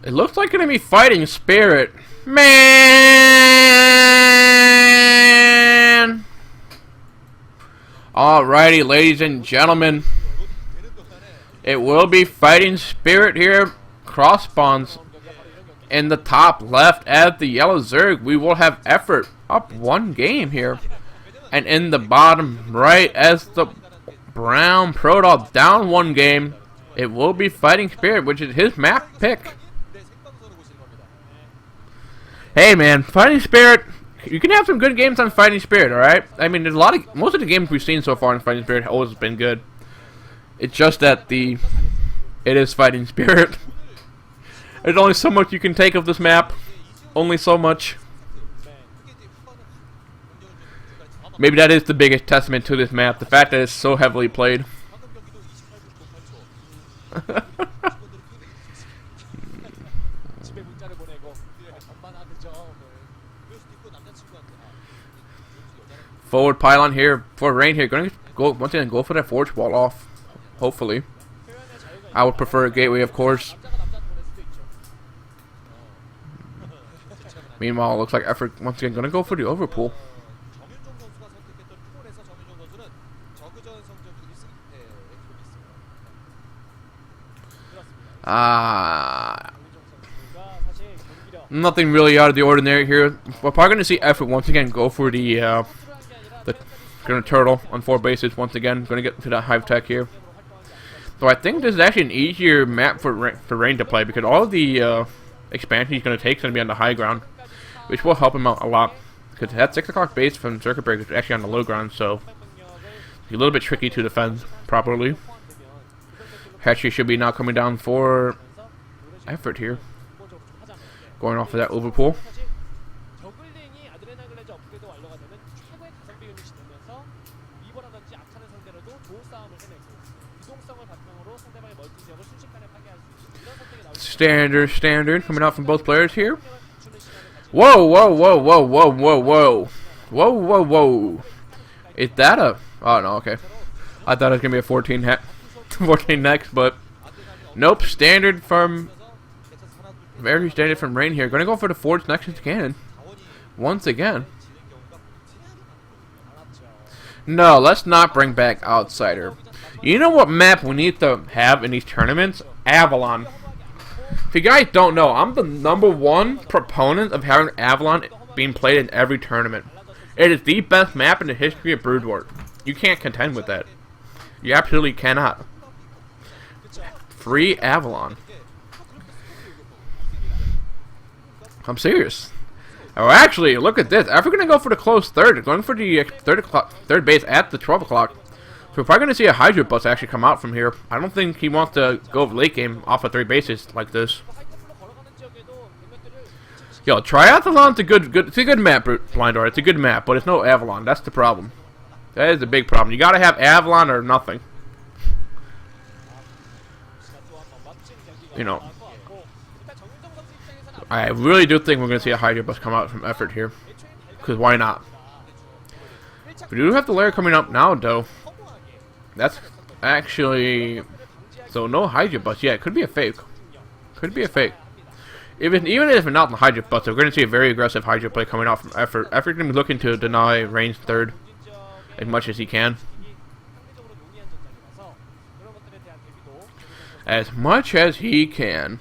It looks like gonna be Fighting Spirit. Man! Alrighty, ladies and gentlemen. It will be Fighting Spirit here. Cross spawns in the top left at the yellow Zerg. We will have Effort up 1 game here. And in the bottom right as the brown Protoss down 1 game, it will be Fighting Spirit, which is his map pick. Hey man, Fighting Spirit, you can have some good games on Fighting Spirit, alright? I mean, there's most of the games we've seen so far in Fighting Spirit have always been good. It's just that it is Fighting Spirit. There's only so much you can take of this map. Only so much. Maybe that is the biggest testament to this map, the fact that it's so heavily played. Forward pylon here for Rain here. Going to go once again. Go for that forge wall off. Hopefully, I would prefer a gateway, of course. Meanwhile, it looks like Effort once again going to go for the overpool. Nothing really out of the ordinary here. We're probably going to see Effort once again go for the gonna turtle on 4 bases once again. Gonna get to that hive tech here. So I think this is actually an easier map for Rain to play because all of the expansion he's going to take is going to be on the high ground, which will help him out a lot. Because that 6 o'clock base from Circuit Breaker is actually on the low ground, so it's a little bit tricky to defend properly. Hatchery should be now coming down for effort here. Going off of that overpull. Standard coming out from both players here. Whoa, whoa, whoa, whoa, whoa, whoa, whoa. Whoa, whoa, whoa. Is that a... Oh, no, okay. I thought it was going to be a 14 next, but... Nope, standard from... Very standard from Rain here. Going to go for the Forge next again. Once again. No, let's not bring back Outsider. You know what map we need to have in these tournaments? Avalon. If you guys don't know, I'm the #1 proponent of having Avalon being played in every tournament. It is the best map in the history of Brood War. You can't contend with that. You absolutely cannot. Free Avalon. I'm serious. Oh, actually, look at this. If we're going to go for the close third, going for the third base at the 12 o'clock. So we're probably going to see a Hydra bus actually come out from here. I don't think he wants to go late game off of 3 bases like this. Yo, Triathlon's it's a good map, Blindor. It's a good map, but it's no Avalon. That's the problem. That is the big problem. You got to have Avalon or nothing. You know. I really do think we're going to see a Hydra bus come out from effort here. Because why not? We do have the layer coming up now, though. That's actually... So no Hydra bus. Yeah, it could be a fake. Could be a fake. Even if it's not the Hydra bus, we're going to see a very aggressive Hydra play coming out from effort. Effort going to be looking to deny Rain's third as much as he can. As much as he can.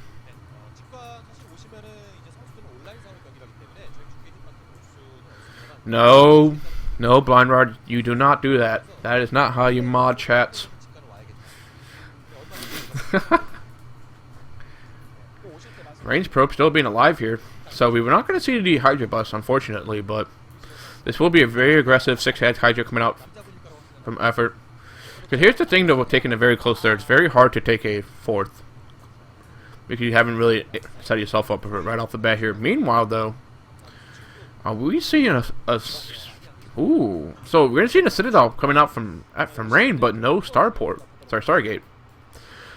No, no, Blind Rod, you do not do that. That is not how you mod chats. Range probe still being alive here, so we were not going to see the Hydra bus, unfortunately, but this will be a very aggressive 6-head Hydra coming out from effort. Because here's the thing, though, with taking a very close third, it's very hard to take a 4th. Because you haven't really set yourself up for it right off the bat here. Meanwhile, though, are we seeing ooh, so we're gonna see the Citadel coming out from Rain, but no Starport. Sorry, Stargate.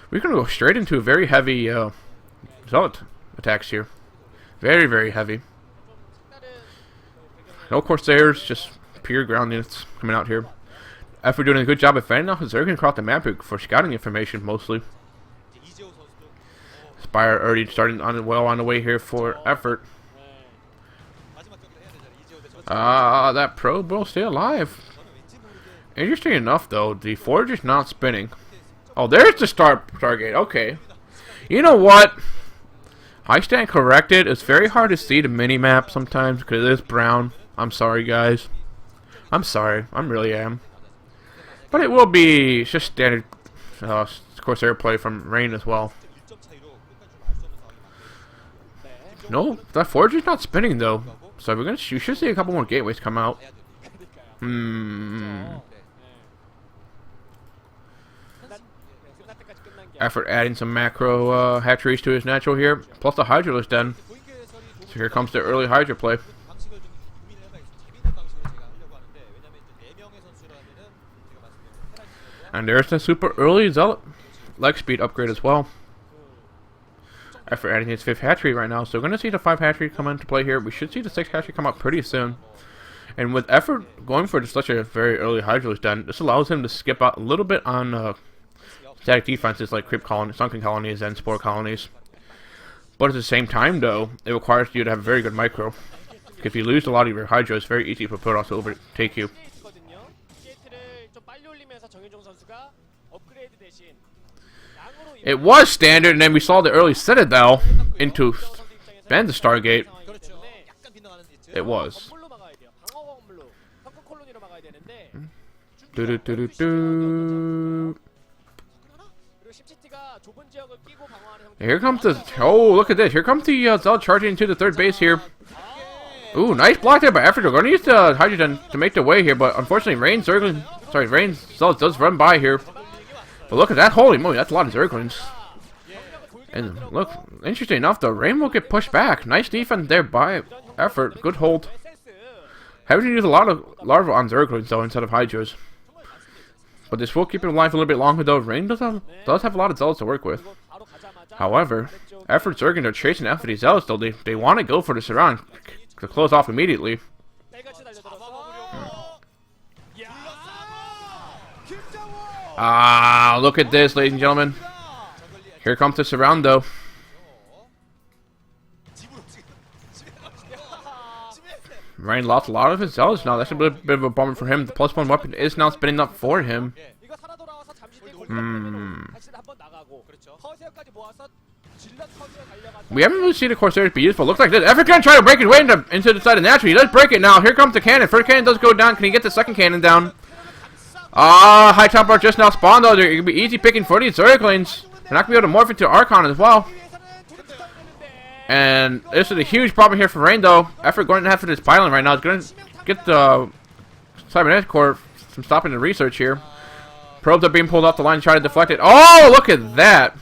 We're gonna go straight into a very heavy Zealot attacks here. Very, very heavy. No Corsairs, just pure ground units coming out here. After doing a good job of fending off Zergan across the map for scouting information, mostly. Spire already starting well on the way here for effort. That probe will stay alive. Interesting enough, though, the Forge is not spinning. Oh, there's the Stargate. Okay. You know what? I stand corrected. It's very hard to see the mini-map sometimes because it is brown. I'm sorry, guys. I'm sorry. I really am. But it will be just standard Corsair play from Rain as well. No, that Forge is not spinning, though. So you should see a couple more gateways come out. Effort adding some macro hatcheries to his natural here. Plus the Hydralist den. So here comes the early Hydra play. And there's the super early Zealot leg speed upgrade as well. After adding his 5th hatchery right now, so we're going to see the 5 hatchery come into play here. We should see the 6th hatchery come out pretty soon. And with effort going for such a very early Hydralist den, this allows him to skip out a little bit on static defenses like creep colonies, sunken colonies, and spore colonies. But at the same time, though, it requires you to have a very good micro. If you lose a lot of your Hydra, it's very easy for Protoss to overtake you. It was standard, and then we saw the early Citadel into ban the Stargate. It was. Here comes the... Oh, look at this. Here comes the Zealot charging into the third base here. Ooh, nice block there by Effort. We're going to use the Hydrogen to make the way here, but unfortunately, Rain's Zealot does run by here. But look at that. Holy moly, that's a lot of Zerglings. And look, interesting enough, though, Rain will get pushed back. Nice defense there by Effort. Good hold. Having to use a lot of Larva on Zerglings, though, instead of Hydras. But this will keep him alive a little bit longer, though. Rain does have a lot of Zealots to work with. However, Effort Zerglings are chasing after these Zealots, though. They want to go for the surround to close off immediately. Ah, look at this, ladies and gentlemen. Here comes the surround, though. Rain lost a lot of his Zealots now. That's a bit of a bummer for him. The +1 weapon is now spinning up for him. We haven't really seen the Corsairs be useful. Looks like this. Effort gonna try to break his way into the side of Natural. He does break it now. Here comes the cannon. First cannon does go down. Can he get the second cannon down? Ah, High Templar just now spawned though. They're gonna be easy picking for these Zerglings. They're not gonna be able to morph into Archon as well. And this is a huge problem here for Rain though. Effort going after this pylon right now is gonna get the Cybernetic Core from stopping the research here. Probes are being pulled off the line to try to deflect it. Oh, look at that!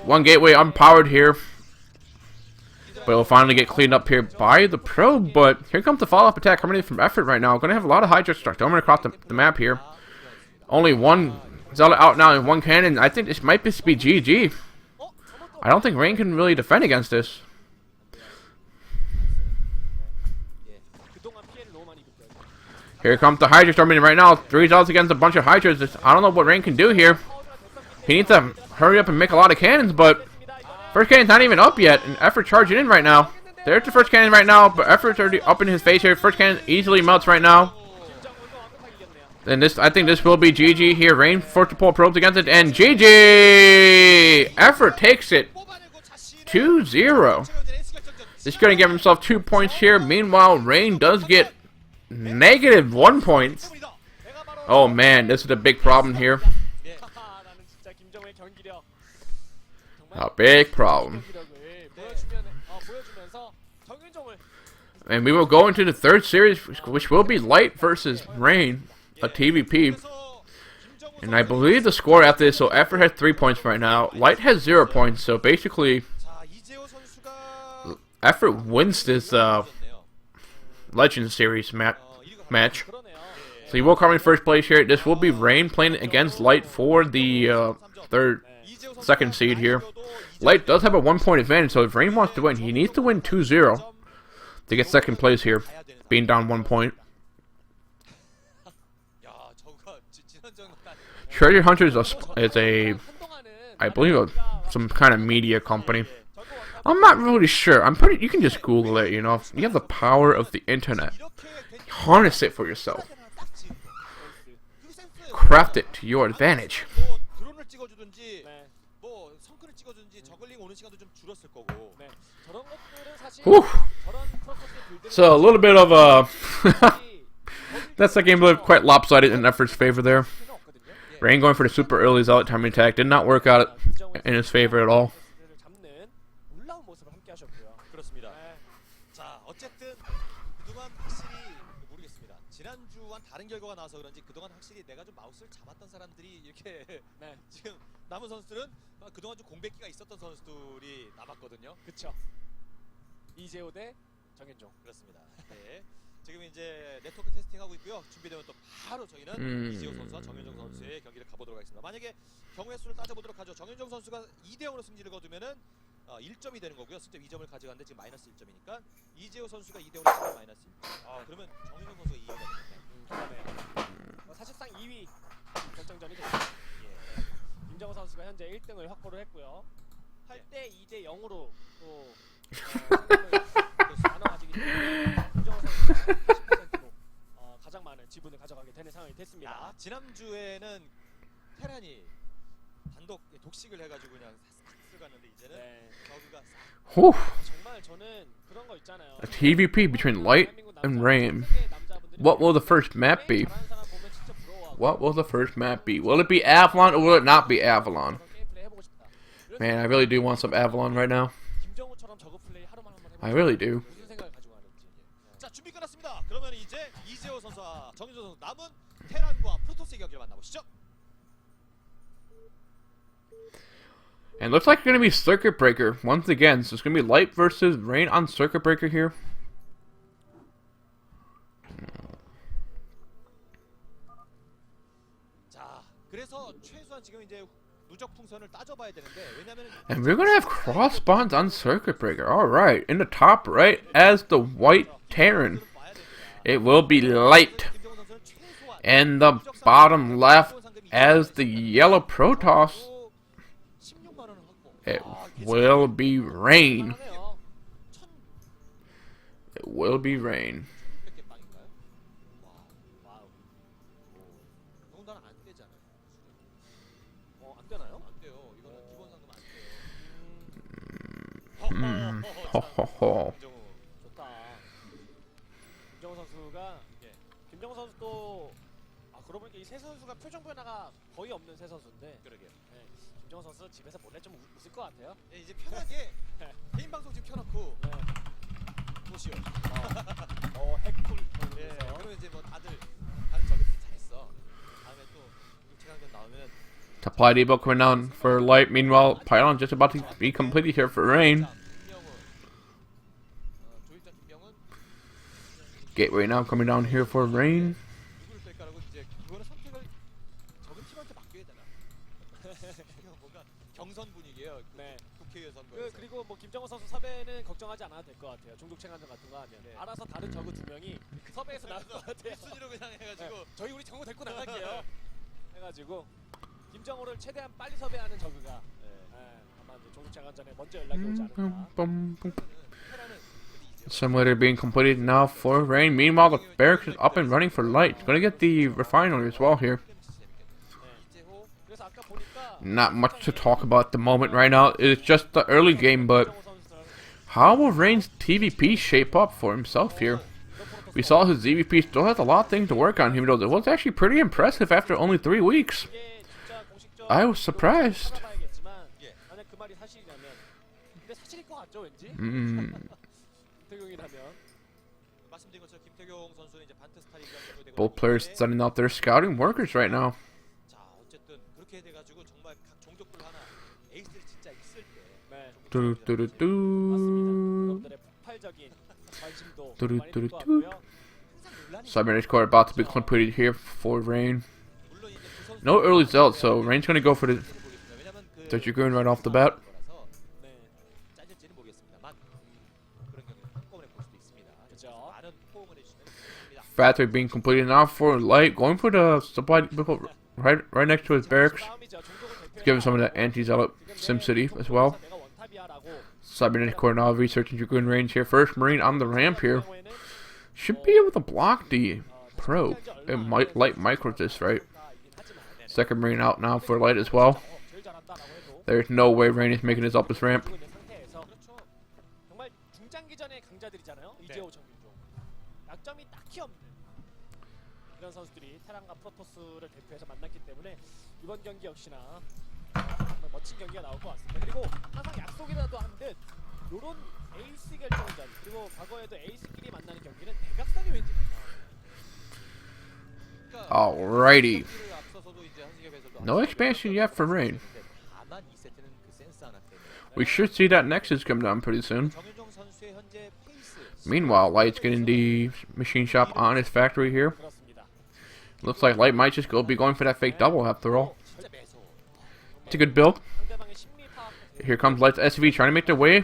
One gateway unpowered here. But it'll finally get cleaned up here by the probe. But here comes the follow-up attack coming in from Effort right now. Going to have a lot of Hydra Starkdomen across the map here. Only one Zealot out now and one cannon. I think this might just be GG. I don't think Rain can really defend against this. Here comes the Hydra Storming right now. 3 Zealots against a bunch of Hydras. I don't know what Rain can do here. He needs to hurry up and make a lot of cannons, but first cannon's not even up yet, and Effort charging in right now. There's the first cannon right now, but Effort's already up in his face here. First cannon easily melts right now. And this, I think this will be GG here. Rain forced to pull probes against it, and GG! Effort takes it 2-0. This is going to give himself 2 points here. Meanwhile, Rain does get -1 point. Oh man, this is a big problem here. A big problem. And we will go into the third series, which will be Light versus Rain, a TVP. And I believe the score after this, so Effort has 3 points right now. Light has 0 points, so basically Effort wins this Legends Series match. So he will come in first place here. This will be Rain playing against Light for the second seed here. Light does have a 1 point advantage, so if Rain wants to win, he needs to win 2-0 to get second place here, being down 1 point. Treasure Hunter is a I believe some kind of media company. I'm not really sure. You can just Google it, you know. You have the power of the internet. Harness it for yourself. Craft it to your advantage. Whew. So a little bit of a that's a game quite lopsided in Effort's favor there. Rain going for the super early Zealot timing attack did not work out in his favor at all. 다른 결과가 나와서 그런지 그동안 확실히 내가 좀 마우스를 잡았던 사람들이 이렇게 지금 남은 선수들은 그동안 좀 공백기가 있었던 선수들이 남았거든요. 그렇죠. 이재호 대 정현종. 그렇습니다. 네. 지금 이제 네트워크 테스팅하고 있고요. 준비되면 또 바로 저희는 이재호 선수와 정현종 선수의 경기를 가보도록 하겠습니다. 만약에 경우의 수를 따져보도록 하죠. 정현종 선수가 2대0으로 승리를 거두면은 1점이 되는 거고요. 승점 2점을 가져갔는데 지금 마이너스 1점이니까 이재호 선수가 2대0으로 승점 마이너스 1점. 그러면 정현종 선수가 2위가 됩니다. 사실상 2위 결정전이 됩니다. 김정우 선수가 현재 1등을 확보를 했고요. 8대 2대 0으로 또 나눠 가지기 때문에 김정우 선수가 80%로 가장 많은 지분을 가져가게 되는 상황이 됐습니다. 지난주에는 테란이 단독 독식을 해가지고 그냥 싹 갔는데 이제는 저그가 정말 저는 그런 거 있잖아요. A TVP between Light and Rain. What will the first map be? what will the first map be? Will it be Avalon or will it not be Avalon? Man, I really do want some Avalon right now. I really do. 자, 준비 끝났습니다. 그러면 이제 이재호 선수와 정윤정 선수 남은 테란과 프로토스의 경기를 만나보시죠. And looks like it's going to be Circuit Breaker once again. So it's going to be Light versus Rain on Circuit Breaker here. 자, 그래서 최소한 지금 이제 누적 풍선을 따져봐야 되는데 왜냐면 And we're going to have cross spawns on Circuit Breaker. Alright, in the top right as the White Terran, it will be Light. And the bottom left as the Yellow Protoss, it will be Rain. It will be Rain. 호호호. 좋다. 김정우 선수가 김정우 선수도 그러고 보니까 이 세 선수가 표정 변화가 거의 없는 세 선수인데. 그러게요. 네, 김정우 선수 집에서 몰래 좀 웃을 것 같아요. 네, 이제 편하게 개인 방송 지금 켜놓고 보시오. 핵쿨. 네, 그러면 이제 뭐 다들 다른 적들이 잘했어. 다음에 또 최강전 나오면. Supply depot coming down for Light. Meanwhile, Pylon just about to be completed here for Rain. Gateway now coming down here for Rain. 그리고 뭐 김정우 선수 섭외는 걱정하지 않아도 될 것 같아요. 종족 체감전 같은 거 하면 알아서 다른 저그 두 명이 섭외해서 나올 것 같아요. 순위로 그냥 해가지고 저희 우리 정우 데리고 나갈게요. 해가지고 김정우를 최대한 빨리 섭외하는 저그가 아마 이제 종족 체감전에 먼저 연락이 오지 않을까. Simulator being completed now for Rain. Meanwhile, the barracks is up and running for Light. Gonna get the refinery as well here. Not much to talk about at the moment right now. It's just the early game, but how will Rain's TVP shape up for himself here? We saw his ZVP still has a lot of things to work on, even though it was actually pretty impressive after only 3 weeks. I was surprised. Both players sending out their scouting workers right now. Cybernetics core about to be completed here for Rain. No early zealot, so Rain's gonna go for the Dragoon right off the bat. Factory being completed now for Light, going for the supply depot right next to his barracks. Give him some of that anti-zealot SimCity as well. Cybernetic core now researching Dragoon range here. First Marine on the ramp here. Should be able to block the probe. It might Light micros this, right? Second Marine out now for Light as well. There's no way Rain is making this up this ramp. 이런 선수들이 테란과 프로토스를 대표해서 만났기 때문에 이번 경기 역시나 정말 멋진 경기가 나올 것 같습니다. 그리고 항상 약속이라도 한 듯 이런 에이스 결정전 그리고 과거에도 에이스끼리 만나는 경기는 대각선이 왠지 Alrighty. No expansion yet for Rain. We should see that Nexus come down pretty soon. Meanwhile, Light's getting the machine shop on his factory here. Looks like Light might just be going for that fake double after all. It's a good build. Here comes Light's SUV trying to make their way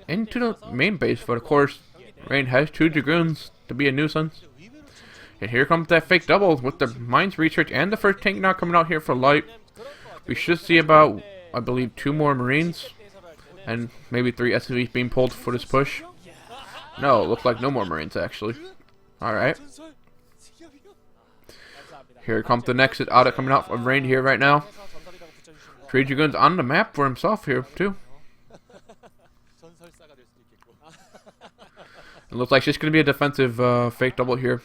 into the main base, but of course, Rain has 2 Dragoons to be a nuisance. And here comes that fake double with the mines research and the first tank now coming out here for Light. We should see about, I believe, 2 more Marines and maybe 3 SUVs being pulled for this push. No, it looks like no more Marines actually. Alright. Here comes the next audit coming out of Rain here right now. 3 Dragoons on the map for himself here too. It looks like it's just going to be a defensive fake double here.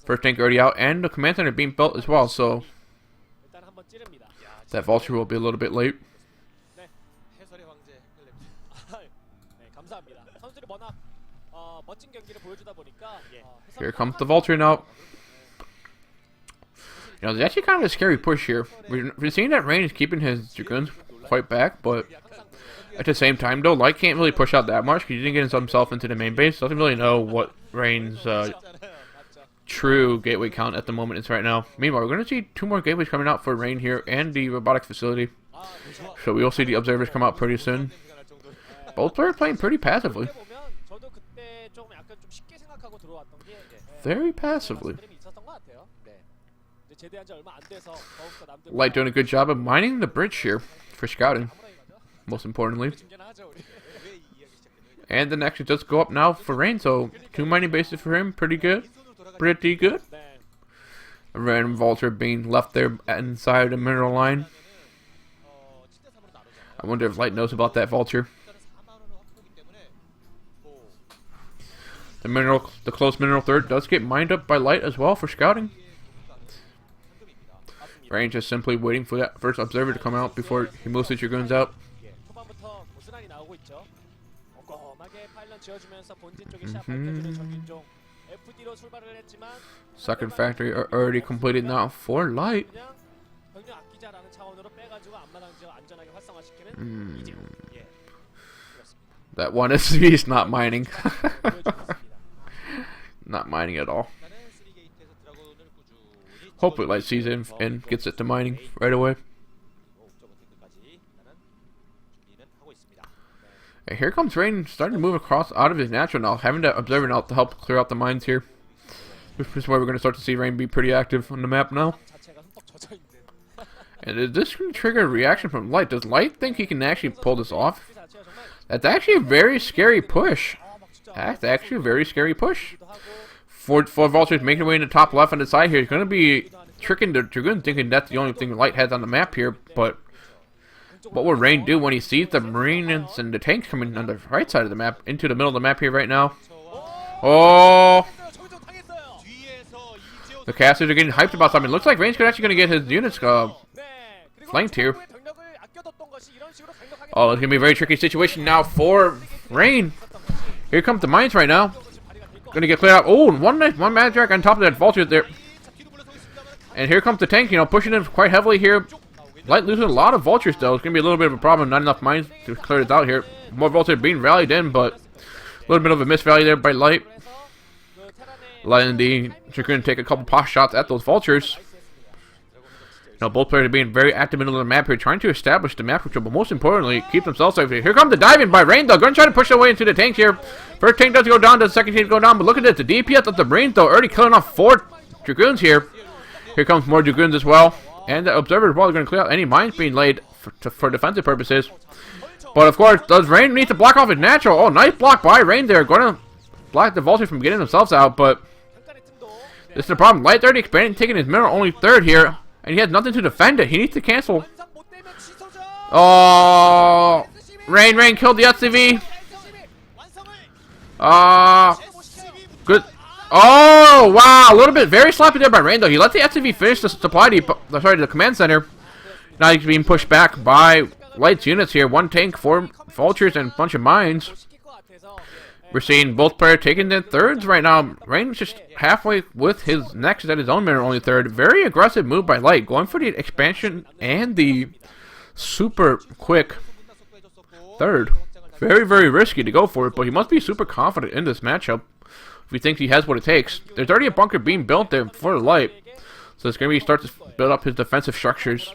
First tank already out, and the command center being built as well, so that vulture will be a little bit late. Here comes the vulture now. You know, there's actually kind of a scary push here. We're seeing that Rain is keeping his Dragoons quite back, but at the same time, though, Light can't really push out that much because he didn't get himself into the main base. Doesn't really know what Rain's true gateway count at the moment is right now. Meanwhile, we're going to see 2 more gateways coming out for Rain here and the robotics facility. So we will see the observers come out pretty soon. Both players playing pretty passively. Very passively. Light doing a good job of mining the bridge here for scouting, most importantly. And the next does go up now for Rain, so 2 mining bases for him, pretty good. Pretty good. A random vulture being left there inside the mineral line. I wonder if Light knows about that vulture. The close mineral third does get mined up by Light as well for scouting. Rain just simply waiting for that first observer to come out before he moves his Dragoons out. Second factory are already completed now for Light. That one SV is not mining. Not mining at all. Hopefully Light sees it and gets it to mining right away. And here comes Rain starting to move across out of his natural now, having that observer now to help clear out the mines here. This is where we're going to start to see Rain be pretty active on the map now. And is this going to trigger a reaction from Light? Does Light think he can actually pull this off? That's actually a very scary push. That's actually a very scary push. Four vultures making their way in the top left on the side here. He's going to be tricking the Dragoon, thinking that's the only thing Light has on the map here. But what will Rain do when he sees the Marines and the tanks coming on the right side of the map into the middle of the map here right now? Oh! The casters are getting hyped about something. Looks like Rain's actually going to get his units flanked here. Oh, it's going to be a very tricky situation now for Rain. Here comes the mines right now. Going to get cleared out. Oh, one Magic on top of that vulture there. And here comes the tank, you know, pushing in quite heavily here. Light losing a lot of vultures, though. It's going to be a little bit of a problem. Not enough mines to clear this out here. More vultures being rallied in, but a little bit of a miss rally there by Light. Light and the Dragoon take a couple pot shots at those vultures. You know, both players are being very active in the middle of the map here, trying to establish the map control, but most importantly, keep themselves safe. Here comes the diving by Rain, though. Going to try to push their way into the tanks here. First tank does go down, the second tank go down, but look at this. The DPS of the Marines, though, already killing off 4 Dragoons here. Here comes more Dragoons as well. And the observers as well are going to clear out any mines being laid for defensive purposes. But, of course, does Rain need to block off his natural? Oh, nice block by Rain there. Going to block the vultures from getting themselves out, but this is the problem. Light's already expanding, taking his mineral only third here. And he has nothing to defend it. He needs to cancel. Oh, Rain killed the SCV. Good. Oh, wow. A little bit very sloppy there by Rain, though. He let the SCV finish the supply depot. Sorry, the command center. Now he's being pushed back by Light's units here. 1 tank, 4 vultures, and a bunch of mines. We're seeing both players taking their thirds right now. Rain's just halfway with his next at his own mineral only third. Very aggressive move by Light, going for the expansion and the super quick third. Very, very risky to go for it, but he must be super confident in this matchup if he thinks he has what it takes. There's already a bunker being built there for Light, so it's going to be start to build up his defensive structures.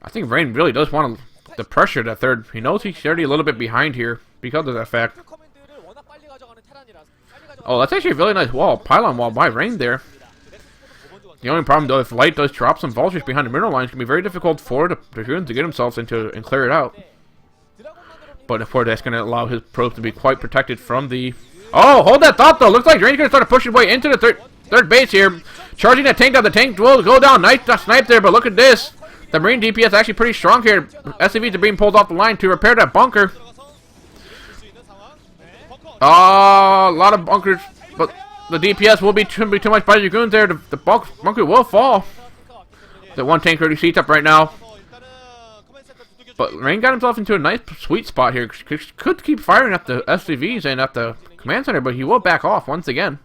I think Rain really does want the pressure that third. He knows he's already a little bit behind here because of that fact. Oh, that's actually a really nice wall. Pylon wall by Rain there. The only problem, though, if Light does drop some vultures behind the mineral line, it's going to be very difficult for the Dragoons to get themselves into and clear it out. But, of course, that's going to allow his probes to be quite protected from the... Oh, hold that thought, though. Looks like Rain's going to start to push his way into the third base here. Charging that tank down. The tank will go down. Nice snipe there, but look at this. The Marine DPS actually pretty strong here. SCVs are being pulled off the line to repair that bunker. A lot of bunkers, but the DPS will be too much by the Dragoons there. The bunker will fall. The one tank already seats up right now. But Rain got himself into a nice sweet spot here. Could keep firing at the SCVs and at the command center, but he will back off once again.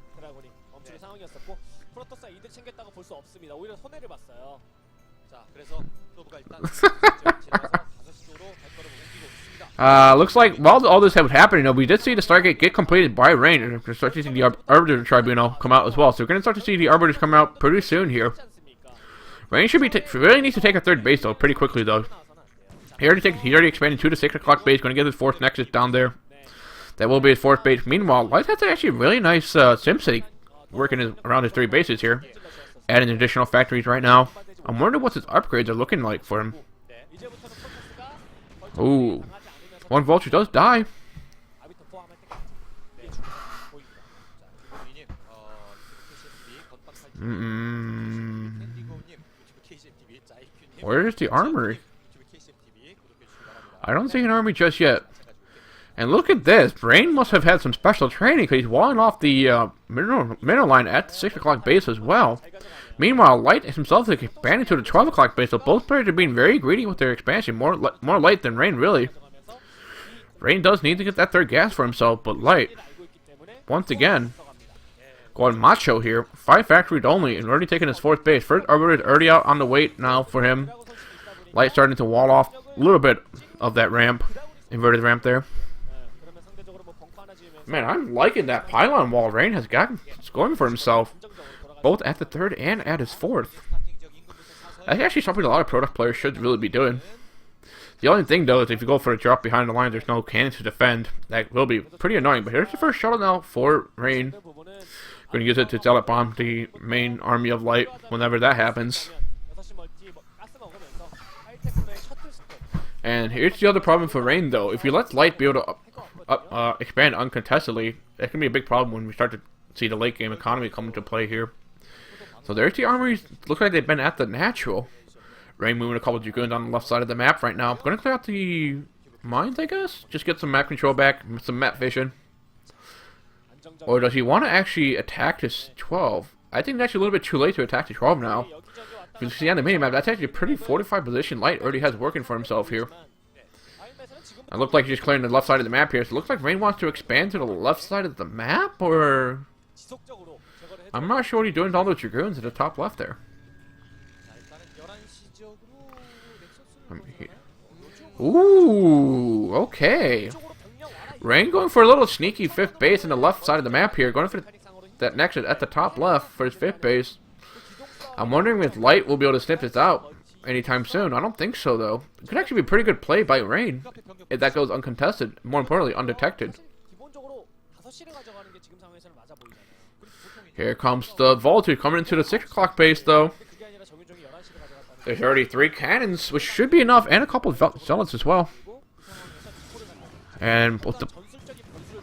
Looks like while all this was happening, we did see the Stargate get completed by Rain, and we're starting to see the Arbiter Tribunal come out as well. So we're going to start to see the Arbiters come out pretty soon here. Rain should be really needs to take a third base though, pretty quickly though. He already expanded 2 to 6 o'clock base, going to get his 4th Nexus down there. That will be his 4th base. Meanwhile, Light has actually a really nice SimCity working around his 3 bases here. Adding additional factories right now. I'm wondering what his upgrades are looking like for him. Ooh. 1 Vulture does die. Where is the armory? I don't see an army just yet. And look at this. Rain must have had some special training because he's walling off the mineral line at the 6 o'clock base as well. Meanwhile, Light himself is expanding to the 12 o'clock base, so both players are being very greedy with their expansion. More Light than Rain, really. Rain does need to get that 3rd gas for himself, but Light, once again, going macho here. 5 factories only, and already taking his 4th base. First Arbiter is already out on the wait now for him. Light starting to wall off a little bit of that ramp, inverted ramp there. Man, I'm liking that pylon wall Rain has gotten scoring for himself, both at the 3rd and at his 4th. That's actually something a lot of product players should really be doing. The only thing though is if you go for a drop behind the line, there's no cannons to defend. That will be pretty annoying. But here's the first shuttle now for Rain. Going to use it to zealot bomb the main army of Light whenever that happens. And here's the other problem for Rain though. If you let Light be able to expand uncontestedly, that can be a big problem when we start to see the late game economy come into play here. So there's the armories. Looks like they've been at the natural. Rain moving a couple of Dragoons on the left side of the map right now. Going to clear out the mines, I guess? Just get some map control back, some map vision. Or does he want to actually attack this 12? I think it's actually a little bit too late to attack the 12 now. If you see on the minimap, that's actually a pretty fortified position Light already has working for himself here. It looked like he's just clearing the left side of the map here. So it looks like Rain wants to expand to the left side of the map, or... I'm not sure what he's doing with all those Dragoons at the top left there. Ooh, okay. Rain going for a little sneaky 5th base on the left side of the map here. Going for that Nexus at the top left for his 5th base. I'm wondering if Light will be able to snip this out anytime soon. I don't think so, though. It could actually be a pretty good play by Rain if that goes uncontested. More importantly, undetected. Here comes the Vulture coming into the 6 o'clock base, though. There's already 3 cannons, which should be enough, and a couple of zealots as well. And both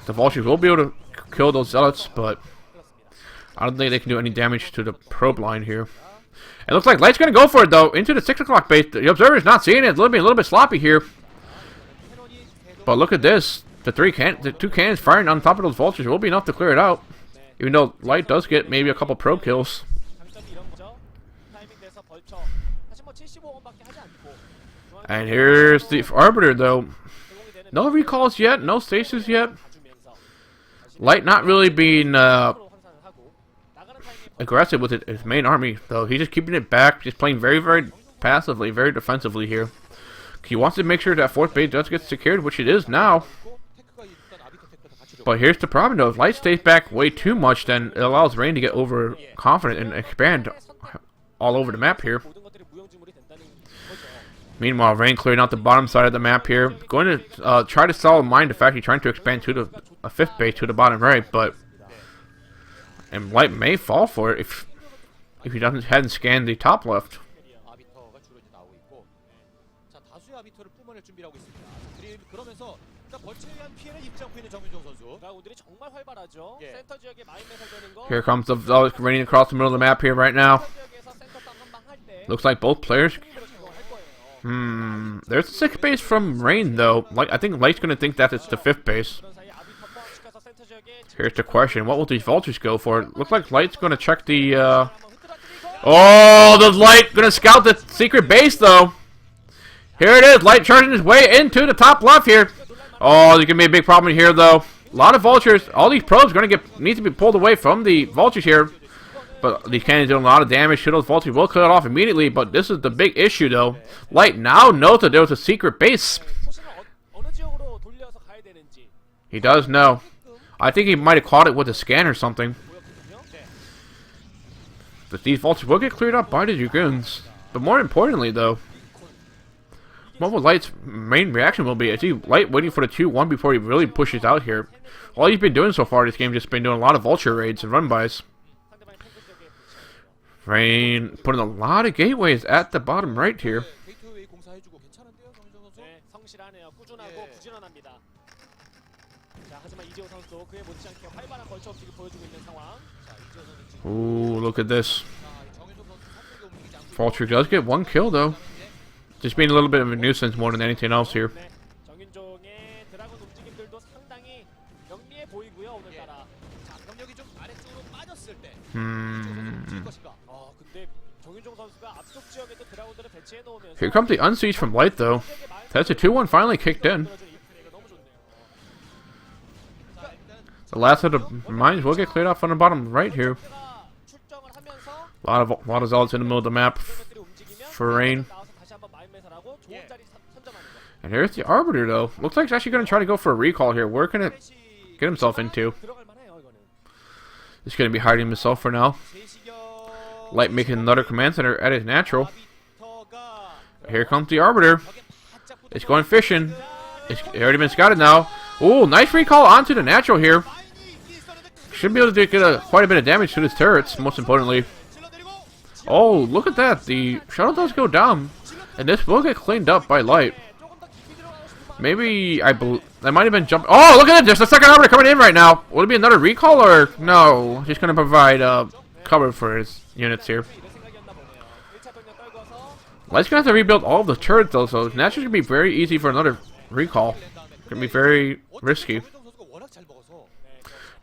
the Vultures will be able to kill those zealots, but I don't think they can do any damage to the probe line here. It looks like Light's going to go for it, though, into the 6 o'clock base. The Observer's not seeing it. It's a little bit sloppy here. But look at this. The 2 cannons firing on top of those Vultures will be enough to clear it out. Even though Light does get maybe a couple probe kills. And here's the Arbiter, though. No recalls yet, no stasis yet. Light not really being aggressive with his main army, though. He's just keeping it back, just playing very, very passively, very defensively here. He wants to make sure that 4th base does get secured, which it is now. But here's the problem, though. If Light stays back way too much, then it allows Rain to get overconfident and expand all over the map here. Meanwhile, Rain clearing out the bottom side of the map here. Going to try to solve mine the fact he's trying to expand to a 5th base to the bottom right, but... And Light may fall for it if he hadn't scanned the top left. Here comes the Zealot raining across the middle of the map here right now. Looks like both players... There's a 6th base from Rain, though. I think Light's going to think that it's the 5th base. Here's the question. What will these vultures go for? Looks like Light's going to check the... Oh, the Light going to scout the secret base, though. Here it is. Light charging his way into the top left here. Oh, there's going to be a big problem here, though. A lot of vultures. All these probes are going to need to be pulled away from the vultures here. But these cannons doing a lot of damage to those vultures. Will cut it off immediately, but this is the big issue, though. Light now knows that there was a secret base. He does know. I think he might have caught it with a scan or something. But these vultures will get cleared up by the Dragoons. But more importantly, though, what will Light's main reaction will be? Is he Light waiting for the 2-1 before he really pushes out here? All he's been doing so far this game just been doing a lot of vulture raids and run-bys. Rain putting a lot of gateways at the bottom right here. Ooh, look at this. Vulture does get one kill, though. Just being a little bit of a nuisance more than anything else here. Here comes the unsiege from Light, though. That's a 2-1 finally kicked in. The last of the mines will get cleared off on the bottom right here. A lot of zealots in the middle of the map for Rain. And here's the Arbiter, though. Looks like he's actually going to try to go for a recall here. Where can it get himself into? He's going to be hiding himself for now. Light making another command center at his natural. Here comes the Arbiter. It's going fishing. It's already been scouted now. Ooh, nice recall onto the natural here. Should be able to get quite a bit of damage to his turrets, most importantly. Oh, look at that. The shuttle does go down. And this will get cleaned up by Light. Maybe, I might have been jumping. Oh, look at it. There's the second Arbiter coming in right now. Will it be another recall or no? He's going to provide cover for his units here. Light's going to have to rebuild all of the turrets, though, so it's naturally going to be very easy for another recall. It's going to be very risky.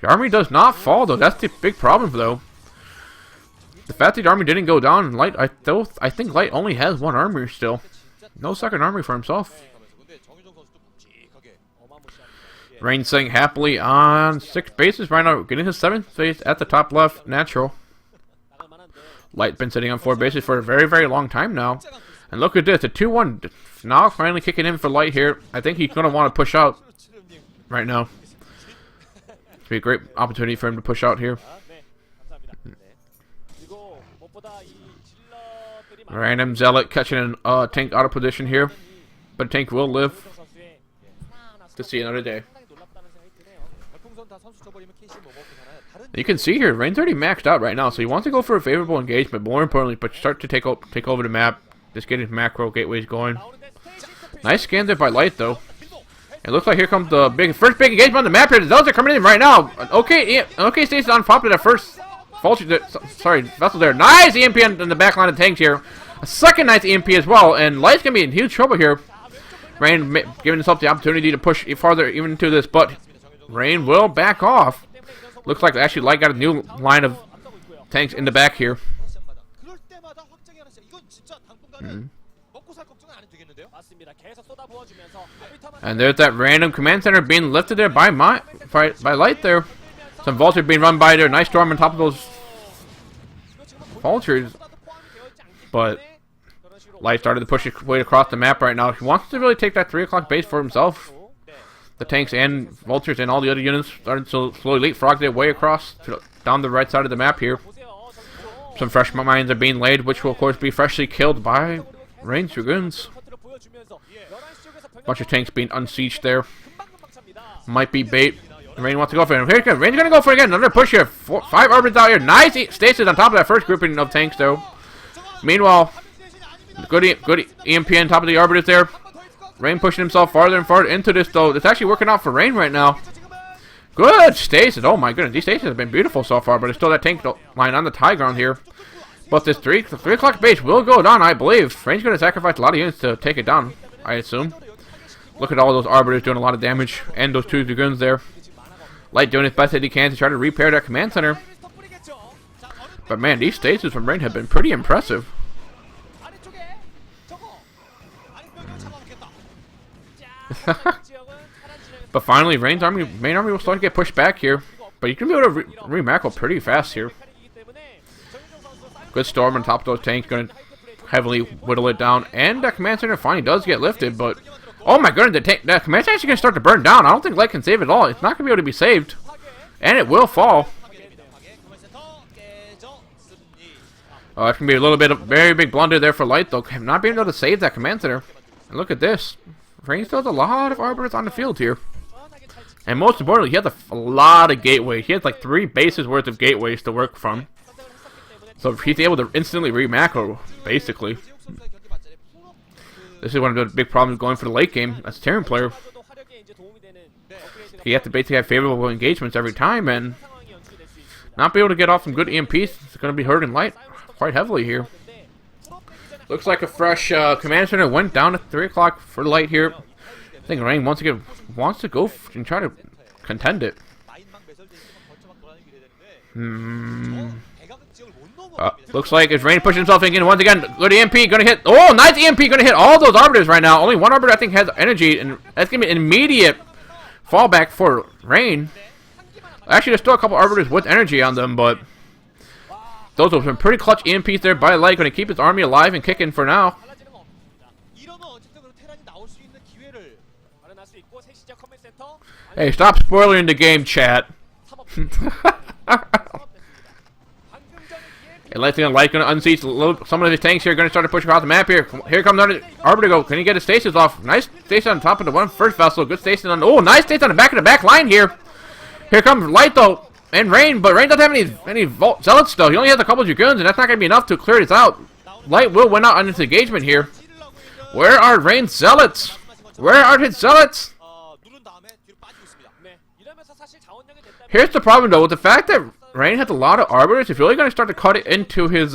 The army does not fall, though. That's the big problem, though. The fact that the army didn't go down, Light, I think Light only has one army still. No second army for himself. Rain sitting happily on 6 bases right now, getting his 7th base at the top left, natural. Light been sitting on 4 bases for a very, very long time now. And look at this, a 2-1. Now finally kicking in for Light here. I think he's going to want to push out right now. It's be a great opportunity for him to push out here. Random Zealot catching a tank out of position here. But tank will live to see another day. You can see here, Rain's already maxed out right now, so he wants to go for a favorable engagement, but more importantly, but start to take over the map. Just get his macro gateways going. Nice scan there by Light, though. It looks like here comes the first big engagement on the map here. The Zealots are coming in right now. Okay, stays on top of that first vessel there. Nice EMP in the back line of tanks here. A second nice EMP as well, and Light's gonna be in huge trouble here. Rain giving himself the opportunity to push farther even into this, but Rain will back off. Looks like actually Light got a new line of tanks in the back here. And there's that random command center being lifted there by Light there. Some vultures being run by there. Nice storm on top of those vultures. But Light started to push his way across the map right now. He wants to really take that 3 o'clock base for himself. The tanks and vultures and all the other units starting to slowly leapfrog their way across down the right side of the map here. Some fresh mines are being laid, which will of course be freshly killed by Rain's Dragoons. Bunch of tanks being unsieged there. Might be bait. Rain wants to go for it. Here it comes. Rain's gonna go for it again. Another push here. 5 Arbiters out here. Nice stasis on top of that first grouping of tanks, though. Meanwhile, good EMP on top of the Arbiters there. Rain pushing himself farther and farther into this, though. It's actually working out for Rain right now. Good stasis. Oh my goodness, these stasis have been beautiful so far, but there's still that tank line on the high ground here. But this 3 o'clock base will go down, I believe. Rain's going to sacrifice a lot of units to take it down, I assume. Look at all those Arbiters doing a lot of damage, and those 2 Dragoons there. Light doing his best that he can to try to repair that command center. But man, these stages from Rain have been pretty impressive. But finally, Rain's main army will start to get pushed back here. But you can be able to re-macro pretty fast here. Good storm on top of those tanks, going to heavily whittle it down. And that command center finally does get lifted, but oh my goodness, that command center is actually going to start to burn down. I don't think Light can save it all. It's not going to be able to be saved. And it will fall. Oh, it's going to be a little bit of very big blunder there for Light, though. Not being able to save that command center. And look at this. Rain still has a lot of arbiters on the field here. And most importantly, he has a lot of gateways. He has like 3 bases worth of gateways to work from. So he's able to instantly re-macro, basically. This is one of the big problems going for the late game as a Terran player. You have to basically have favorable engagements every time, and not be able to get off some good EMPs. It's going to be hurting Light quite heavily here. Looks like a fresh command center went down at 3 o'clock for Light here. I think Rain once again wants to go and try to contend it. Looks like it's Rain pushing himself in once again. Good EMP, gonna hit. Oh, nice EMP, gonna hit all those arbiters right now. Only one arbiter I think has energy, and that's gonna be an immediate fallback for Rain. Actually, there's still a couple arbiters with energy on them, but those have been pretty clutch EMPs there by Light. Gonna keep his army alive and kicking for now. Hey, stop spoiling the game, chat. And Light's gonna unseat some of his tanks here. Gonna start to push across the map here. Here comes another arbiter. Go. Can he get his stasis off? Nice stasis on top of the first vessel. Good stasis on. Oh, nice stasis on the back line here. Here comes Light though and Rain, but Rain doesn't have any zealots though. He only has a couple of dragoons, and that's not gonna be enough to clear this out. Light will win out on this engagement here. Where are Rain's zealots? Where are his zealots? Here's the problem though, with the fact that Rain has a lot of arbiters, if you're really going to start to cut it into his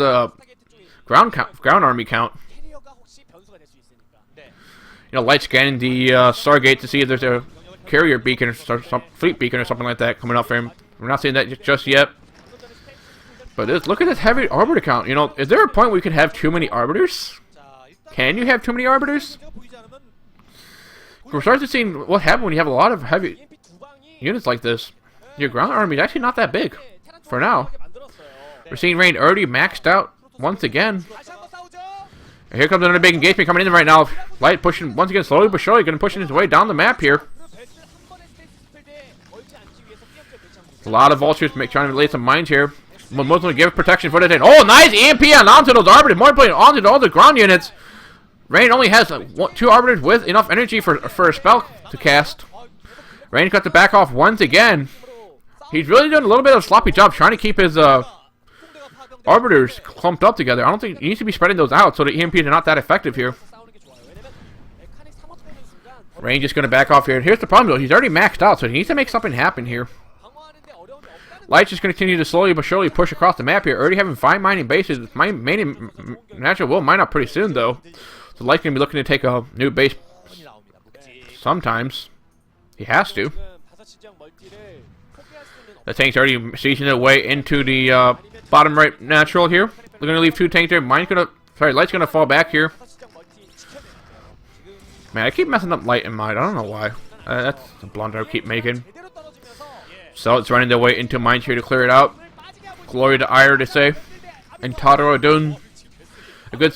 ground army count. You know, Light scanning the Stargate to see if there's a carrier beacon or some fleet beacon or something like that coming up for him. We're not seeing that just yet. But look at this heavy arbiter count. You know, is there a point where you can have too many arbiters? Can you have too many arbiters? We're starting to see what happens when you have a lot of heavy units like this. Your ground army is actually not that big for now. We're seeing Rain already maxed out once again. And here comes another big engagement coming in right now. Light pushing once again slowly but surely, going to push his way down the map here. A lot of vultures trying to lay some mines here. Most to give protection for the day. Oh, nice EMP onto those arbiters. More importantly, onto all the ground units. Rain only has 2 arbiters with enough energy for a spell to cast. Rain got to back off once again. He's really doing a little bit of a sloppy job trying to keep his arbiters clumped up together. I don't think he needs to be spreading those out so the EMPs are not that effective here. Rain just going to back off here. Here's the problem though, he's already maxed out, so he needs to make something happen here. Light's just going to continue to slowly but surely push across the map here. Already having 5 mining bases. Mining natural will mine up pretty soon though. So Light's going to be looking to take a new base sometimes. He has to. The tank's already sieging their way into the bottom right natural here. They're going to leave 2 tanks there. Light's going to fall back here. Man, I keep messing up Light and mine. I don't know why. That's a blunder I keep making. So it's running their way into mines here to clear it out. Glory to Ire, to say. And Tadaro Adun. A good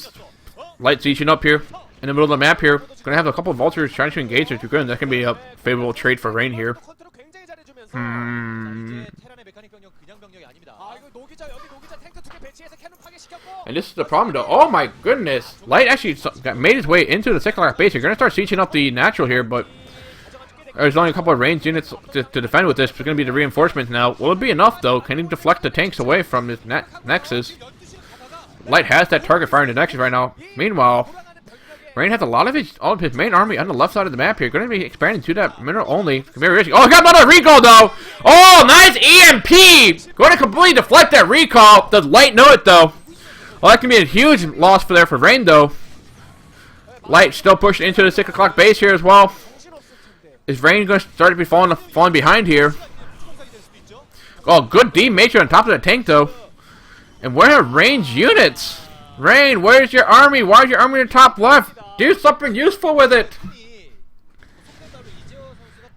Light sieging up here in the middle of the map here. Going to have a couple of vultures trying to engage their dragoons. That can be a favorable trade for Rain here. And this is the problem though. Oh my goodness. Light actually made his way into the 6 o'clock base. You're going to start sieging up the natural here, but there's only a couple of ranged units to defend with this. It's going to be the reinforcements now. Will it be enough though? Can he deflect the tanks away from his nexus? Light has that target firing the nexus right now. Meanwhile, Rain has all of his main army on the left side of the map here. Going to be expanding to that mineral only. Very risky. Oh, he got another recall though. Oh, nice EMP. Going to completely deflect that recall. Does Light know it though? Well, that can be a huge loss for Rain though. Light still pushing into the 6 o'clock base here as well. Is Rain going to start to be falling behind here? Oh, good D Matrix on top of the tank, though. And where are Rain's units? Rain, where's your army? Why is your army in the top left? Do something useful with it.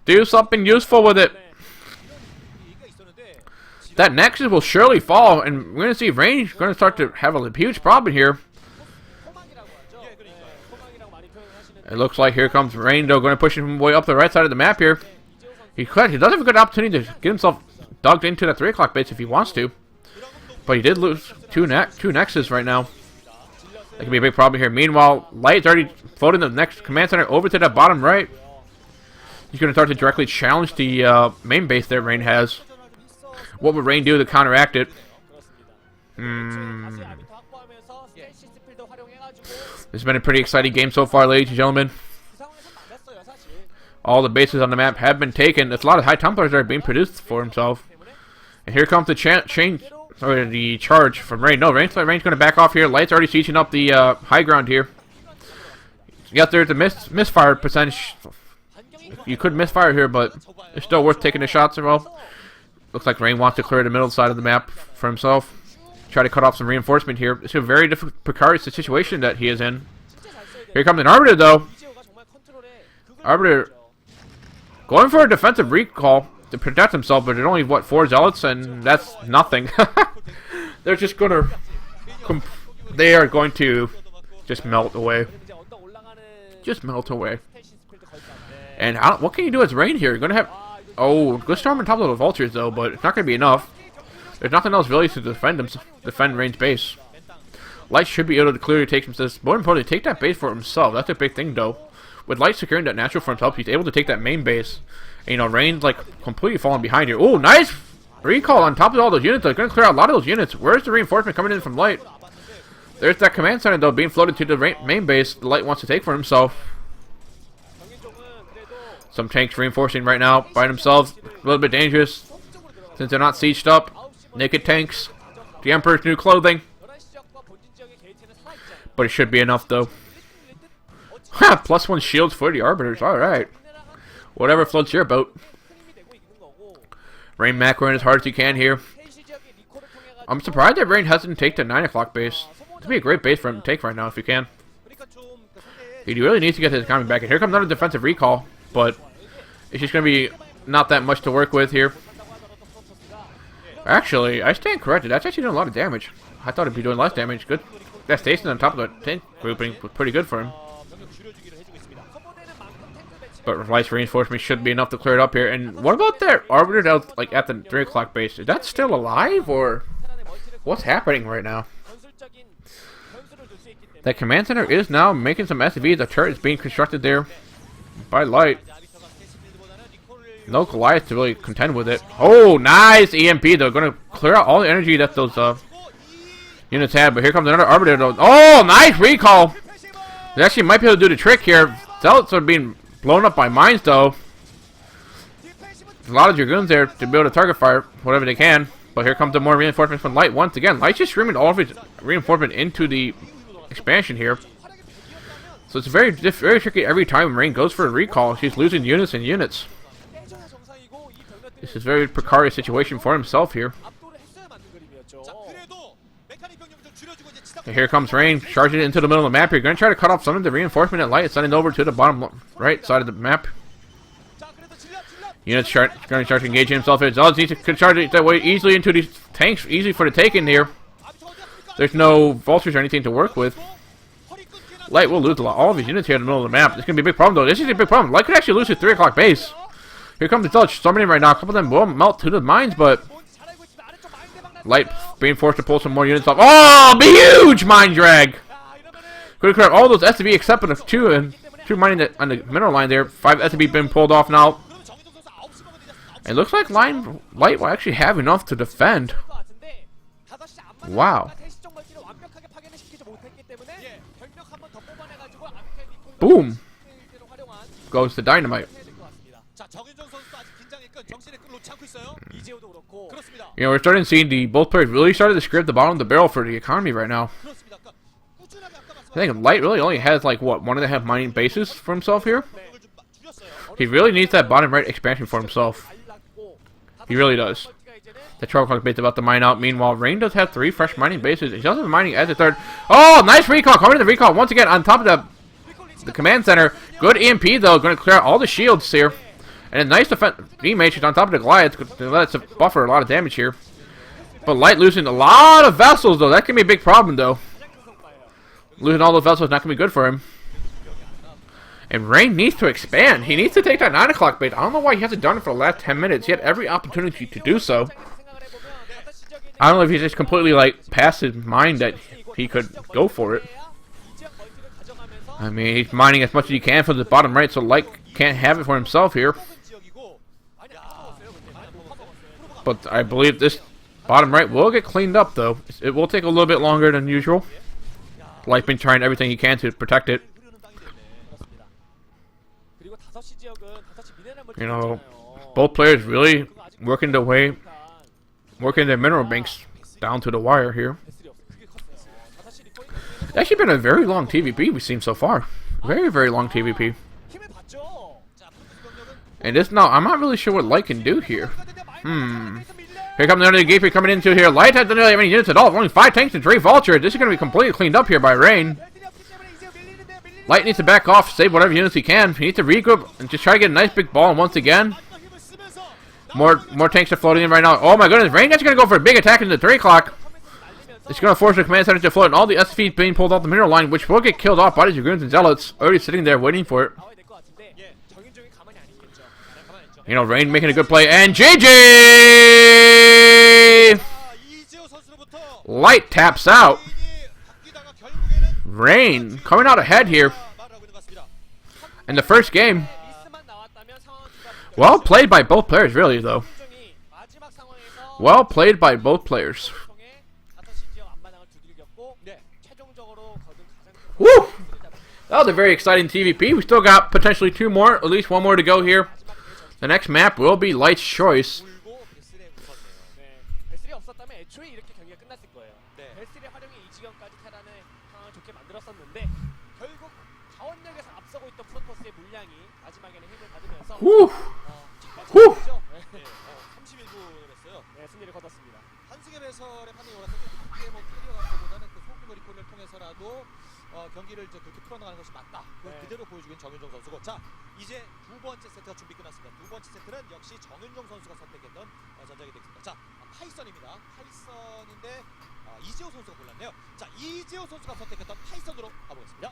Do something useful with it. That Nexus will surely fall, and we're going to see Rain going to start to have a huge problem here. It looks like here comes Rain, though, going to push him way up the right side of the map here. He does have a good opportunity to get himself dug into that 3 o'clock base if he wants to. But he did lose two Nexus right now. That could be a big problem here. Meanwhile, Light's already floating the next command center over to the bottom right. He's going to start to directly challenge the main base that Rain has. What would Rain do to counteract it? It's been a pretty exciting game so far, ladies and gentlemen. All the bases on the map have been taken. There's a lot of high Templars that are being produced for himself. And here comes the the charge from Rain. No, Rain's going to back off here. Light's already sieging up the high ground here. Yes, there's a misfire percentage. You could misfire here, but it's still worth taking the shots as well. Looks like Rain wants to clear the middle side of the map for himself. Try to cut off some reinforcement here. It's a very difficult, precarious situation that he is in. Here comes an Arbiter, though. Arbiter going for a defensive recall to protect himself, but there's only, what, 4 Zealots, and that's nothing. They're just going to... They are going to just melt away. Just melt away. And what can you do as Rain here? You're going to have... Oh, good storm on top of the Vultures, though, but it's not going to be enough. There's nothing else really to defend Rain's base. Light should be able to clearly take this. More importantly, take that base for himself. That's a big thing, though. With Light securing that natural for himself, he's able to take that main base. And, you know, Rain's, like, completely falling behind here. Oh, nice recall on top of all those units. They're going to clear out a lot of those units. Where's the reinforcement coming in from Light? There's that command center, though, being floated to the main base the Light wants to take for himself. Some tanks reinforcing right now by themselves. A little bit dangerous since they're not sieged up. Naked tanks. The Emperor's new clothing. But it should be enough, though. Ha! +1 shields for the Arbiters. Alright. Whatever floats your boat. Rain macroing as hard as he can here. I'm surprised that Rain hasn't taken the 9 o'clock base. This would be a great base for him to take right now if he can. He really needs to get his economy back. And here comes another defensive recall. But it's just going to be not that much to work with here. Actually, I stand corrected. That's actually doing a lot of damage. I thought it'd be doing less damage. Good. That station on top of the tank grouping was pretty good for him. But Light's reinforcement should be enough to clear it up here. And what about that Arbiter that was, like, at the 3 o'clock base? Is that still alive, or what's happening right now? That command center is now making some SCVs. The turret is being constructed there by Light. No Goliath to really contend with it. Oh, nice EMP, though. Going to clear out all the energy that those units had. But here comes another Arbiter, though. Oh, nice recall. They actually might be able to do the trick here. Zealots are being blown up by mines, though. There's a lot of Dragoons there to be able to target fire whatever they can. But here comes the more reinforcements from Light once again. Light's just streaming all of his reinforcement into the expansion here. So it's very tricky every time Rain goes for a recall. She's losing units and units. This is a very precarious situation for himself here. And here comes Rain, charging into the middle of the map here. Going to try to cut off some of the reinforcement that Light is sending over to the bottom right side of the map. Units going to start engaging himself here. Zealots need to charge that way easily into these tanks, easy for the taking here. There's no vultures or anything to work with. Light will lose all of his units here in the middle of the map. It's going to be a big problem, though. This is a big problem. Light could actually lose his 3 o'clock base. Here comes the Zealots summoning right now. A couple of them will melt to the mines, but Light being forced to pull some more units off. Oh, huge mine drag! Could have cleared all those SCV except for the 2 mining on the mineral line there. 5 SCV been pulled off now. It looks like Light will actually have enough to defend. Wow. Boom! Goes the dynamite. You know, we're starting to see both players really started to scrape the bottom of the barrel for the economy right now. I think Light really only has, like, what, 1.5 mining bases for himself here? He really needs that bottom right expansion for himself. He really does. The 12 o'clock bait's about to mine out. Meanwhile, Rain does have 3 fresh mining bases. He does have mining as a third. Oh, nice recall. Coming to the recall once again on top of the command center. Good EMP, though. Going to clear out all the shields here. And a nice defense. D-Matrix on top of the Goliath. Let's buffer a lot of damage here. But Light losing a lot of vessels, though. That can be a big problem, though. Losing all those vessels is not going to be good for him. And Rain needs to expand. He needs to take that 9 o'clock bait. I don't know why he hasn't done it for the last 10 minutes. He had every opportunity to do so. I don't know if he's just completely, like, past his mind that he could go for it. I mean, he's mining as much as he can for the bottom right, so Light can't have it for himself here. But I believe this bottom right will get cleaned up, though. It will take a little bit longer than usual. Light's been trying everything he can to protect it. You know, both players really working their mineral banks down to the wire here. It's actually been a very long TVP we've seen so far. Very, very long TVP. And this now, I'm not really sure what Light can do here. Here comes another Gateway coming into here. Light has not really have any units at all. Only 5 tanks and 3 vultures. This is going to be completely cleaned up here by Rain. Light needs to back off, save whatever units he can. He needs to regroup and just try to get a nice big ball. And once again, more tanks are floating in right now. Oh my goodness, Rain is going to go for a big attack into 3 o'clock. It's going to force the command center to float, and all the SV being pulled off the mineral line, which will get killed off by the Dragoons and Zealots, already sitting there waiting for it. You know, Rain making a good play, and GG! Light taps out. Rain coming out ahead here in the first game. Well played by both players, really, though. Well played by both players. Woo! That was a very exciting TVP. We still got potentially 2 more, at least 1 more to go here. The next map will be Light's choice. Woo! Woo! 경기를 이제 그렇게 풀어나가는 것이 맞다. 그대로 보여주긴 정윤종 선수고. 자, 이제 두 번째 세트가 준비 끝났습니다. 두 번째 세트는 역시 정윤종 선수가 선택했던 전작이 되겠습니다. 자, 파이썬입니다. 파이썬인데 이재호 선수가 골랐네요. 자, 이재호 선수가 선택했던 파이썬으로 가보겠습니다.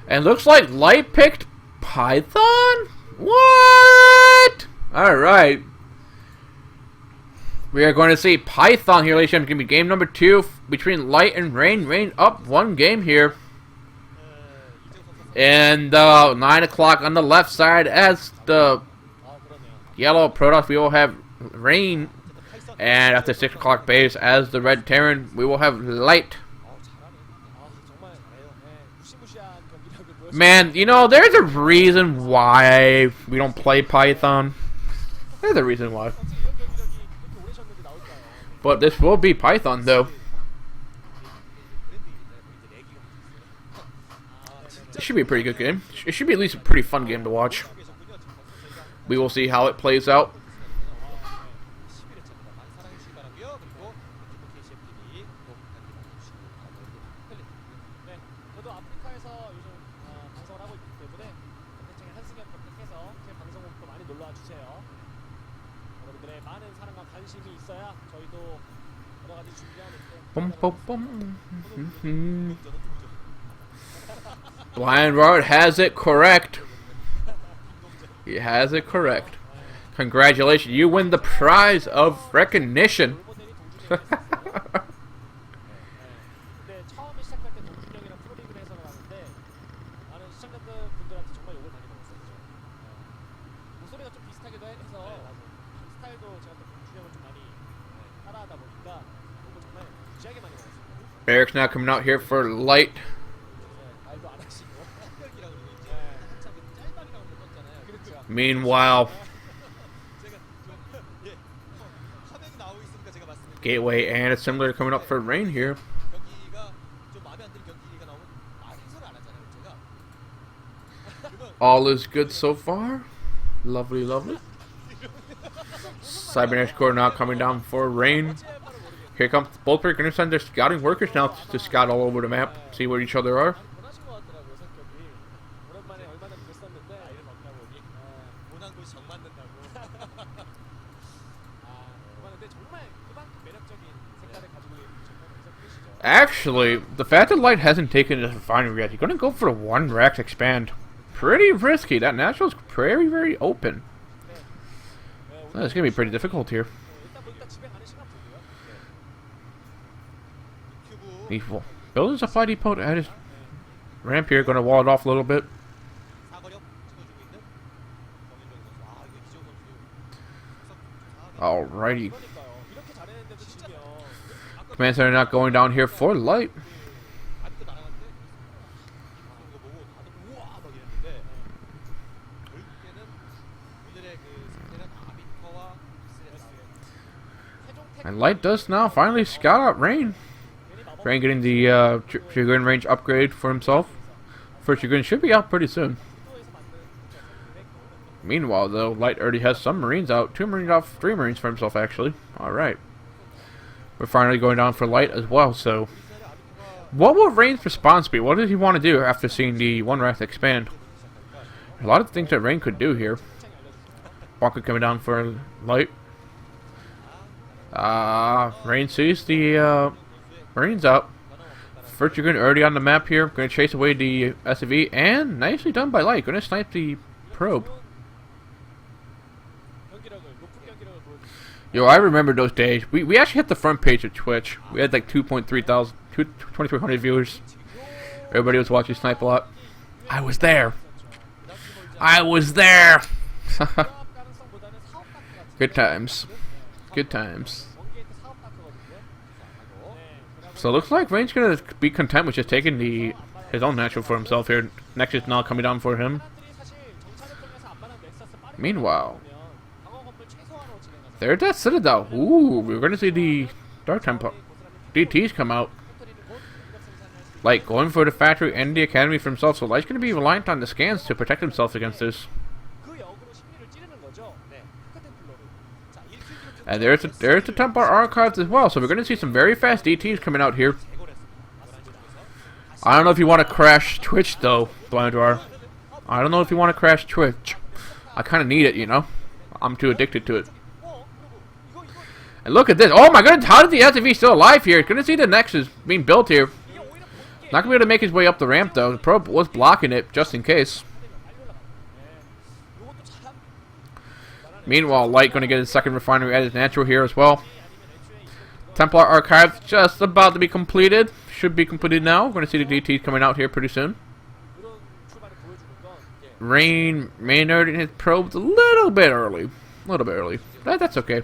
And looks like Light picked Python? What? Alright. We are going to see Python here, ladies and gentlemen. It's going to be game number 2 between Light and Rain. Rain up 1 game here. And 9 o'clock on the left side as the yellow Protoss, we will have Rain. And at the 6 o'clock base as the red Terran, we will have Light. Man, you know, there's a reason why we don't play Python. There's a reason why. But this will be Python, though. It should be a pretty good game. It should be at least a pretty fun game to watch. We will see how it plays out. Blind Rod has it correct. He has it correct. Congratulations, you win the prize of recognition. Eric's now coming out here for Light. Meanwhile, Gateway and Assembler coming up for Rain here. All is good so far. Lovely, lovely. Cybernetics Corps now coming down for rain. Here comes both players going to send their scouting workers now to scout all over the map, see where each other are. Actually, the fact that Light hasn't taken this refinery yet, he's going to go for the one rack expand. Pretty risky. That natural's very, very open. It's going to be pretty difficult here. He's building a supply depot at his ramp here. Going to wall it off a little bit. Alrighty. Command center not going down here for Light. And Light does now finally scout out Rain. Rain getting the Dragoon range upgrade for himself. First Dragoon should be out pretty soon. Meanwhile, though, Light already has some Marines out. 2 Marines off, 3 Marines for himself, actually. Alright. We're finally going down for Light as well, so... What will Rain's response be? What does he want to do after seeing the one rack expand? A lot of things that Rain could do here. Walker coming down for Light. Rain sees the Marines out. First Dragoon already on the map here. Going to chase away the SUV. And nicely done by Light. Going to snipe the probe. Yo, I remember those days. We actually hit the front page of Twitch. We had like 2,300 viewers. Everybody was watching Snipe a lot. I was there. I was there. Good times. Good times. So it looks like Rain's gonna be content with just taking his own natural for himself here. Next is now coming down for him. Meanwhile, there's that Citadel. Ooh, we're gonna see the Dark Temple DTs come out. Light going for the factory and the academy for himself. So Light's gonna be reliant on the scans to protect himself against this. And there's the Templar Archives as well. So we're going to see some very fast DTs coming out here. I don't know if you want to crash Twitch, though, Blandwar. I don't know if you want to crash Twitch. I kind of need it, you know. I'm too addicted to it. And look at this. Oh my goodness, how did the SUV still alive here? Going to see the Nexus being built here. Not going to be able to make his way up the ramp, though. The probe was blocking it, just in case. Meanwhile, Light going to get his second refinery at his natural here as well. Templar Archive just about to be completed. Should be completed now. We're going to see the DTs coming out here pretty soon. Rain Maynard and his probes a little bit early. A little bit early. But that's okay.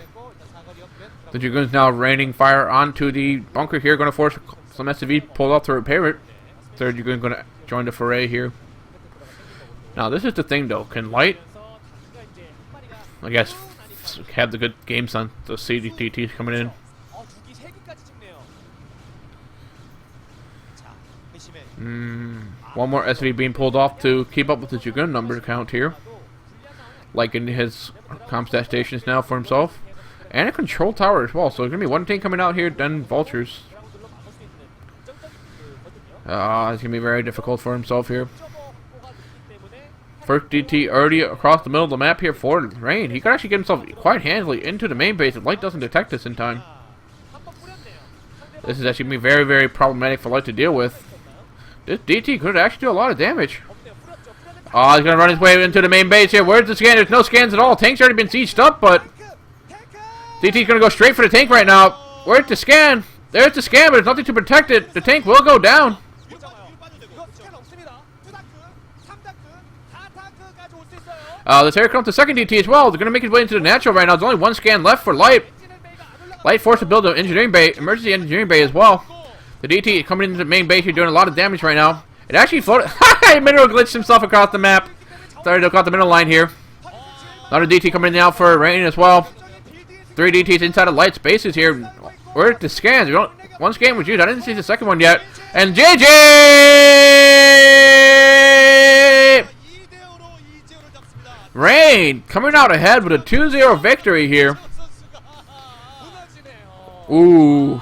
The Dragoon's now raining fire onto the bunker here. Going to force some SUV pulled out to repair it. Third Dragoon going to join the foray here. Now, this is the thing, though. Can Light... I guess have the good games on the CDTs coming in. One more SV being pulled off to keep up with the Dragoon number count here. Like in his Comstat stations now for himself. And a control tower as well. So there's going to be one tank coming out here, then Vultures. It's going to be very difficult for himself here. First DT already across the middle of the map here for Rain. He could actually get himself quite handily into the main base if Light doesn't detect this in time. This is actually going to be very, very problematic for Light to deal with. This DT could actually do a lot of damage. Oh, he's going to run his way into the main base here. Where's the scan? There's no scans at all. Tank's already been sieged up, but DT's going to go straight for the tank right now. Where's the scan? There's the scan, but there's nothing to protect it. The tank will go down. This here comes the second DT as well. They're going to make his way into the natural right now. There's only one scan left for Light. Light forced to build an engineering bay, emergency engineering bay as well. The DT coming into the main base here doing a lot of damage right now. It actually floated. Mineral glitched himself across the map. Started to cut the middle line here. Another DT coming in now for Rain as well. 3 DTs inside of Light's bases here. Where's the scans? One scan was used. I didn't see the second one yet. And JJ! Rain coming out ahead with a 2-0 victory here. Ooh.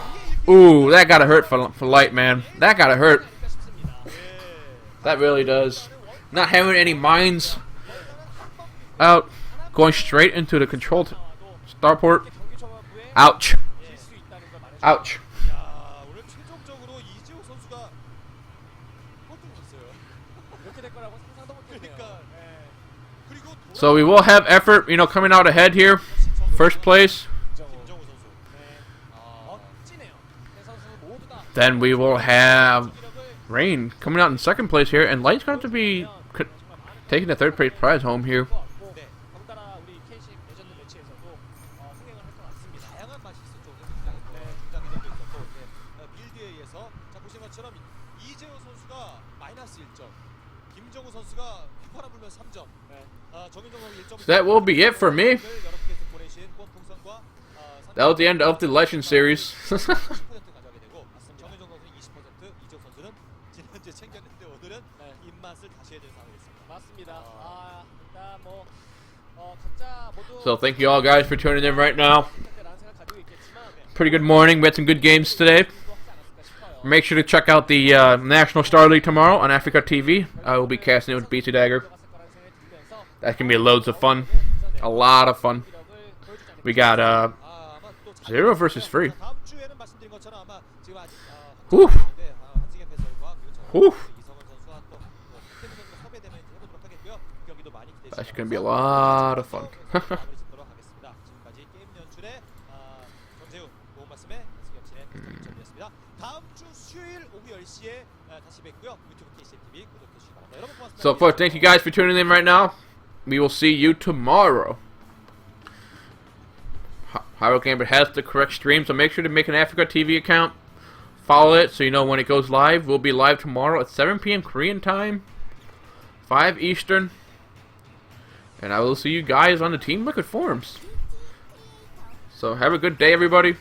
Ooh, that gotta hurt for Light, man. That gotta hurt. That really does. Not having any mines out. Going straight into the controlled starport. Ouch. Ouch. So we will have effort, you know, coming out ahead here. First place. Then we will have Rain coming out in second place here. And Light's going to be taking the third place prize home here. So that will be it for me. That was the end of the Legend Series. So thank you all guys for tuning in right now. Pretty good morning. We had some good games today. Make sure to check out the National Star League tomorrow on Africa TV. I will be casting it with BT Dagger. That's going to be loads of fun. A lot of fun. We got 0 versus 3. Whew. Whew. That's going to be a lot of fun. So, of course, thank you guys for tuning in right now. We will see you tomorrow. Hyrule Gamer has the correct stream, so make sure to make an Africa TV account. Follow it so you know when it goes live. We'll be live tomorrow at 7 p.m. Korean time, 5 Eastern. And I will see you guys on the Team Liquid forums. So have a good day, everybody.